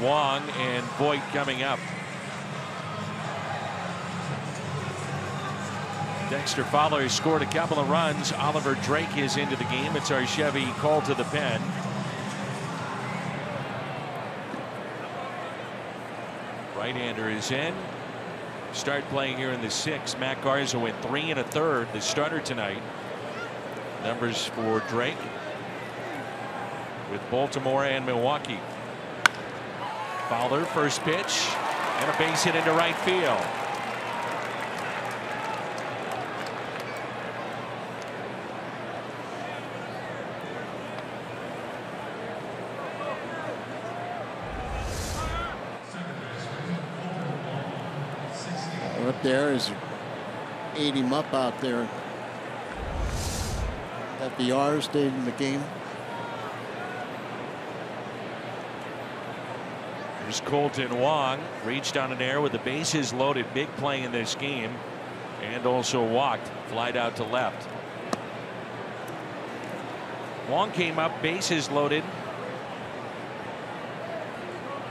Wong, and Voit coming up. Dexter Fowler has scored a couple of runs. Oliver Drake is into the game. It's our Chevy called to the pen. Right-hander is in. Start playing here in the 6th. Matt Garza went 3 1/3, the starter tonight. Numbers for Drake with Baltimore and Milwaukee. Fowler, first pitch, and a base hit into right field. Up there is 80 him up out there. That VR stayed in the game. Here's Colton Wong, reached on an air with the bases loaded, big play in this game, and also walked, flied out to left. Wong came up, bases loaded.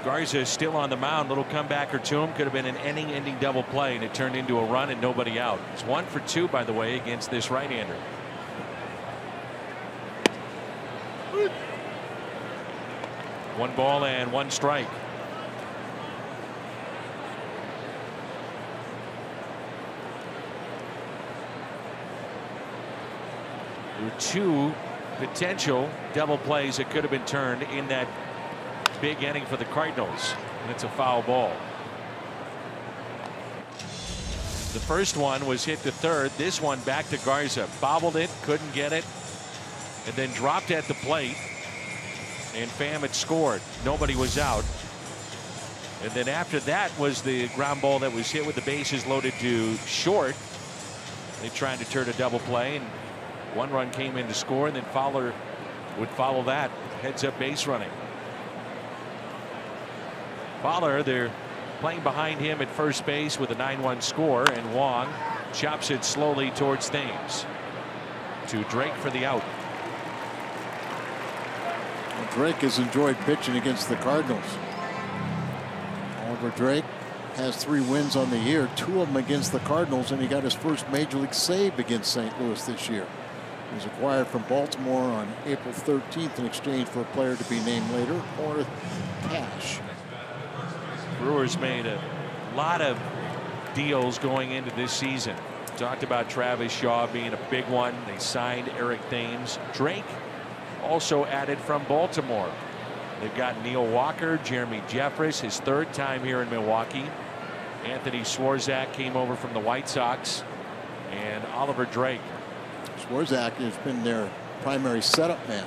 Garza still on the mound. Little comebacker to him. Could have been an inning-ending double play, and it turned into a run and nobody out. It's 1 for 2, by the way, against this right-hander. One ball and one strike. There were 2 potential double plays that could have been turned in that big inning for the Cardinals, and it's a foul ball. The first one was hit to third. This one back to Garza. Bobbled it, couldn't get it, and then dropped at the plate. And Pham had scored. Nobody was out. And then after that was the ground ball that was hit with the bases loaded to short. They tried to turn a double play, and one run came in to score, and then Fowler would follow that heads up base running. Fowler, they're playing behind him at first base with a 9-1 score, and Wong chops it slowly towards Thames. To Drake for the out. Well, Drake has enjoyed pitching against the Cardinals. Oliver Drake has 3 wins on the year, 2 of them against the Cardinals, and he got his first major league save against St. Louis this year. He was acquired from Baltimore on April 13th in exchange for a player to be named later, or cash. Brewers made a lot of deals going into this season. Talked about Travis Shaw being a big one. They signed Eric Thames. Drake also added from Baltimore. They've got Neil Walker, Jeremy Jeffress, his 3rd time here in Milwaukee. Anthony Swarzak came over from the White Sox, and Oliver Drake. Swarzak has been their primary setup man,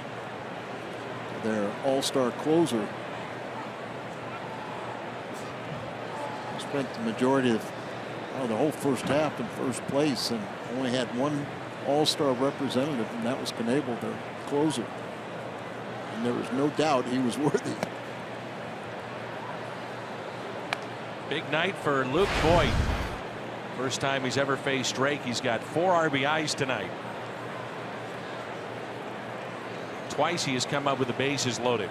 their all-star closer. He spent the majority of the whole first half in first place, and only had 1 all-star representative, and that was Knebel, their closer. And there was no doubt he was worthy. Big night for Luke Voigt. First time he's ever faced Drake. He's got 4 RBIs tonight. Twice he has come up with the bases loaded.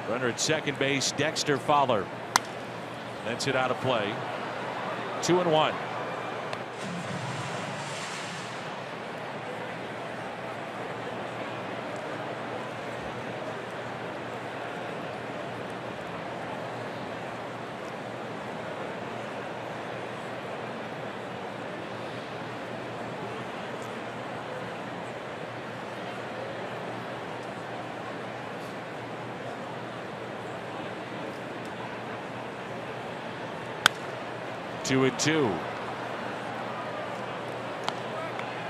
Runner at second base, Dexter Fowler. That's it out of play. 2-1. Two and two.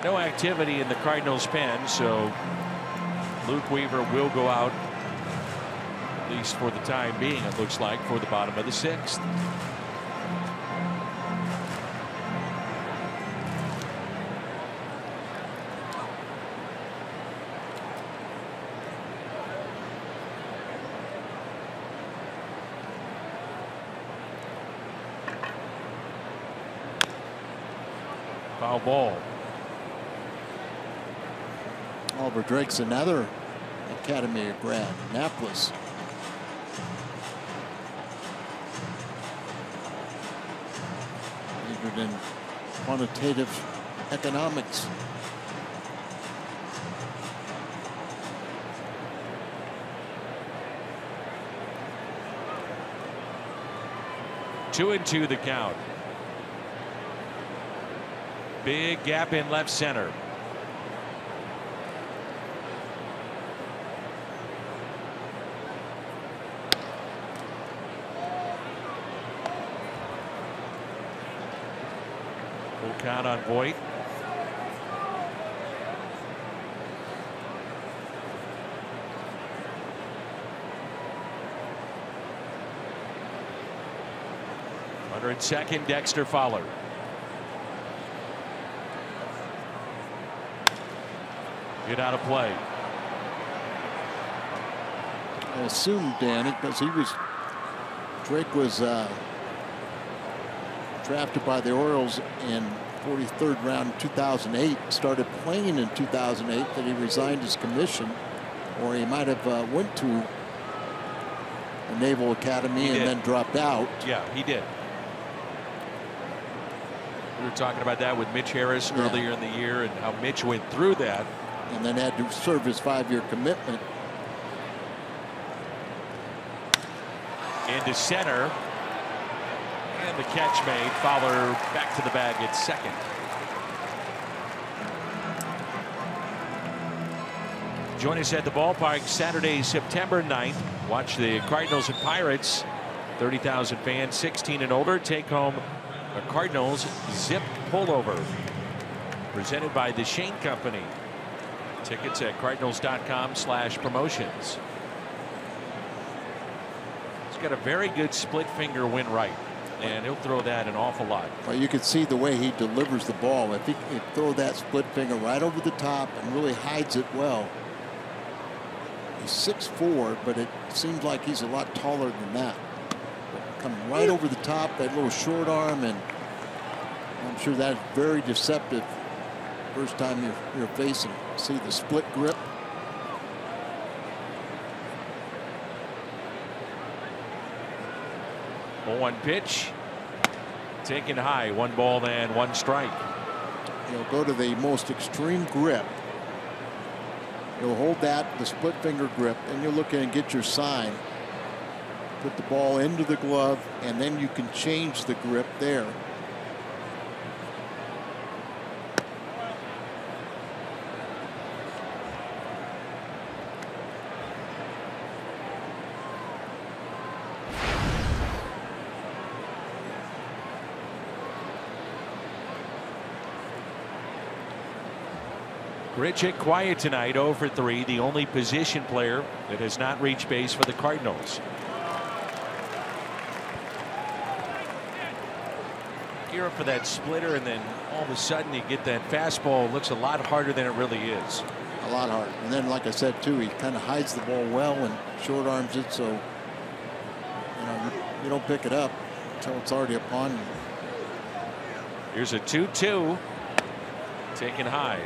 No activity in the Cardinals pen, so Luke Weaver will go out, at least for the time being, it looks like, for the bottom of the 6th. Foul ball. Oliver Drake's another Academy grad, Annapolis. Majored in quantitative economics. Two and two the count. Big gap in left center. Full count on Voigt. Runner at second, Dexter Fowler. Get out of play. I assume, Danny, because Drake was drafted by the Orioles in 43rd round in 2008, started playing in 2008, that he resigned his commission, or he might have went to the Naval Academy and then dropped out. Yeah, he did. We were talking about that with Mitch Harris earlier in the year, and how Mitch went through that. And then had to serve his 5-year commitment. Into center. And the catch made. Fowler back to the bag at second. Join us at the ballpark Saturday, September 9th. Watch the Cardinals and Pirates. 30,000 fans, 16 and older, take home a Cardinals zip pullover. Presented by the Shane Company. Tickets at cardinals.com/promotions. He's got a very good split finger win right, and he'll throw that an awful lot. Well, you can see the way he delivers the ball. If he can throw that split finger right over the top and really hides it well. He's 6'4", but it seems like he's a lot taller than that. But coming right over the top, that little short arm, and I'm sure that's very deceptive. First time you're facing. See the split grip. Oh, 1 pitch. Taken high. 1 ball and 1 strike. He'll go to the most extreme grip. You'll hold that, the split finger grip, and you'll look in and get your sign. Put the ball into the glove, and then you can change the grip there. Grichuk quiet tonight, 0 for 3, the only position player that has not reached base for the Cardinals. Gear up for that splitter, and then all of a sudden you get that fastball. Looks a lot harder than it really is. A lot harder. And then, like I said, too, he kind of hides the ball well and short arms it, so you don't pick it up until it's already upon you. Here's a 2-2. Taken high.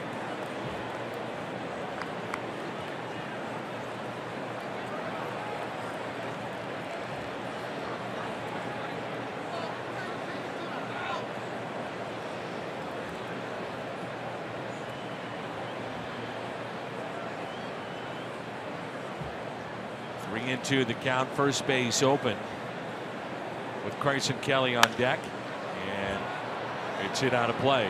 Into the count, first base open with Carson Kelly on deck, and it's hit out of play.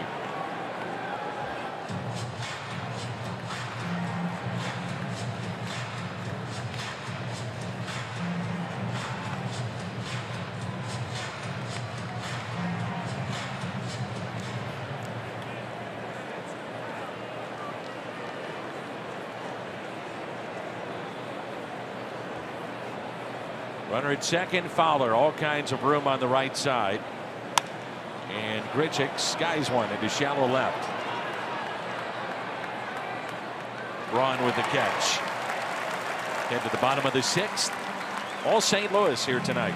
Runner at second, Fowler, all kinds of room on the right side. And Grichuk skies one into shallow left. Braun with the catch. Head to the bottom of the 6th. All St. Louis here tonight.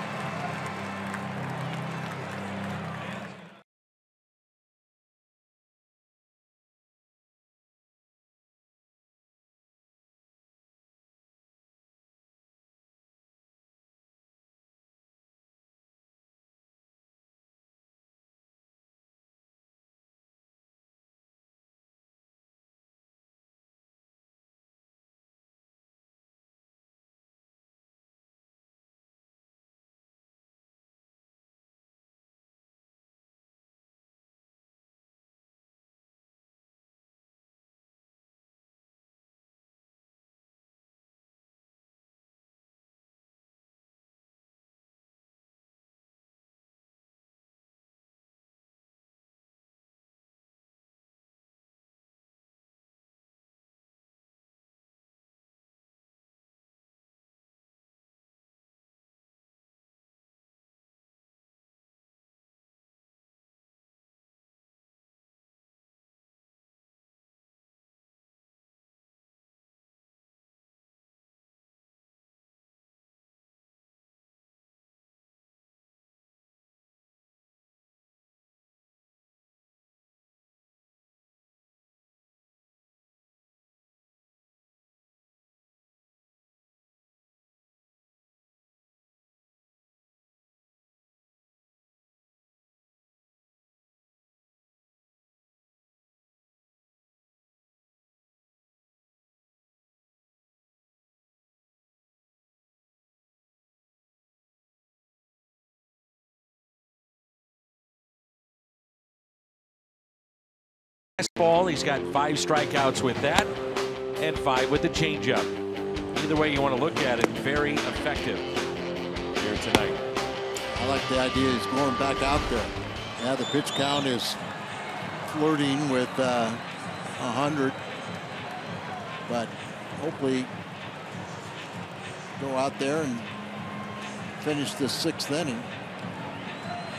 Fastball, he's got 5 strikeouts with that and 5 with the changeup. Either way you want to look at it, very effective here tonight. I like the idea he's going back out there. Yeah, the pitch count is flirting with 100. but hopefully go out there and finish the 6th inning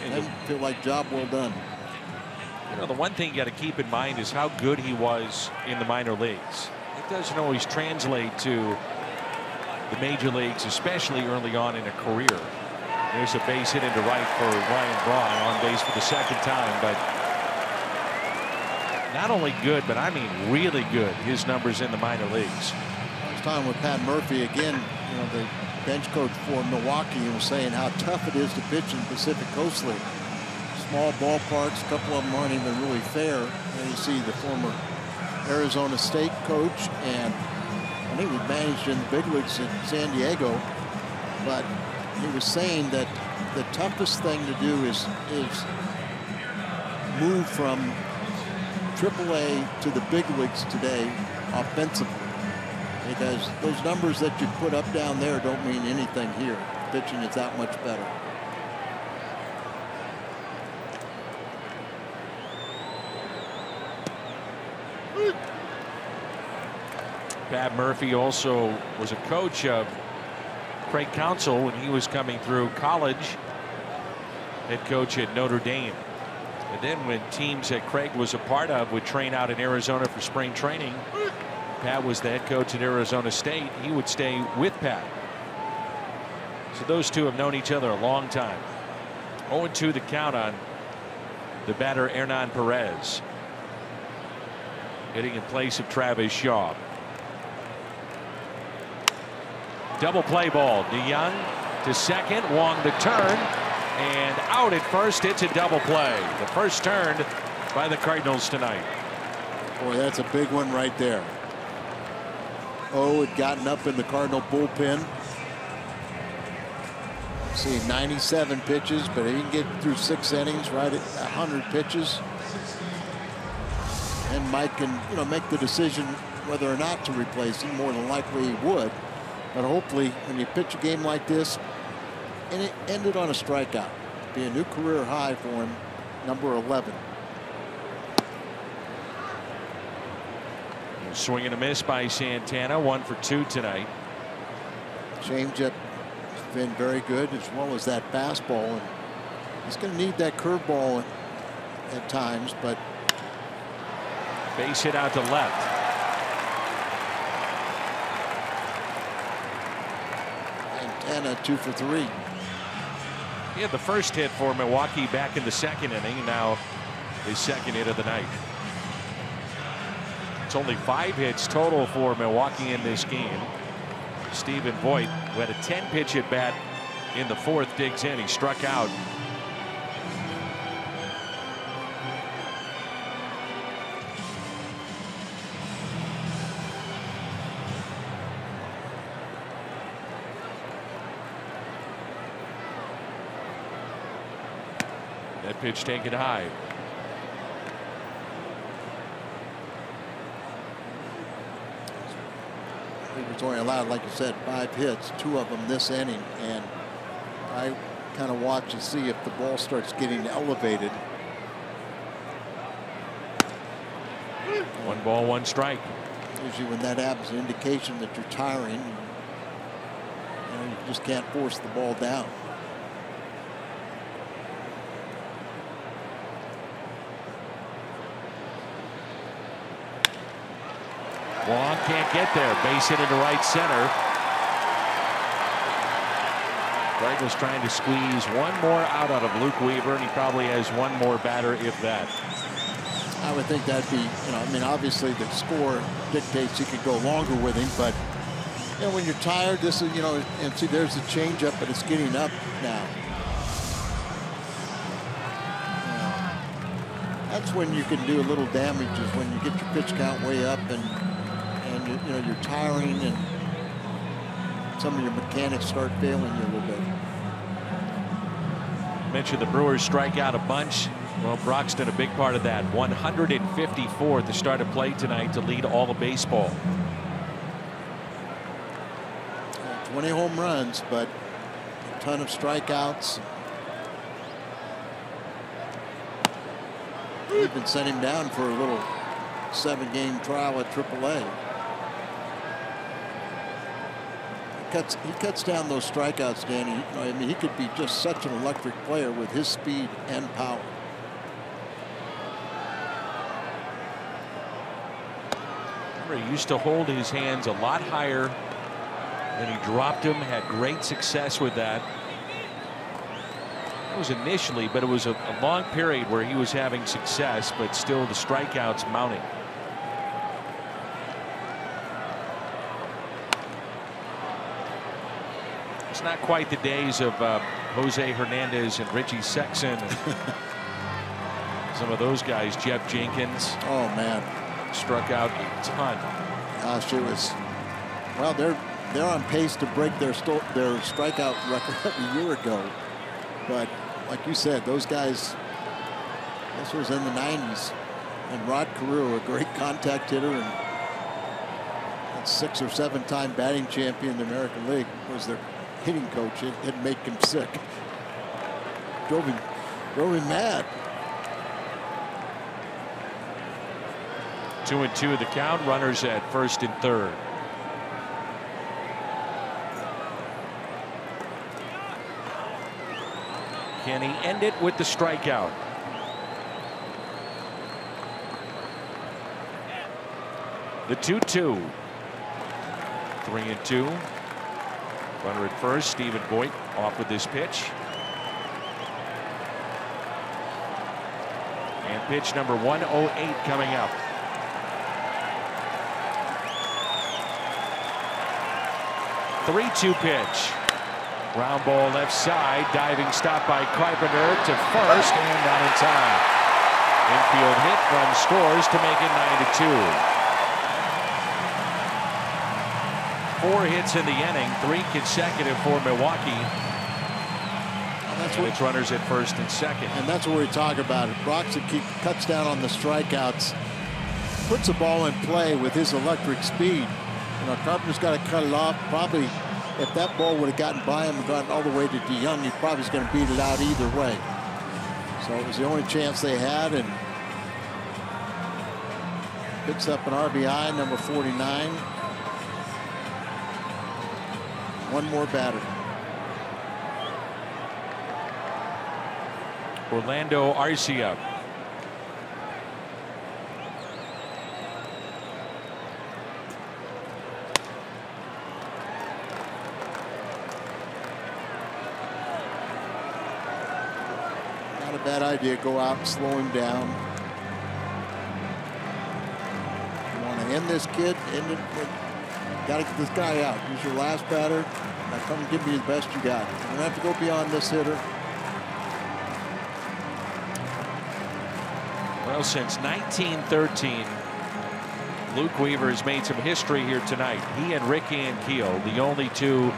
and feel like job well done. You know, the one thing you got to keep in mind is how good he was in the minor leagues. It doesn't always translate to the major leagues, especially early on in a career. There's a base hit into right for Ryan Braun, on base for the 2nd time, but not only good, but I mean really good, his numbers in the minor leagues. I was talking with Pat Murphy again, you know, the bench coach for Milwaukee, and was saying how tough it is to pitch in the Pacific Coast League. Small ballparks, a couple of them aren't even really fair. And you see the former Arizona State coach, and I think he managed in the big leagues in San Diego, but he was saying that the toughest thing to do is move from AAA to the big leagues today offensively, because those numbers that you put up down there don't mean anything here. Pitching is that much better. Pat Murphy also was a coach of Craig Counsell when he was coming through college, head coach at Notre Dame. And then when teams that Craig was a part of would train out in Arizona for spring training, Pat was the head coach at Arizona State. He would stay with Pat. So those two have known each other a long time. 0-2 the count on the batter Hernan Perez, hitting in place of Travis Shaw. Double play ball. DeYoung to second. Wong the turn. And out at first. It's a double play. The first turned by the Cardinals tonight. Boy, that's a big one right there. Had gotten up in the Cardinal bullpen. See, 97 pitches, but he can get through 6 innings, right at 100 pitches. And Mike can, you know, make the decision whether or not to replace him. More than likely he would. But hopefully, when you pitch a game like this, and it ended on a strikeout, be a new career high for him, number 11. Swing and a miss by Santana. 1 for 2 tonight. Changeup has been very good, as well as that fastball. And he's going to need that curveball at times, but base hit out to left. And 2 for 3. He had the first hit for Milwaukee back in the 2nd inning, and now his 2nd hit of the night. It's only 5 hits total for Milwaukee in this game. Stephen Voigt, who had a 10-pitch at bat in the 4th, digs in. He struck out. That pitch taken high. He was only allowed, like you said, 5 hits, 2 of them this inning, and I kind of watch and see if the ball starts getting elevated. 1 ball, 1 strike. Usually when that happens, an indication that you're tiring. You just can't force the ball down. Wong can't get there. Base hit into right center. Cardinals trying to squeeze 1 more out of Luke Weaver, and he probably has 1 more batter, if that. I would think that'd be, you know, I mean, obviously the score dictates you could go longer with him, but you know, when you're tired, this is, you know, and see, there's the changeup, but it's getting up now. That's when you can do a little damage, is when you get your pitch count way up, and you know, you're tiring, and some of your mechanics start failing you a little bit. Mentioned the Brewers strike out a bunch. Well, Broxton a big part of that. 154 at the start of play tonight to lead all of baseball. 20 home runs, but a ton of strikeouts. Even sent him down for a little 7-game trial at AAA. cuts down those strikeouts, Danny. You know, I mean, he could be just such an electric player with his speed and power. Remember, he used to hold his hands a lot higher than he dropped them. Had great success with that. It was initially, but it was a long period where he was having success, but still the strikeouts mounting. It's not quite the days of Jose Hernandez and Richie Sexson and some of those guys. Jeff Jenkins. Oh man, struck out a ton. Gosh, it was. Well, they're on pace to break their strikeout record a year ago. But like you said, those guys. This was in the 90s, and Rod Carew, a great contact hitter and 6- or 7-time batting champion in the American League, was their hitting coach. It'd make him sick. Drove him mad. 2-2 the count. Runners at first and third. Can he end it with the strikeout? The 2-2. 3-2. Runner at first. Stephen Voigt off with this pitch. And pitch number 108 coming up. The 3-2 pitch. Ground ball left side. Diving stop by Carpenter to first and not in time. Infield hit. Run scores to make it 9-2. 4 hits in the inning, 3 consecutive for Milwaukee. And it's runners at first and second. And that's what we talk about. Broxton cuts down on the strikeouts, puts the ball in play with his electric speed. You know, Carpenter's got to cut it off. Probably, if that ball would have gotten by him and gotten all the way to DeYoung, he probably was going to beat it out either way. So it was the only chance they had, and picks up an RBI, number 49. One more batter. Orlando Arcia. Not a bad idea. Go out and slow him down. You want to end this kid? End it. Got to get this guy out. He's your last batter. Now come and give me the best you got. You don't have to go beyond this hitter. Well, since 1913, Luke Weaver has made some history here tonight. He and Rick Ankiel, the only 2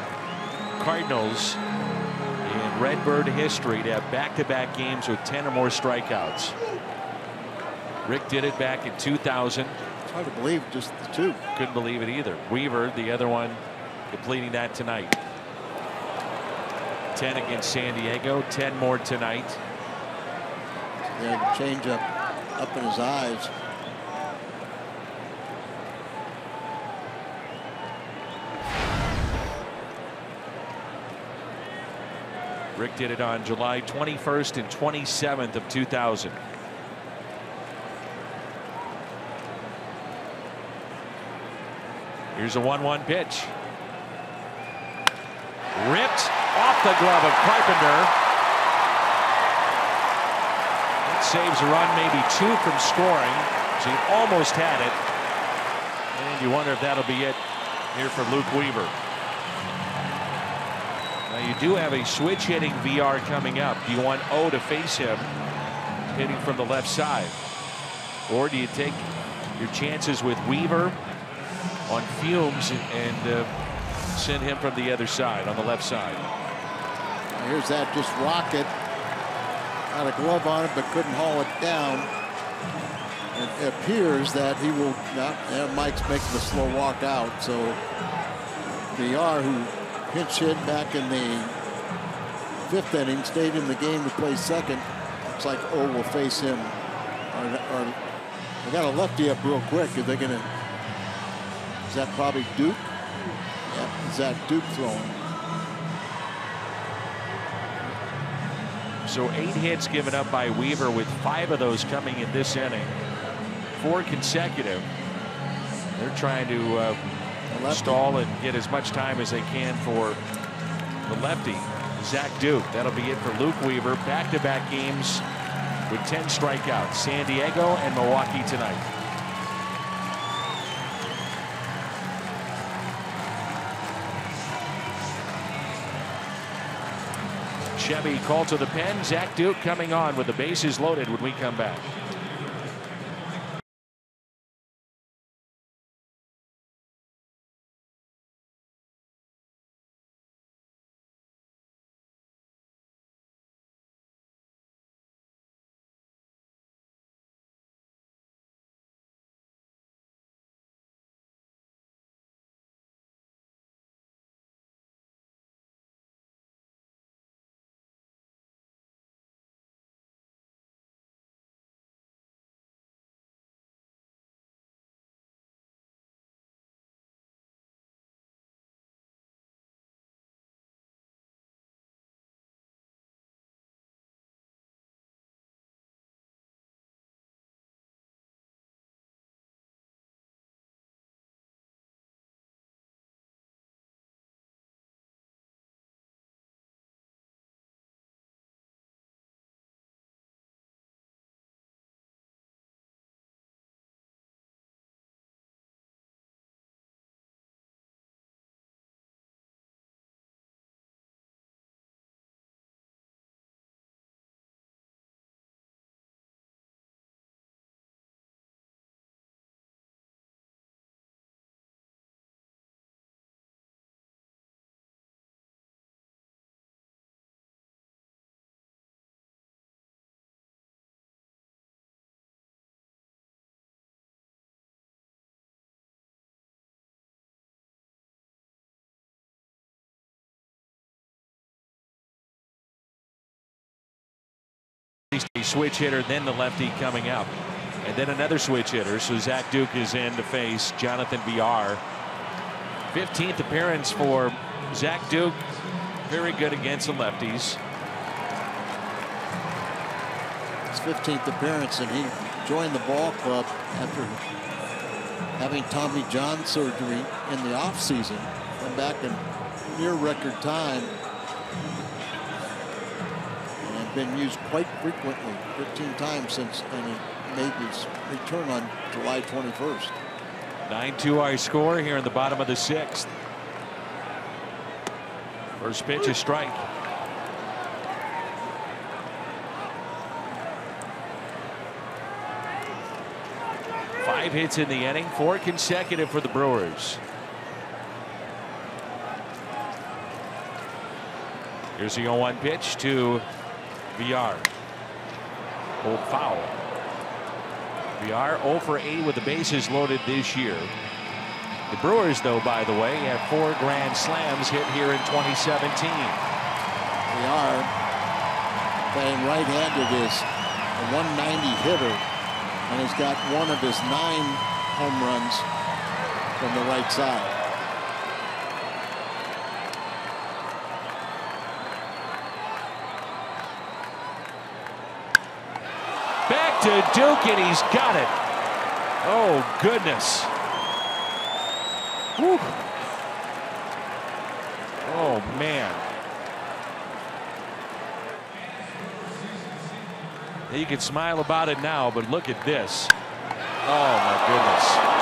Cardinals in Redbird history to have back-to-back games with 10 or more strikeouts. Rick did it back in 2000. It's hard to believe, just the 2. Couldn't believe it either. Weaver, the other one, completing that tonight. 10 against San Diego, 10 more tonight. Yeah, change up in his eyes. Rick did it on July 21st and 27th of 2000. Here's a 1-1 pitch. Ripped off the glove of Carpenter. It saves a run, maybe 2 from scoring. So he almost had it. And you wonder if that'll be it here for Luke Weaver. Now you do have a switch hitting VR coming up. Do you want O to face him hitting from the left side? Or do you take your chances with Weaver on fumes and send him from the other side, on the left side? Here's that just rocket. Got a glove on it, but couldn't haul it down. It appears that he will not. Mike's making the slow walk out. So VR, who pinch hit back in the 5th inning, stayed in the game to play second. Looks like O will face him. Or they got a lefty up real quick. Are they going to? Is that probably Duke? Yeah. Zach Duke throwing. So 8 hits given up by Weaver, with 5 of those coming in this inning. 4 consecutive. They're trying to stall and get as much time as they can for the lefty, Zach Duke. That'll be it for Luke Weaver. Back-to-back games with 10 strikeouts. San Diego and Milwaukee tonight. Chevy called to the pen. Zach Duke coming on with the bases loaded when we come back. A switch hitter, then the lefty coming up, and then another switch hitter. So Zach Duke is in to face Jonathan Villar. 15th appearance for Zach Duke. Very good against the lefties. His 15th appearance, and he joined the ball club after having Tommy John surgery in the offseason. Come back in near record time. Been used quite frequently, 15 times since, and he made his return on July 21st. 9-2 our score here in the bottom of the 6th. First pitch, a strike. Five hits in the inning, 4 consecutive for the Brewers. Here's the 0-1 pitch to Villar. Old foul. Villar 0 for 8 with the bases loaded this year. The Brewers, though, by the way, have 4 grand slams hit here in 2017. Villar, playing right-handed, is a 190 hitter, and has got one of his 9 home runs from the right side. Back to Duke, and he's got it. Oh, goodness. Whew. Oh, man. You can smile about it now, but look at this. Oh, my goodness.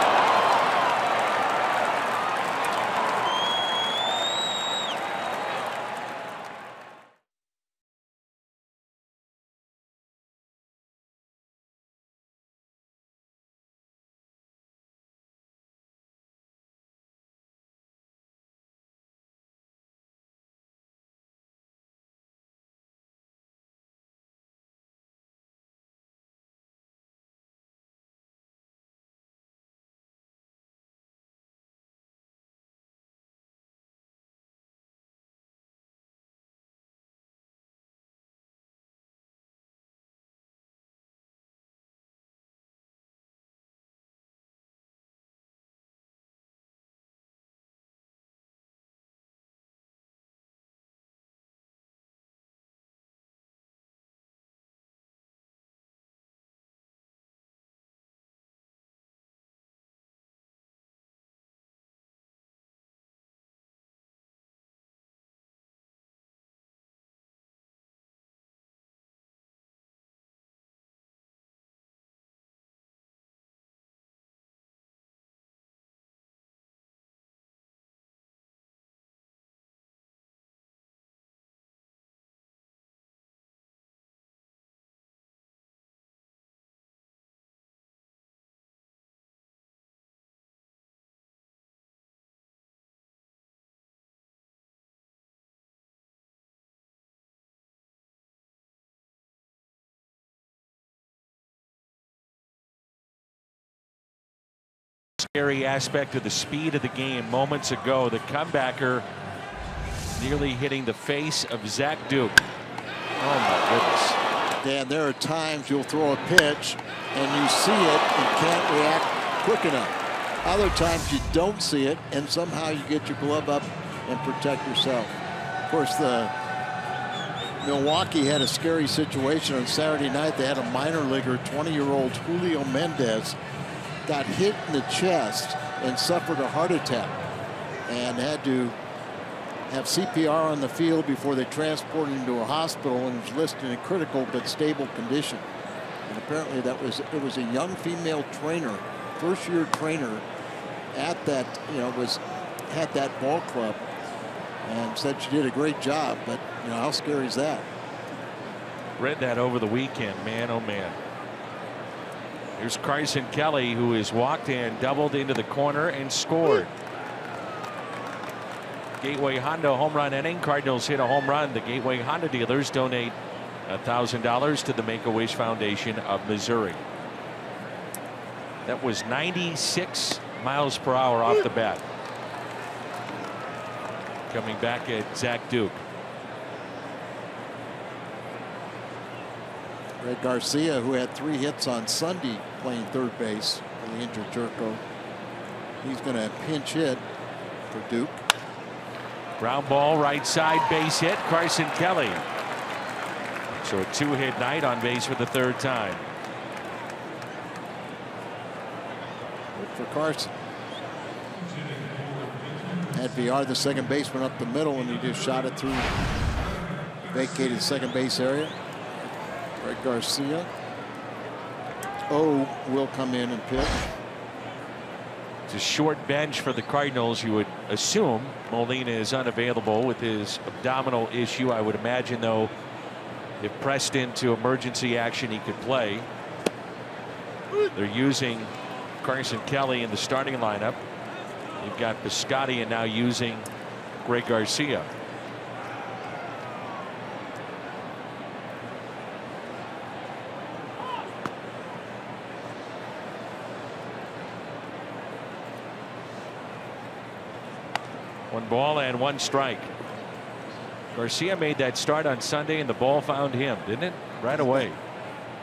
Scary aspect of the speed of the game moments ago. The comebacker nearly hitting the face of Zach Duke. Oh my goodness. Dan, there are times you'll throw a pitch and you see it and can't react quick enough. Other times you don't see it and somehow you get your glove up and protect yourself. Of course, the Milwaukee had a scary situation on Saturday night. They had a minor leaguer, 20-year-old Julio Mendez, got hit in the chest and suffered a heart attack and had to have CPR on the field before they transported him to a hospital, and was listed in critical but stable condition. And apparently it was a young female trainer, first-year trainer at that, had that ball club, and said she did a great job. But how scary is that? Read that over the weekend. Man, oh man. Here's Carson Kelly, who has walked in, doubled into the corner, and scored. Gateway Honda home run inning. Cardinals hit a home run. The Gateway Honda dealers donate $1,000 to the Make-A-Wish Foundation of Missouri. That was 96 miles per hour off the bat. Coming back at Zach Duke. Greg Garcia, who had 3 hits on Sunday playing third base for the injured Jerko. He's going to pinch hit for Duke. Ground ball, right side, base hit. Carson Kelly. So a 2-hit night, on base for the 3rd time. Good for Carson. Had VR, the second baseman, up the middle, and he just shot it through vacated second base area. Greg Garcia. Will come in and pitch. It's a short bench for the Cardinals. You would assume Molina is unavailable with his abdominal issue. I would imagine, though, if pressed into emergency action, he could play. They're using Carson Kelly in the starting lineup. You've got Biscotti and now using Greg Garcia. One ball and 1 strike. Garcia made that start on Sunday and the ball found him, didn't it? Right away.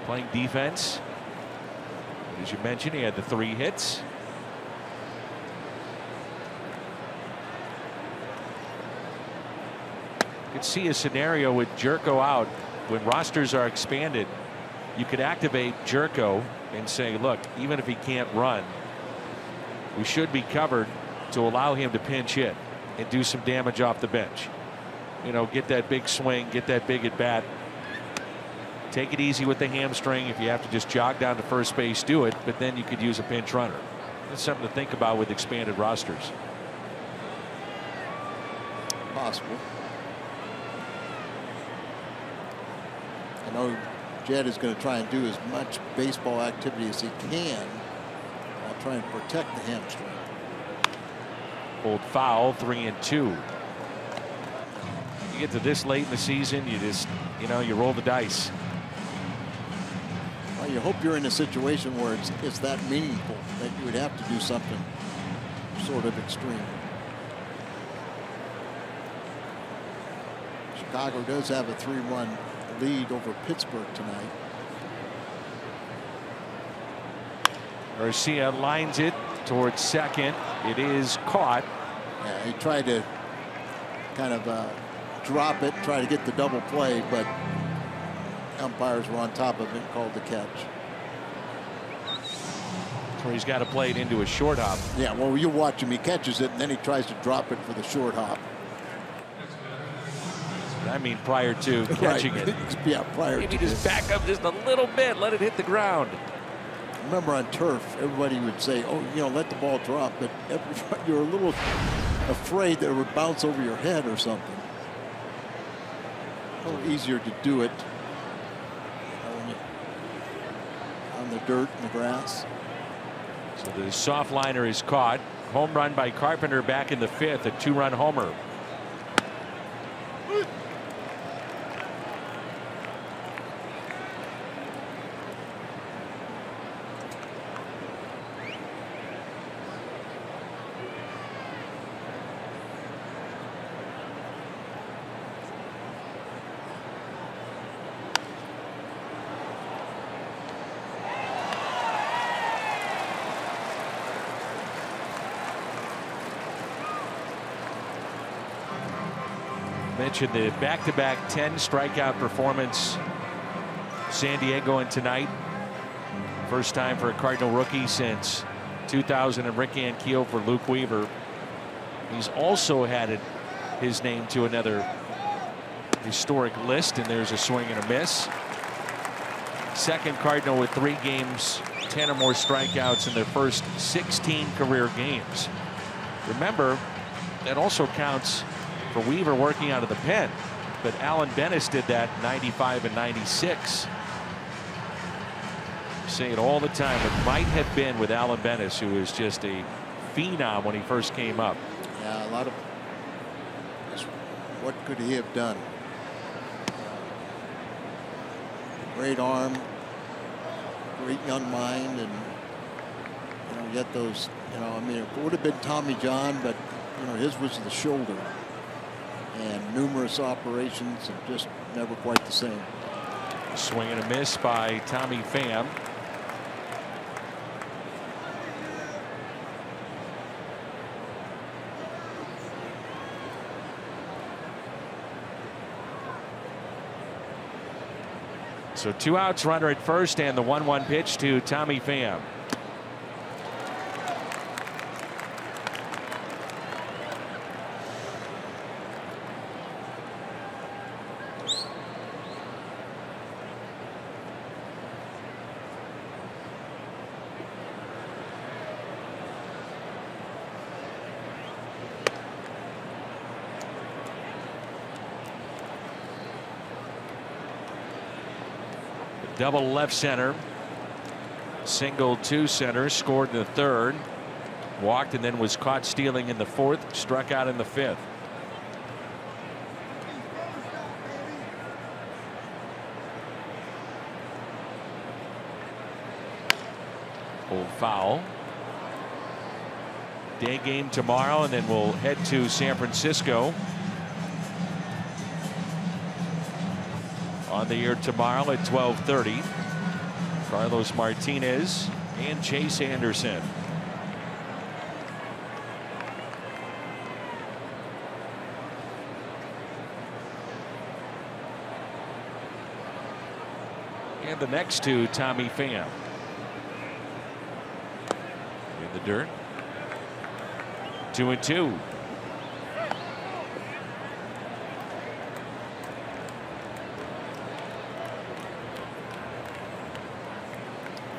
Playing defense. As you mentioned, he had the 3 hits. You could see a scenario with Jerko out. When rosters are expanded, you could activate Jerko and say, look, even if he can't run, we should be covered to allow him to pinch hit and do some damage off the bench. Get that big swing, get that big at bat. Take it easy with the hamstring. If you have to just jog down to first base, do it. But then you could use a pinch runner. That's something to think about with expanded rosters. Possible. I know Jed is going to try and do as much baseball activity as he can while trying to protect the hamstring. Old foul, 3-2. You get to this late in the season, you just, you roll the dice. Well, you hope you're in a situation where it's that meaningful that you would have to do something sort of extreme. Chicago does have a 3-1 lead over Pittsburgh tonight. Garcia lines it towards second. It is caught. Yeah, he tried to kind of drop it, try to get the double play, but umpires were on top of it and called the catch. So he's got to play it into a short hop. Yeah, well, you watch him. He catches it, and then he tries to drop it for the short hop. I mean, prior to catching right. it. Yeah, prior Maybe to just back up just a little bit, let it hit the ground. Remember, on turf, everybody would say, let the ball drop, but you're a little afraid that it would bounce over your head or something. A little easier to do it on the dirt and the grass. So the soft liner is caught. Home run by Carpenter back in the 5th, a 2-run homer. mentioned the back-to-back 10 strikeout performance. San Diego and tonight. First time for a Cardinal rookie since 2000 and Rick Ankiel for Luke Weaver. He's also added his name to another historic list, and there's a swing and a miss. Second Cardinal with 3 games, 10 or more strikeouts in their first 16 career games. Remember, that also counts for Weaver working out of the pen, but Alan Bennis did that in 95 and 96. I say it all the time, it might have been with Alan Bennis, who was just a phenom when he first came up. Yeah, a lot of what could he have done? Great arm, great young mind, and yet those, I mean, it would have been Tommy John, but his was the shoulder, and numerous operations, and just never quite the same. Swing and a miss by Tommy Pham. So 2 outs, runner at first, and the 1-1 pitch to Tommy Pham. Double left center, single to center, scored in the 3rd, walked, and then was caught stealing in the 4th, struck out in the 5th. Old foul. Day game tomorrow, and then we'll head to San Francisco. On the air tomorrow at 12:30. Carlos Martinez and Chase Anderson. And the next to Tommy Pham. In the dirt. 2-2.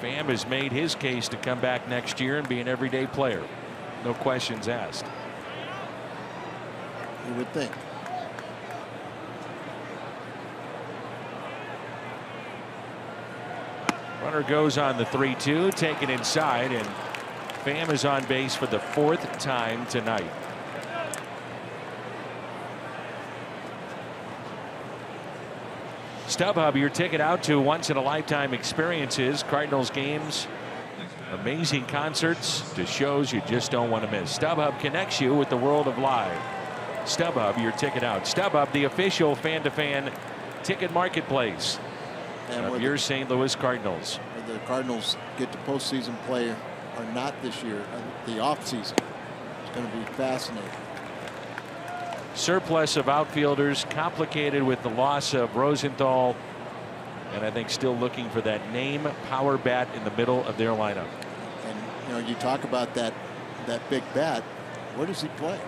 Pham has made his case to come back next year and be an everyday player. No questions asked. You would think. Runner goes on the 3-2, taken inside, and Pham is on base for the 4th time tonight. StubHub, your ticket out to once-in-a-lifetime experiences, Cardinals games, amazing concerts, to shows you just don't want to miss. StubHub connects you with the world of live. StubHub, your ticket out. StubHub, the official fan-to-fan ticket marketplace of your St. Louis Cardinals. The Cardinals get to postseason play or not this year, the offseason. It's going to be fascinating. Surplus of outfielders, complicated with the loss of Rosenthal, and I think still looking for that name power bat in the middle of their lineup. And you talk about that big bat, where does he play?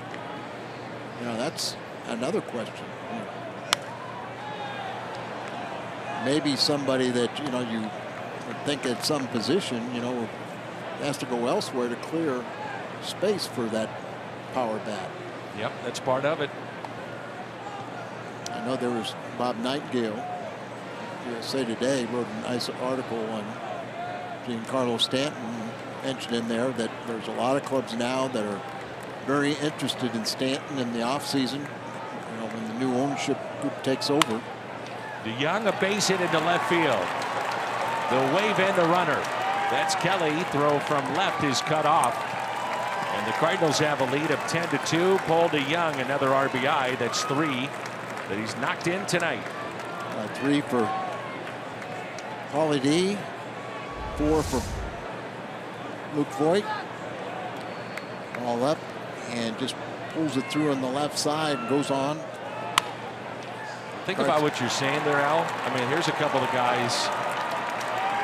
That's another question. Maybe somebody that you would think at some position has to go elsewhere to clear space for that power bat. Yep, that's part of it. I know there was Bob Nightingale, USA Today, wrote a nice article on Giancarlo Stanton, mentioned in there that there's a lot of clubs now that are very interested in Stanton in the offseason, when the new ownership group takes over. DeYoung, a base hit into left field. They'll wave in the runner. That's Kelly. Throw from left is cut off. And the Cardinals have a lead of 10-2. Paul DeYoung, another RBI. That's 3 that he's knocked in tonight. 3 for Paulie D. 4 for Luke Voigt. All up and just pulls it through on the left side and goes on. Think about what you're saying there, Al. I mean, here's a couple of guys,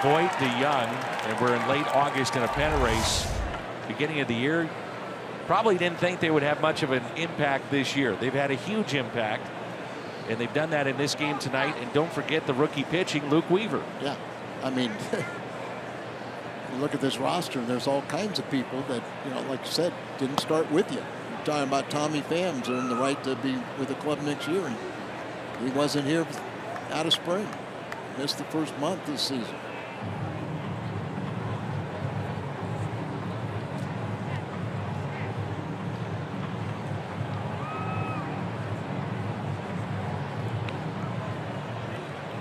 Voit, DeYoung, and we're in late August in a pennant race. Beginning of the year, probably didn't think they would have much of an impact this year. They've had a huge impact, and they've done that in this game tonight. And don't forget the rookie pitching, Luke Weaver. Yeah, I mean, you look at this roster, and there's all kinds of people that, you know, like you said, didn't start with you. You're talking about Tommy Phams earned the right to be with the club next year, and he wasn't here out of spring. Missed the first month this season.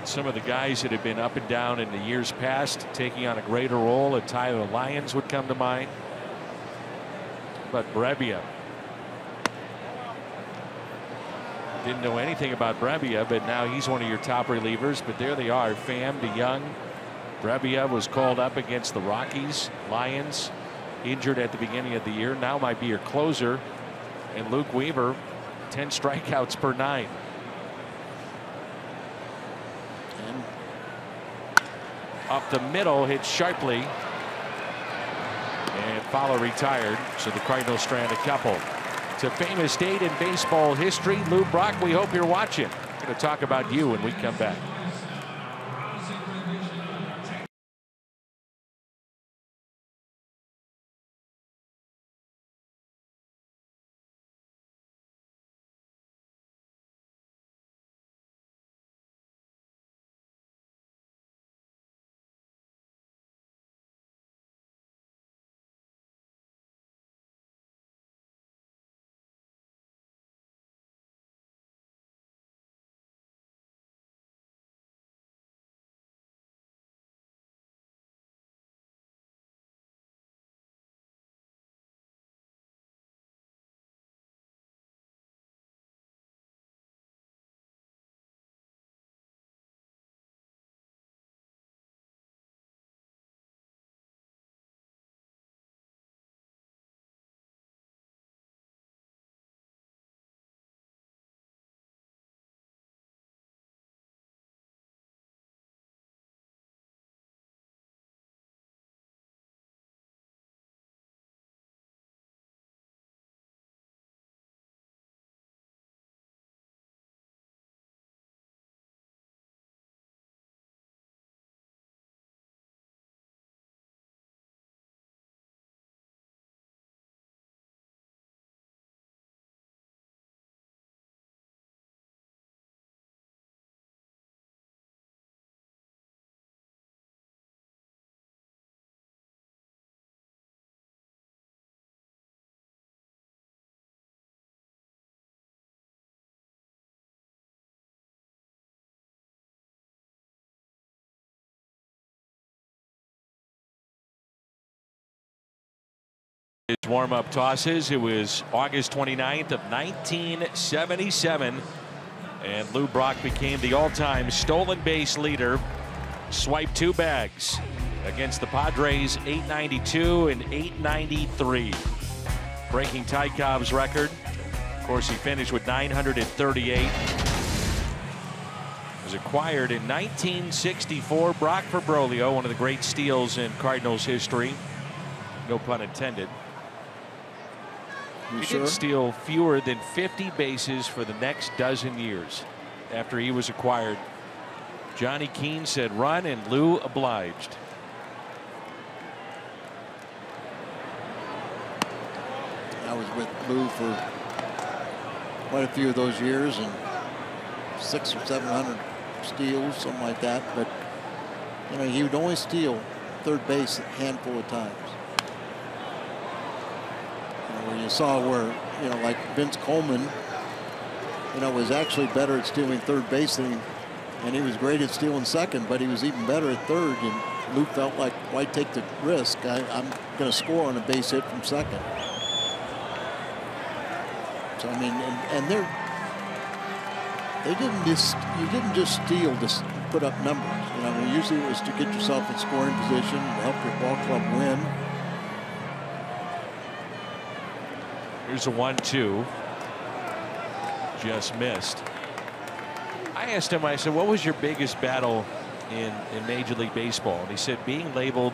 Some of the guys that have been up and down in the years past taking on a greater role, at Tyler Lyons would come to mind. But Brebbia, didn't know anything about Brebbia, but now he's one of your top relievers. But there they are, Pham, DeYoung. Brebbia was called up against the Rockies. Lyons injured at the beginning of the year, now might be your closer. And Luke Weaver, 10 strikeouts per 9. Up the middle, hit sharply, and Fowler retired, so the Cardinals strand a couple. It's a famous date in baseball history. Lou Brock, we hope you're watching. We're going to talk about you when we come back. His warm-up tosses. It was August 29th of 1977, and Lou Brock became the all-time stolen base leader. Swiped 2 bags against the Padres, 892 and 893, breaking Tykov's record. Of course, he finished with 938. Was acquired in 1964. Brock for Broglio, one of the great steals in Cardinals history. No pun intended. He did steal fewer than 50 bases for the next dozen years after he was acquired. Johnny Keane said run, and Lou obliged. I was with Lou for quite a few of those years, and 600 or 700 steals, something like that. But you know, he would only steal third base a handful of times. Where you saw where, you know, like Vince Coleman, you know, was actually better at stealing third base than he, and he was great at stealing second, but he was even better at third. And Lou felt like, why take the risk? I'm going to score on a base hit from second. So I mean, and they didn't just, you didn't just steal to put up numbers. You know, I mean, usually it was to get yourself in scoring position, to help your ball club win. Here's a 1-2. Just missed. I asked him, I said, what was your biggest battle in Major League Baseball? And he said, being labeled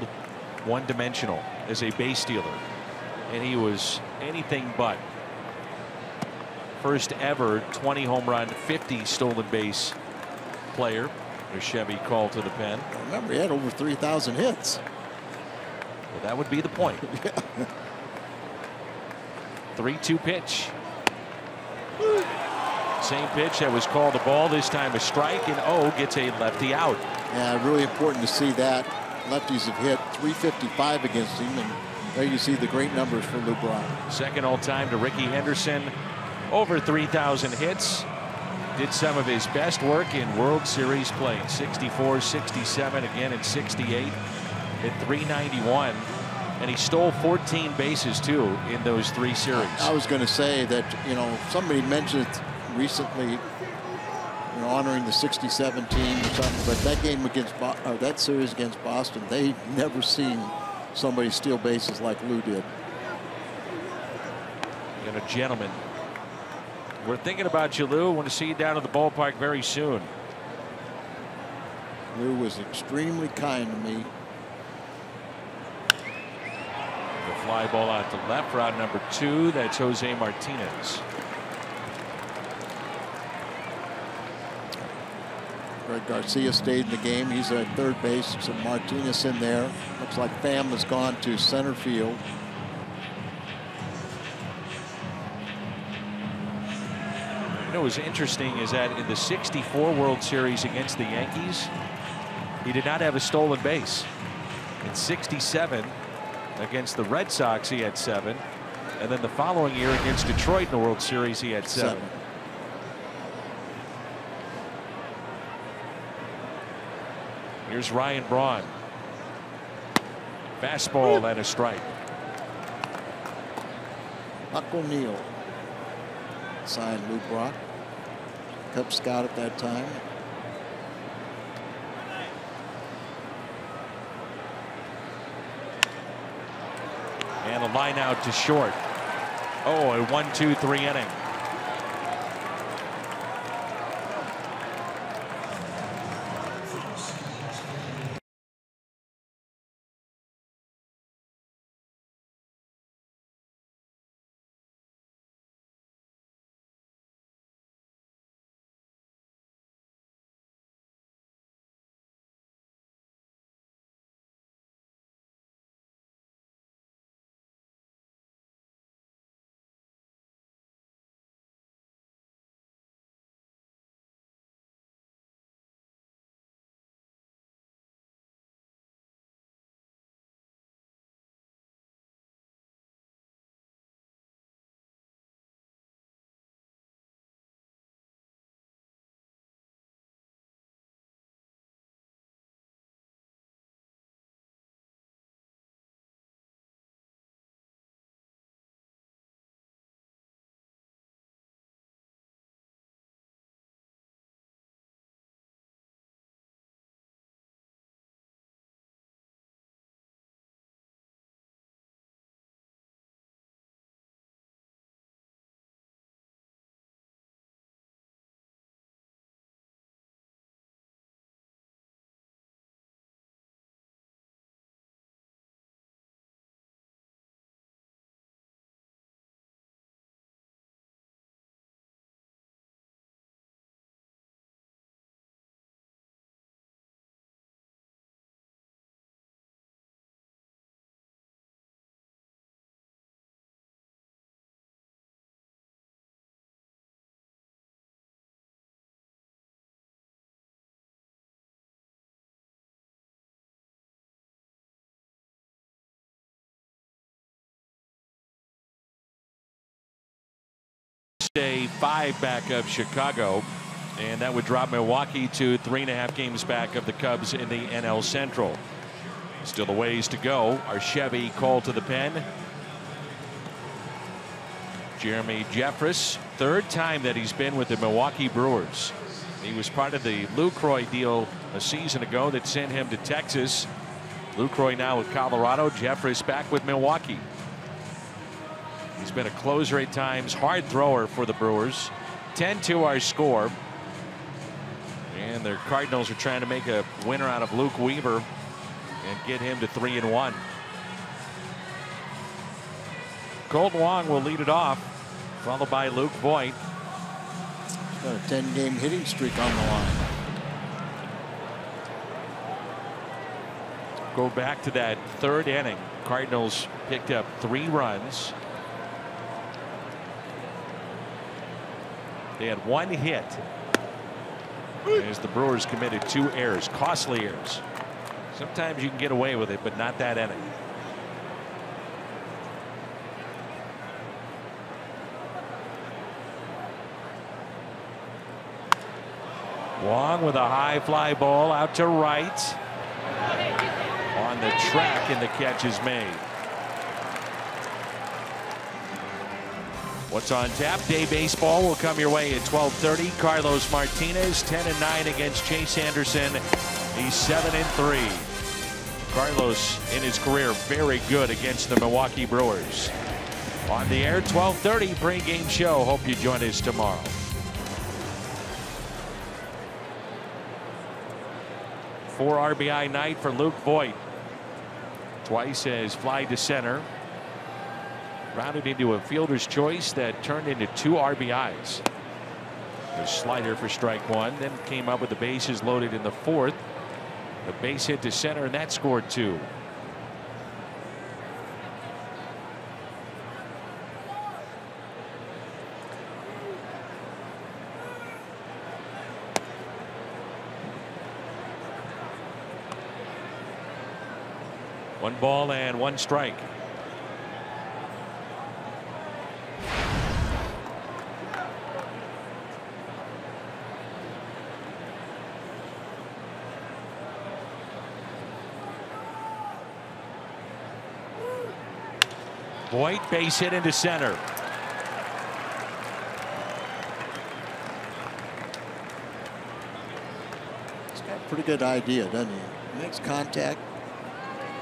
one-dimensional as a base stealer. And he was anything but. First ever 20 home run, 50 stolen base player. There's Chevy called to the pen. Remember, he had over 3,000 hits. Well, that would be the point. 3-2 pitch. Same pitch that was called a ball, this time a strike, and O gets a lefty out. Yeah, really important to see that. Lefties have hit 355 against him, and there you see the great numbers for Lou Brock. Second all-time to Ricky Henderson. Over 3,000 hits. Did some of his best work in World Series play. 64, 67, again in 68, at 391. And he stole 14 bases, too, in those 3 series. I was going to say that, you know, somebody mentioned recently, you know, honoring the 67 team or something, but that game against, or that series against Boston, they never seen somebody steal bases like Lou did. And a gentleman. We're thinking about you, Lou. Want to see you down at the ballpark very soon. Lou was extremely kind to me. The fly ball out to left, route number 2. That's Jose Martinez. Greg Garcia stayed in the game. He's at third base. So Martinez in there. Looks like Pham has gone to center field. You know, what's interesting is that in the 64 World Series against the Yankees, he did not have a stolen base. In 67 against the Red Sox, he had 7. And then the following year against Detroit in the World Series, he had 7. Here's Ryan Braun. Fastball and a strike. Buck O'Neill signed Lou Brock, Cub scout at that time. And a line out to short. Oh, a 1-2-3 inning. A 5 back of Chicago, and that would drop Milwaukee to 3.5 games back of the Cubs in the NL Central. Still a ways to go. Our Chevy called to the pen. Jeremy Jeffress, 3rd time that he's been with the Milwaukee Brewers. He was part of the Lucroy deal a season ago that sent him to Texas. Lucroy now with Colorado. Jeffress back with Milwaukee. He's been a closer at times, hard thrower for the Brewers. 10-2 our score. And the Cardinals are trying to make a winner out of Luke Weaver and get him to 3-1. Colton Wong will lead it off, followed by Luke Voigt. He's got a 10-game hitting streak on the line. Go back to that third inning. Cardinals picked up 3 runs. They had 1 hit as the Brewers committed 2 errors, costly errors. Sometimes you can get away with it, but not that inning. Wong with a high fly ball out to right. On the track, and the catch is made. What's on tap? Day baseball will come your way at 12:30. Carlos Martinez 10-9 against Chase Anderson. He's 7-3. Carlos in his career very good against the Milwaukee Brewers. On the air 12:30 pregame show. Hope you join us tomorrow. Four RBI night for Luke Voigt. Twice has fly to center. Rounded into a fielder's choice that turned into 2 RBIs. The slider for strike 1, then came up with the bases loaded in the 4th. The base hit to center, and that scored 2. One ball and 1 strike. Voigt base hit into center. He's got a pretty good idea, doesn't he? He makes contact.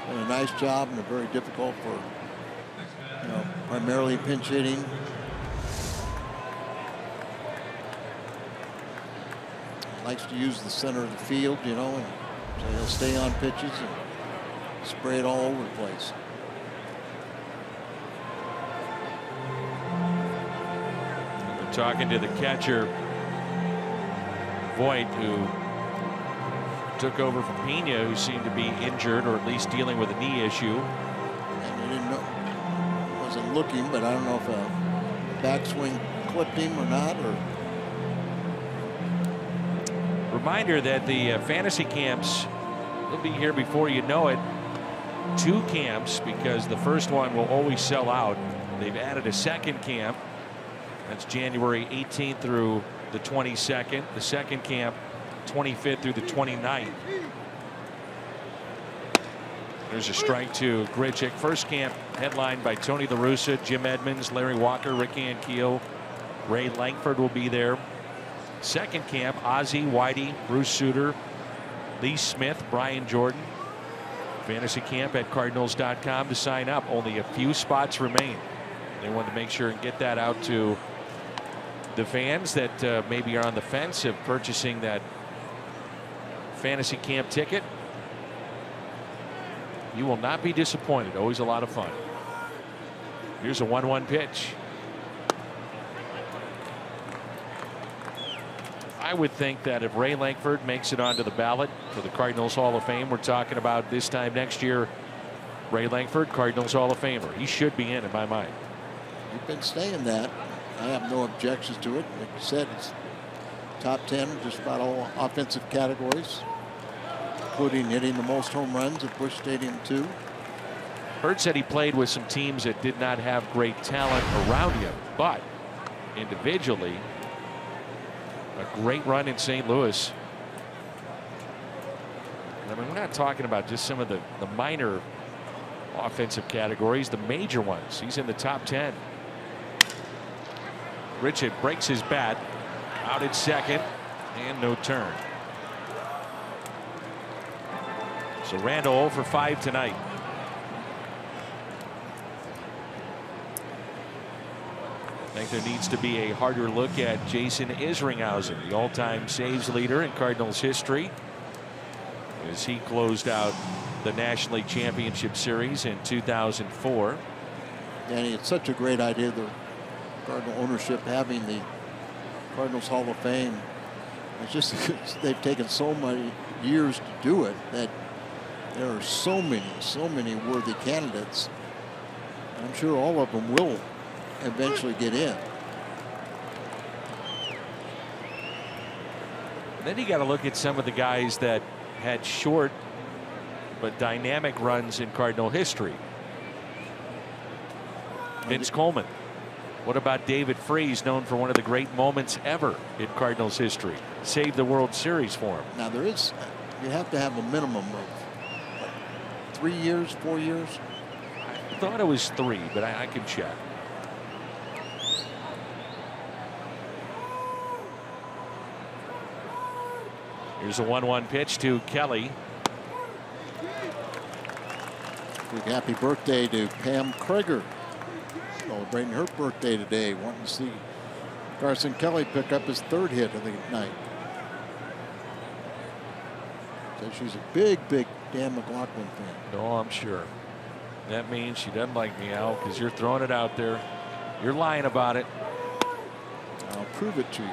Done a nice job, and a very difficult for, primarily pinch hitting. Likes to use the center of the field, and so he'll stay on pitches and spray it all over the place. We're talking to the catcher, Voigt, who took over from Pena, who seemed to be injured or at least dealing with a knee issue. And he didn't know, wasn't looking, but I don't know if a backswing clipped him or not. Reminder that the fantasy camps will be here before you know it. 2 camps, because the first one will always sell out. They've added a second camp. That's January 18th through the 22nd. The second camp, 25th through the 29th. There's a strike to Grichuk. First camp headlined by Tony La Russa, Jim Edmonds, Larry Walker, Rick Ankiel, Ray Langford will be there. Second camp, Ozzie, Whitey, Bruce Sutter, Lee Smith, Brian Jordan. Fantasy camp at Cardinals.com to sign up. Only a few spots remain. They wanted to make sure and get that out to the fans that maybe are on the fence of purchasing that fantasy camp ticket. You will not be disappointed. Always a lot of fun. Here's a 1-1 pitch. I would think that if Ray Langford makes it onto the ballot for the Cardinals Hall of Fame, we're talking about this time next year, Ray Langford, Cardinals Hall of Famer. He should be in my mind. You've been saying that. I have no objections to it. Like you said, it's top 10, just about all offensive categories, including hitting the most home runs at Busch Stadium, too. Hurt said he played with some teams that did not have great talent around him, but individually, a great run in St. Louis. I mean, we're not talking about just some of the minor offensive categories, the major ones. He's in the top 10. Richard breaks his bat out at second, and no turn. So Randall 0 for 5 tonight. I think there needs to be a harder look at Jason Isringhausen, the all-time saves leader in Cardinals history, as he closed out the National League Championship Series in 2004. Danny, it's such a great idea, the Cardinal ownership having the Cardinals Hall of Fame. It's just they've taken so many years to do it that there are so many worthy candidates. I'm sure all of them will eventually get in. Then you got to look at some of the guys that had short but dynamic runs in Cardinal history. Vince Coleman. What about David Freese, known for one of the great moments ever in Cardinals history? Saved the World Series for him. Now you have to have a minimum of what, 3 years, 4 years? I thought it was 3, but I can check. Here's a 1-1 pitch to Kelly. Big happy birthday to Pam Krager, celebrating her birthday today. Wanting to see Carson Kelly pick up his 3rd hit of the night. So she's a big Dan McLaughlin fan. No, I'm sure. That means she doesn't like me, Al, because you're throwing it out there. You're lying about it. I'll prove it to you.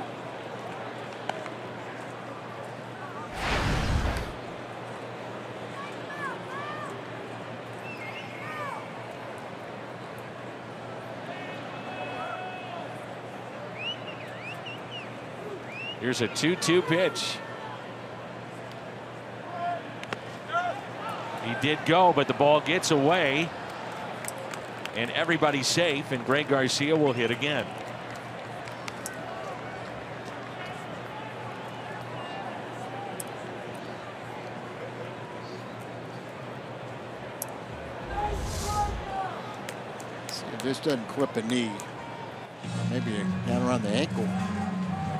Here's a 2-2 pitch. He did go, but the ball gets away, and everybody's safe, and Greg Garcia will hit again. See if this doesn't clip a knee, maybe down around the ankle.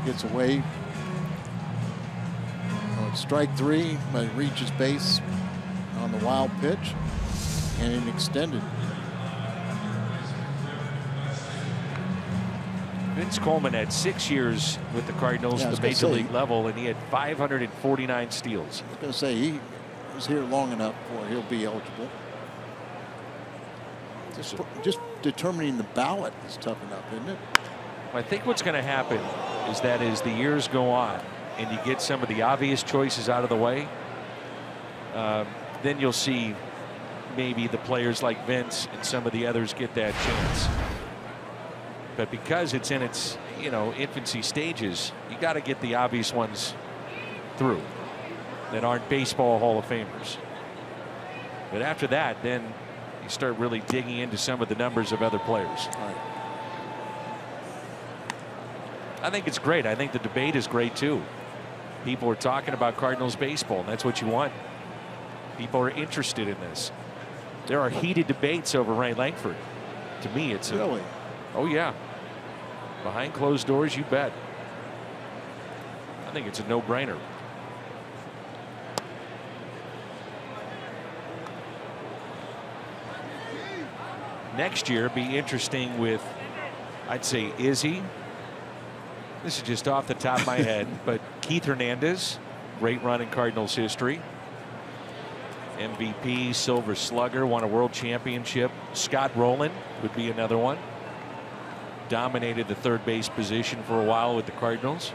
Gets away. It's strike 3, but it reaches base on the wild pitch and it extended. Vince Coleman had 6 years with the Cardinals at the Major League level, and he had 549 steals. I was going to say he was here long enough for he'll be eligible. Just determining the ballot is tough enough, isn't it? I think what's going to happen is that as the years go on and you get some of the obvious choices out of the way, then you'll see maybe the players like Vince and some of the others get that chance. But because it's in its infancy stages, you got to get the obvious ones through that aren't baseball Hall of Famers. But after that, then you start really digging into some of the numbers of other players. All right. I think it's great. I think the debate is great too. People are talking about Cardinals baseball, and that's what you want. People are interested in this. There are heated debates over Ray Langford. To me, it's really. Oh yeah. Behind closed doors, you bet. I think it's a no-brainer. Next year be interesting with, I'd say, Izzy. This is just off the top of my head, but Keith Hernandez, great run in Cardinals history. MVP, Silver Slugger, won a world championship. Scott Rowland would be another one. Dominated the third base position for a while with the Cardinals.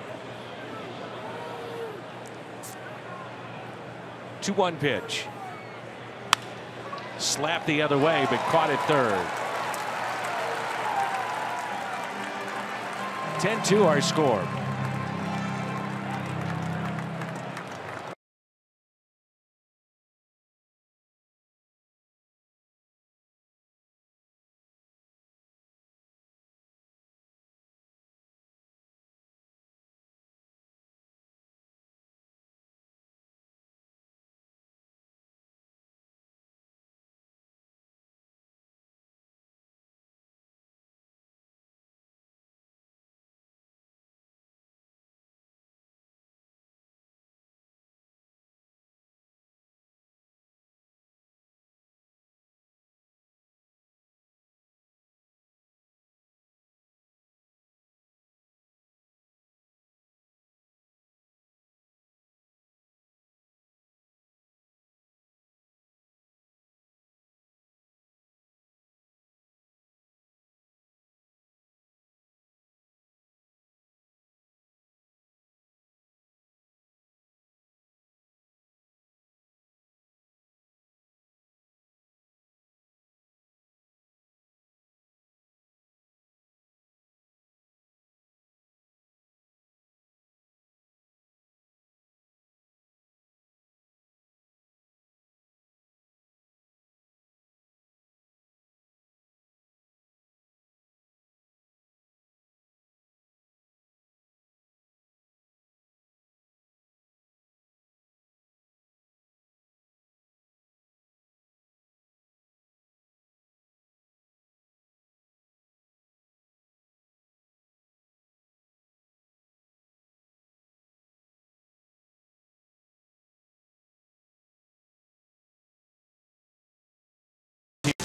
2-1 pitch. Slapped the other way, but caught at third. 10-2 our score.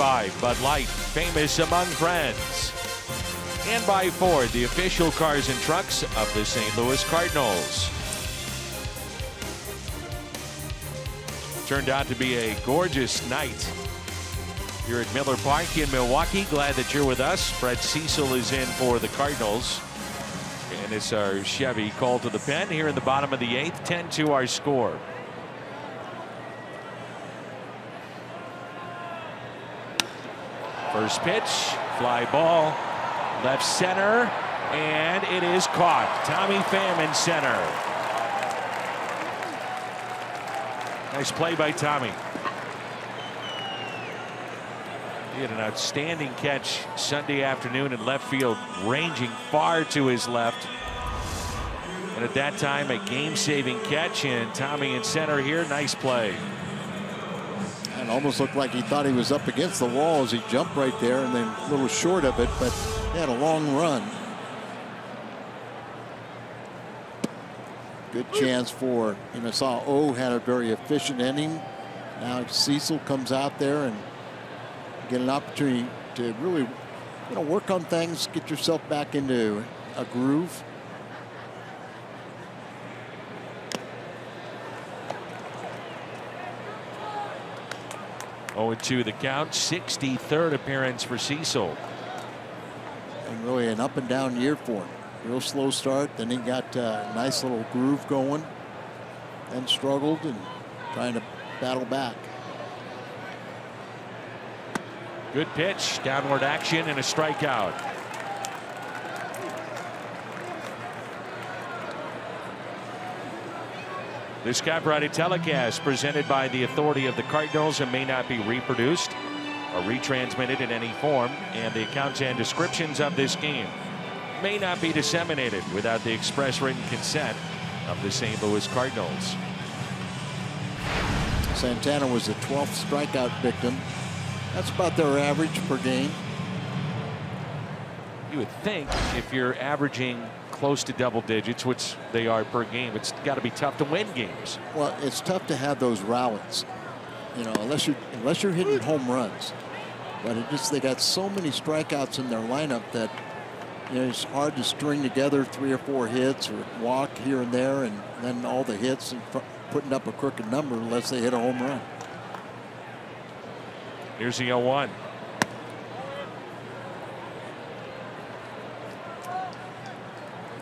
by Bud Light, famous among friends. And by Ford, the official cars and trucks of the St. Louis Cardinals. Turned out to be a gorgeous night here at Miller Park in Milwaukee. Glad that you're with us. Fred Cecil is in for the Cardinals. And it's our Chevy called to the pen here in the bottom of the 8th. 10-2 our score. First pitch, fly ball, left center, and it is caught. Tommy Pham in center. Nice play by Tommy. He had an outstanding catch Sunday afternoon in left field, ranging far to his left. And at that time, a game-saving catch, and Tommy in center here. Nice play. And almost looked like he thought he was up against the wall as he jumped right there, and then a little short of it, but he had a long run. Good chance for, I saw O had a very efficient inning. Now Cecil comes out there and get an opportunity to really, work on things, get yourself back into a groove. Oh, 2 the count. 63rd appearance for Cecil. And really an up and down year for him. Real slow start, then he got a nice little groove going, then struggled and trying to battle back. Good pitch, downward action, and a strikeout. This copyrighted telecast presented by the authority of the Cardinals and may not be reproduced or retransmitted in any form, and the accounts and descriptions of this game may not be disseminated without the express written consent of the St. Louis Cardinals. Santana was the 12th strikeout victim. That's about their average per game. You would think if you're averaging close to double digits, which they are per game, it's got to be tough to win games. Well, it's tough to have those rallies, unless you're hitting home runs. But they got so many strikeouts in their lineup that it's hard to string together 3 or 4 hits or walk here and there, and then all the hits and putting up a crooked number unless they hit a home run. Here's the 0-1.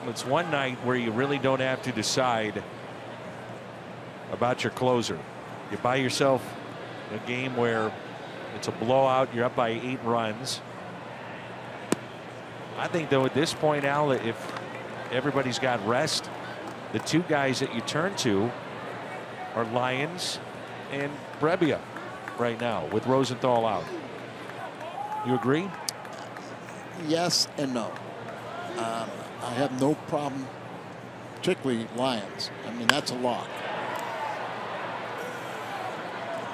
It's one night where you really don't have to decide about your closer. You buy yourself a game where it's a blowout, you're up by 8 runs. I think, though, at this point, Al, if everybody's got rest, the 2 guys that you turn to are Lyons and Brebbia right now with Rosenthal out. You agree? Yes and no. I have no problem, particularly Lyons. That's a lock.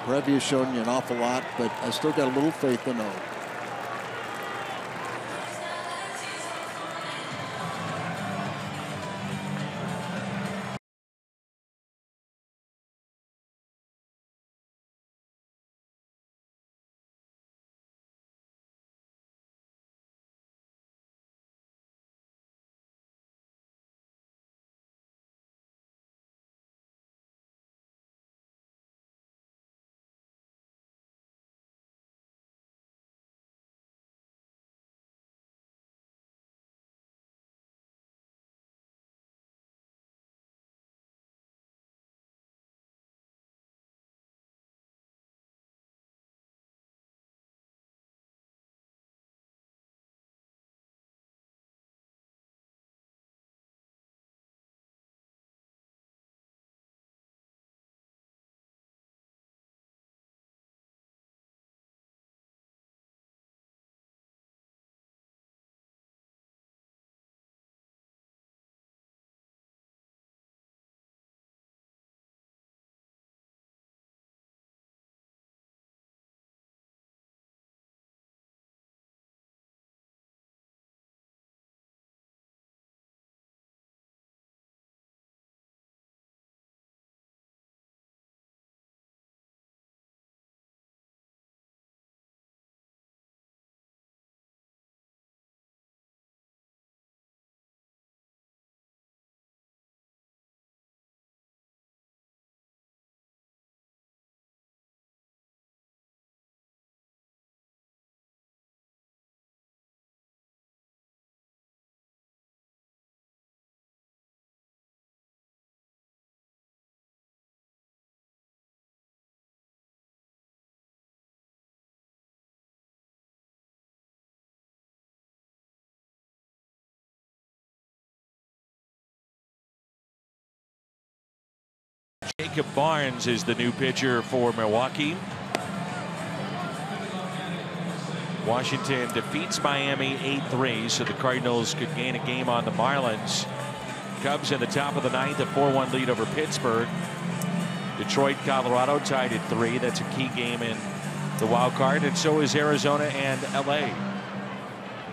Brebbia showed you an awful lot, but I still got a little faith in O. Jacob Barnes is the new pitcher for Milwaukee. Washington defeats Miami 8-3, so the Cardinals could gain a game on the Marlins. Cubs in the top of the ninth, a 4-1 lead over Pittsburgh. Detroit, Colorado tied at 3. That's a key game in the wild card, and so is Arizona and LA.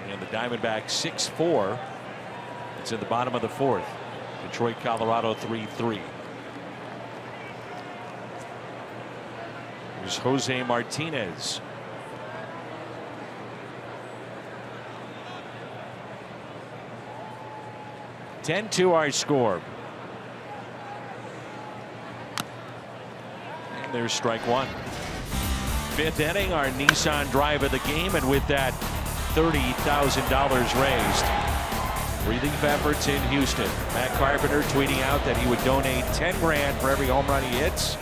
And the Diamondbacks 6-4. It's in the bottom of the 4th. Detroit, Colorado 3-3. Here's Jose Martinez. (10-2) our score. And there's strike one. 5th inning, our Nissan drive of the game, and with that $30,000 raised. Relief efforts in Houston. Matt Carpenter tweeting out that he would donate 10 grand for every home run he hits.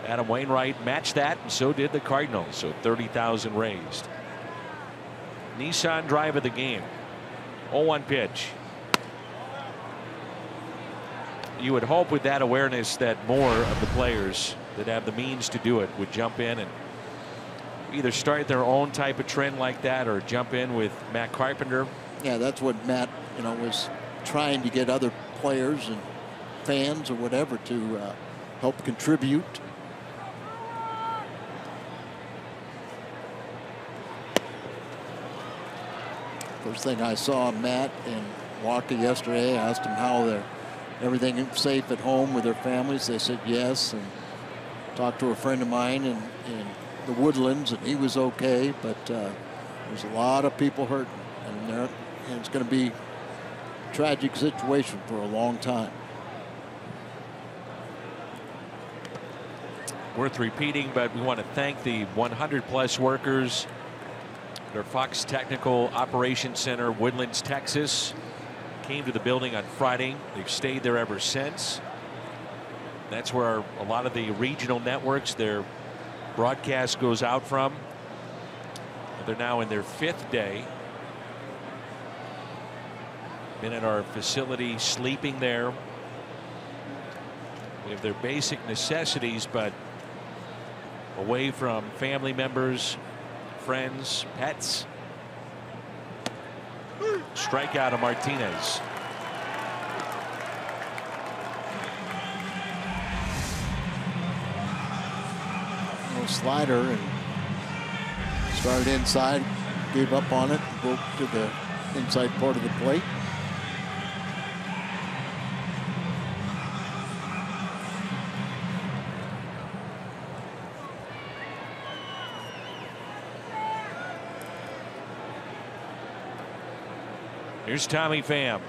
Adam Wainwright matched that, and so did the Cardinals. So 30,000 raised. Nissan drive of the game. 0-1 pitch. You would hope with that awareness that more of the players that have the means to do it would jump in and either start their own type of trend like that or jump in with Matt Carpenter. Yeah, that's what Matt, was trying to get other players and fans or whatever to help contribute. First thing I saw Matt and Walker yesterday, I asked him how everything safe at home with their families. They said yes, and talked to a friend of mine in the Woodlands, and he was okay, but there's a lot of people hurting, and it's going to be a tragic situation for a long time. Worth repeating, but we want to thank the 100+ workers at our Fox Technical Operations Center, Woodlands, Texas. Came to the building on Friday. They've stayed there ever since. That's where a lot of the regional networks, their broadcast goes out from. They're now in their 5th day. Been at our facility, sleeping there. We have their basic necessities, but away from family members, friends, pets. Strikeout of Martinez. Little slider, and started inside, gave up on it, broke to the inside part of the plate. Here's Tommy Pham.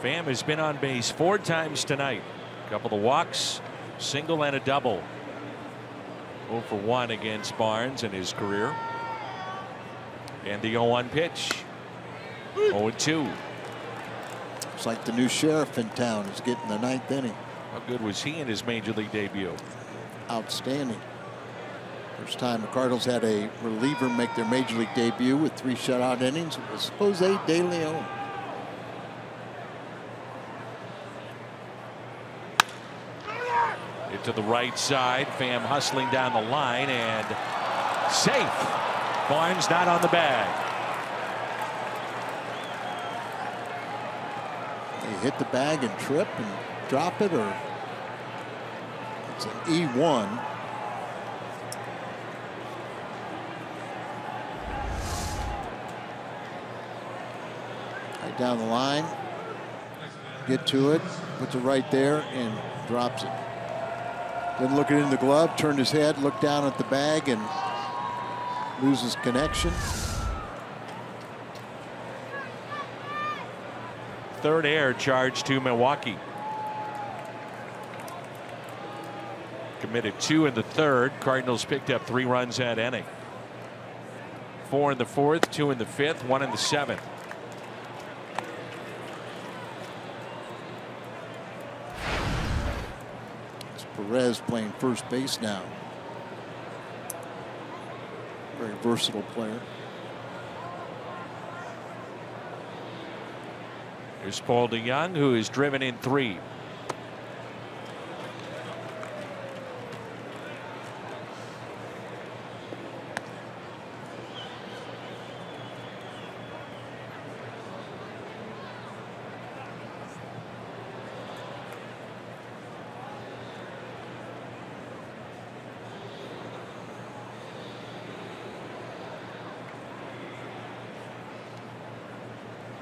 Pham has been on base 4 times tonight. A couple of walks, single and a double. 0 for 1 against Barnes in his career. And the 0-1 pitch. 0-2. It's like the new sheriff in town is getting the 9th inning. How good was he in his major league debut? Outstanding. First time the Cardinals had a reliever make their major league debut with 3 shutout innings. It was Jose De Leon. It to the right side. Pham hustling down the line and safe. Barnes not on the bag. They hit the bag and trip and drop it, or it's an E1. Right down the line. Get to it. Puts it right there and drops it. Then looking in the glove, turned his head, looked down at the bag, and loses connection. 3rd error charge to Milwaukee. Committed 2 in the 3rd. Cardinals picked up 3 runs that inning. 4 in the 4th, 2 in the 5th, 1 in the 7th. Perez playing first base now. Very versatile player. Here's Paul DeYoung, who is driven in 3.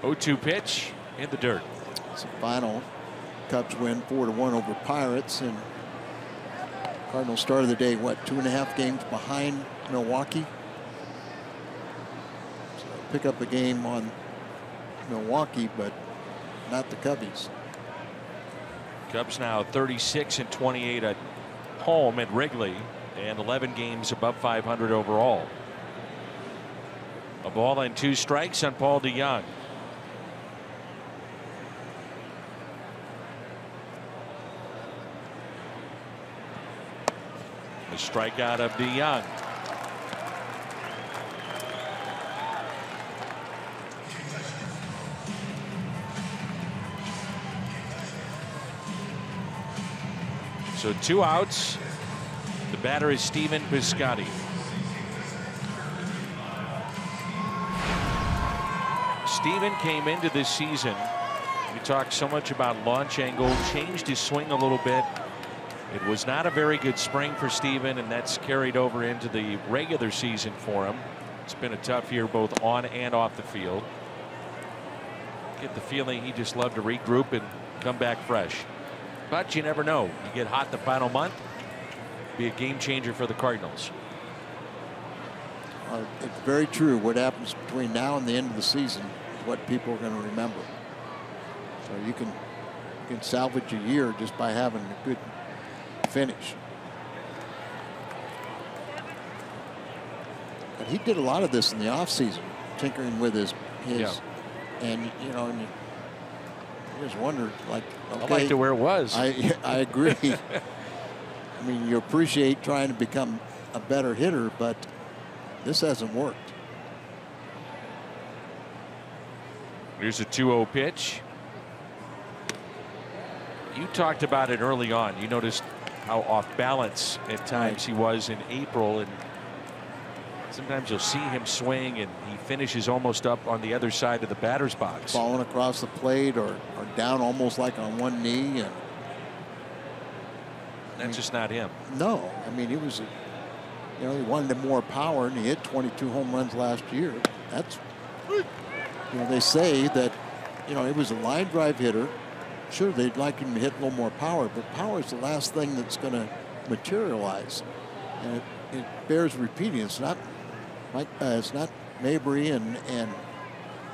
Oh-2 pitch in the dirt. It's a final. Cubs win 4-1 over Pirates, and Cardinals started the day, what, 2.5 games behind Milwaukee. So pick up a game on Milwaukee, but not the Cubbies. Cubs now 36-28 at home at Wrigley, and 11 games above 500 overall. A ball and 2 strikes on Paul DeYoung. The strikeout of DeYoung. So 2 outs. The batter is Stephen Piscotty. Stephen came into this season. We talked so much about launch angle, changed his swing a little bit. It was not a very good spring for Stephen, and that's carried over into the regular season for him. It's been a tough year both on and off the field. Get the feeling he just loved to regroup and come back fresh. But you never know. You get hot the final month, be a game changer for the Cardinals. It's very true. What happens between now and the end of the season is what people are going to remember. So you can salvage a year just by having a good finish. But he did a lot of this in the offseason, tinkering with his and you know, and you just wonder, like, okay, I liked it where it was. I agree. I mean, you appreciate trying to become a better hitter, but this hasn't worked. Here's a 2-0 pitch. You talked about it early on. You noticed how off balance at times he was in April, and sometimes you'll see him swing and he finishes almost up on the other side of the batter's box, falling across the plate or down almost like on one knee, and that's just not him. No, I mean, he was, you know, he wanted more power, and he hit 22 home runs last year. That's, you know, they say that, you know, he was a line drive hitter. Sure, they'd like him to hit a little more power, but power is the last thing that's going to materialize. And it bears repeating. It's not it's not Mabry and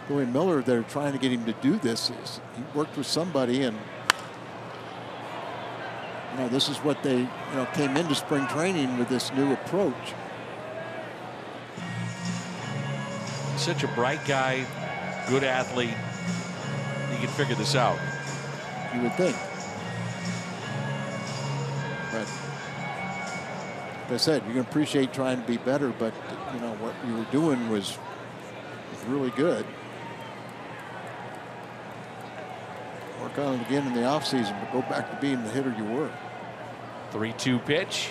Louis Miller that are trying to get him to do this. He worked with somebody, and you know, this is what they, you know, came into spring training with this new approach. Such a bright guy, good athlete. He can figure this out. You would think. But like I said, you can appreciate trying to be better, but you know what you were doing was really good. Work on it again in the offseason, but go back to being the hitter you were. 3-2 pitch.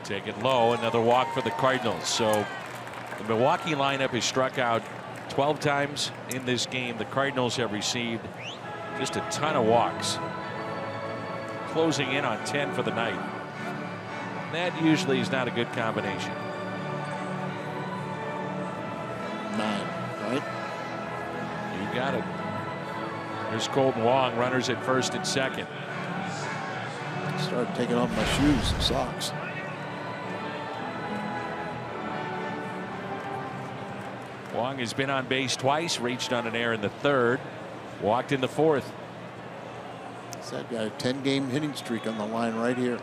Take it low. Another walk for the Cardinals. So the Milwaukee lineup has struck out 12 times in this game. The Cardinals have received just a ton of walks, closing in on 10 for the night. That usually is not a good combination. 9, right? You got it. There's Colton Wong, runners at first and second. Started taking off my shoes and socks. Wong has been on base twice, reached on an error in the third, walked in the fourth. So I've got a 10-game hitting streak on the line right here.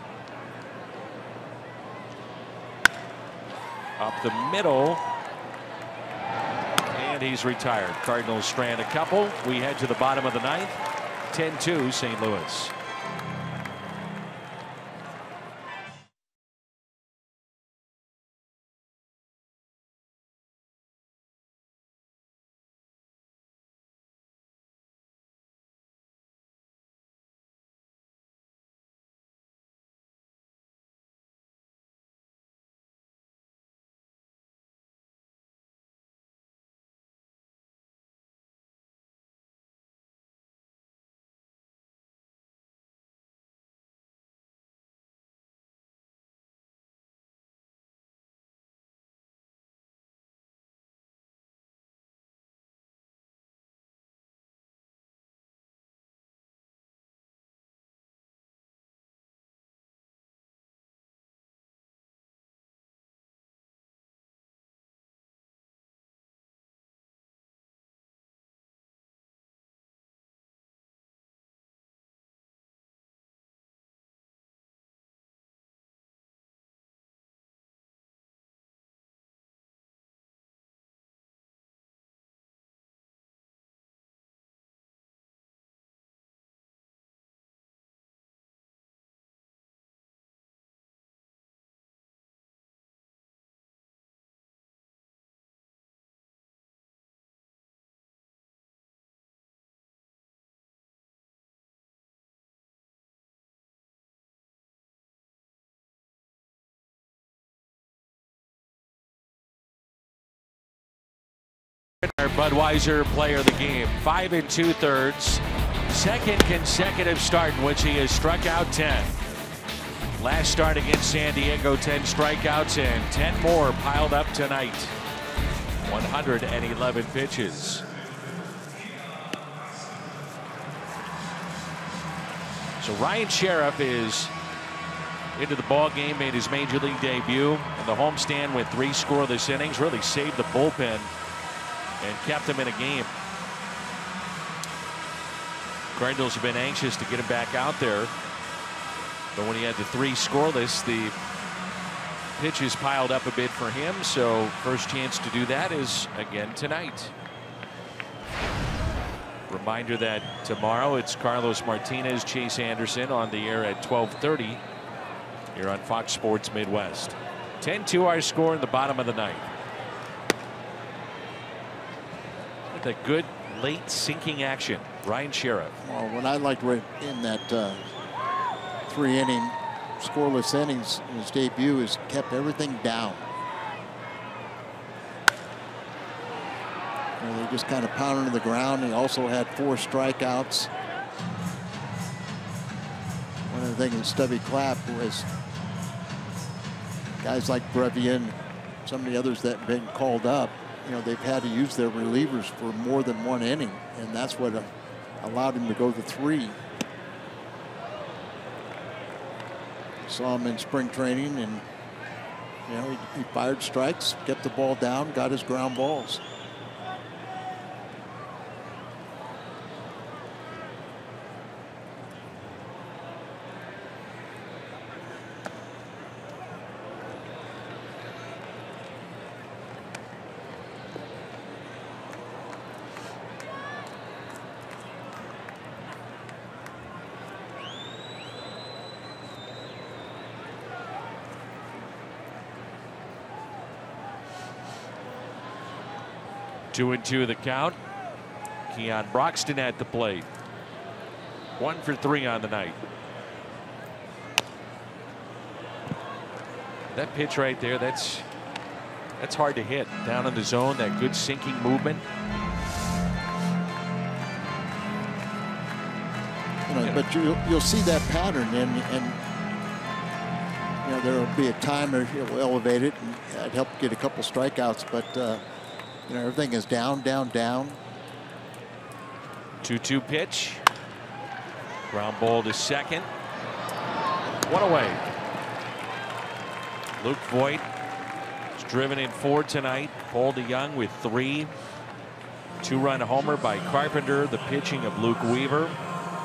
Up the middle, and he's retired. Cardinals strand a couple. We head to the bottom of the ninth. 10-2 St. Louis. Our Budweiser player of the game, 5 2/3, second consecutive start in which he has struck out 10. Last start against San Diego, 10 strikeouts, and 10 more piled up tonight. 111 pitches. So Ryan Sheriff is into the ball game, made his major league debut in the homestand with 3 scoreless innings, really saved the bullpen and kept them in a game. Cardinals have been anxious to get him back out there, but when he had the 3 scoreless, the pitches piled up a bit for him, so first chance to do that is again tonight. Reminder that tomorrow it's Carlos Martinez, Chase Anderson on the air at 12:30 here on Fox Sports Midwest. 10-2 our score in the bottom of the ninth. With a good late sinking action, Ryan Sheriff. Well, what I liked in that 3-inning scoreless innings in his debut is kept everything down. You know, they just kind of pounded to the ground. He also had 4 strikeouts. One of the things with Stubby Clapp was guys like Brevia and some of the others that have been called up, you know, they've had to use their relievers for more than 1 inning, and that's what allowed him to go to 3. Saw him in spring training, and you know, he fired strikes, kept the ball down, got his ground balls. Two and 2 the count. Keon Broxton at the plate. 1 for 3 on the night. That pitch right there, that's hard to hit. Down in the zone, that good sinking movement. You know, but you'll see that pattern, and you know, there will be a time where he'll elevate it and help get a couple strikeouts, but you know, everything is down, down, down. 2-2 pitch. Ground ball to second. 1 away. Luke Voigt is driven in 4 tonight. Paul DeYoung with 3. 2-run homer by Carpenter. The pitching of Luke Weaver.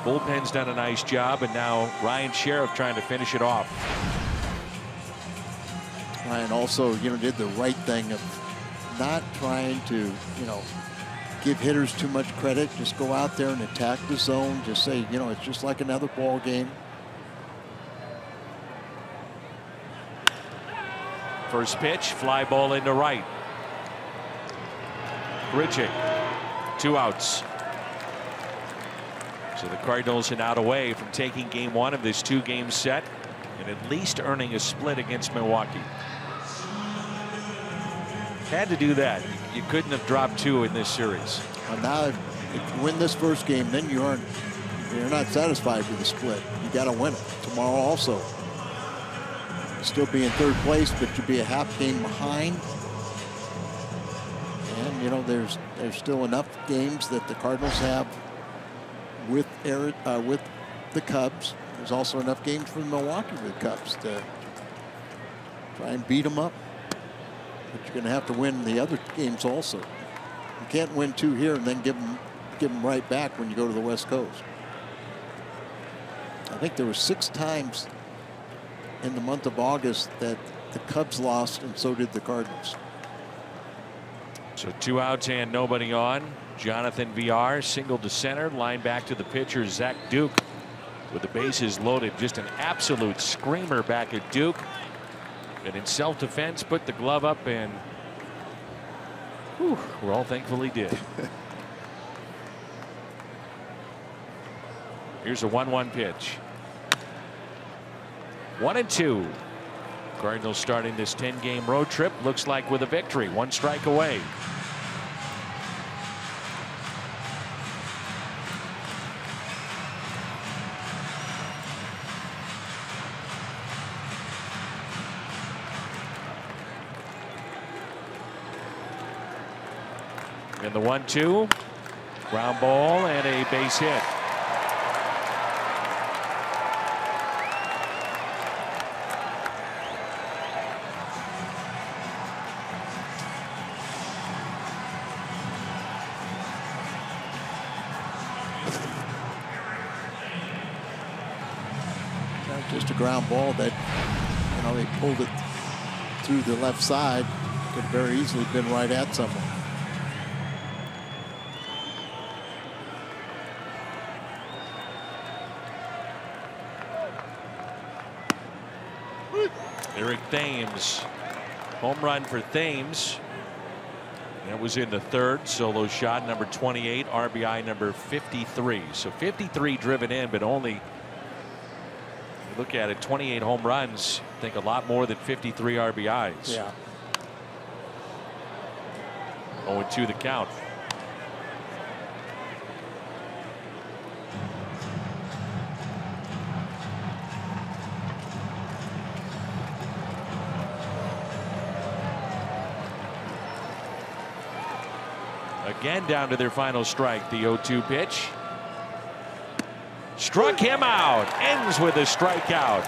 Bullpen's done a nice job, and now Ryan Sheriff trying to finish it off. Ryan also, you know, did the right thing of not trying to, you know, give hitters too much credit. Just go out there and attack the zone. Just say, you know, it's just like another ball game. First pitch, fly ball into right. Bridging. 2 outs. So the Cardinals are now away from taking game 1 of this 2-game set and at least earning a split against Milwaukee. Had to do that. You couldn't have dropped 2 in this series. Well, now if you win this first game, then you're not satisfied with the split. You got to win it tomorrow also. You'll still be in 3rd place, but you'll be a half game behind. And you know, there's still enough games that the Cardinals have with the Cubs. There's also enough games for Milwaukee with the Cubs to try and beat them up. But you're going to have to win the other games also. You can't win 2 here and then give them right back when you go to the West Coast. I think there were 6 times in the month of August that the Cubs lost, and so did the Cardinals. So 2 outs and nobody on. Jonathan VR single to center, line back to the pitcher Zach Duke with the bases loaded. Just an absolute screamer back at Duke. And in self-defense, put the glove up, and whew, we're all thankful he did. Here's a 1-1 pitch. 1-2. Cardinals starting this 10-game road trip, looks like with a victory. 1 strike away. And the 1-2. Ground ball and a base hit. Just a ground ball that, you know, they pulled it through the left side. Could have very easily been right at someone. Eric Thames, home run for Thames. That was in the third. Solo shot number 28, RBI number 53. So 53 driven in, but only, look at it, 28 home runs. I think a lot more than 53 RBIs. Yeah. 0-2 the count. Again down to their final strike. The 0-2 pitch. Struck him out. Ends with a strikeout.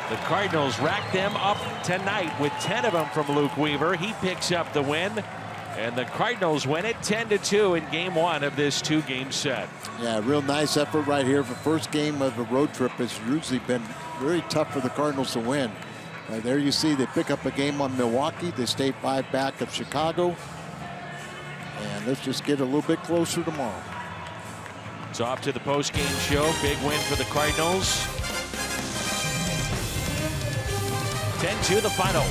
The Cardinals racked them up tonight with 10 of them from Luke Weaver. He picks up the win. And the Cardinals win it 10-2 in game one of this 2-game set. Yeah, real nice effort right here. The first game of a road trip has usually been very tough for the Cardinals to win. There you see they pick up a game on Milwaukee. They stay 5 back of Chicago. And let's just get a little bit closer tomorrow. It's off to the post-game show. Big win for the Cardinals. 10-2 the final.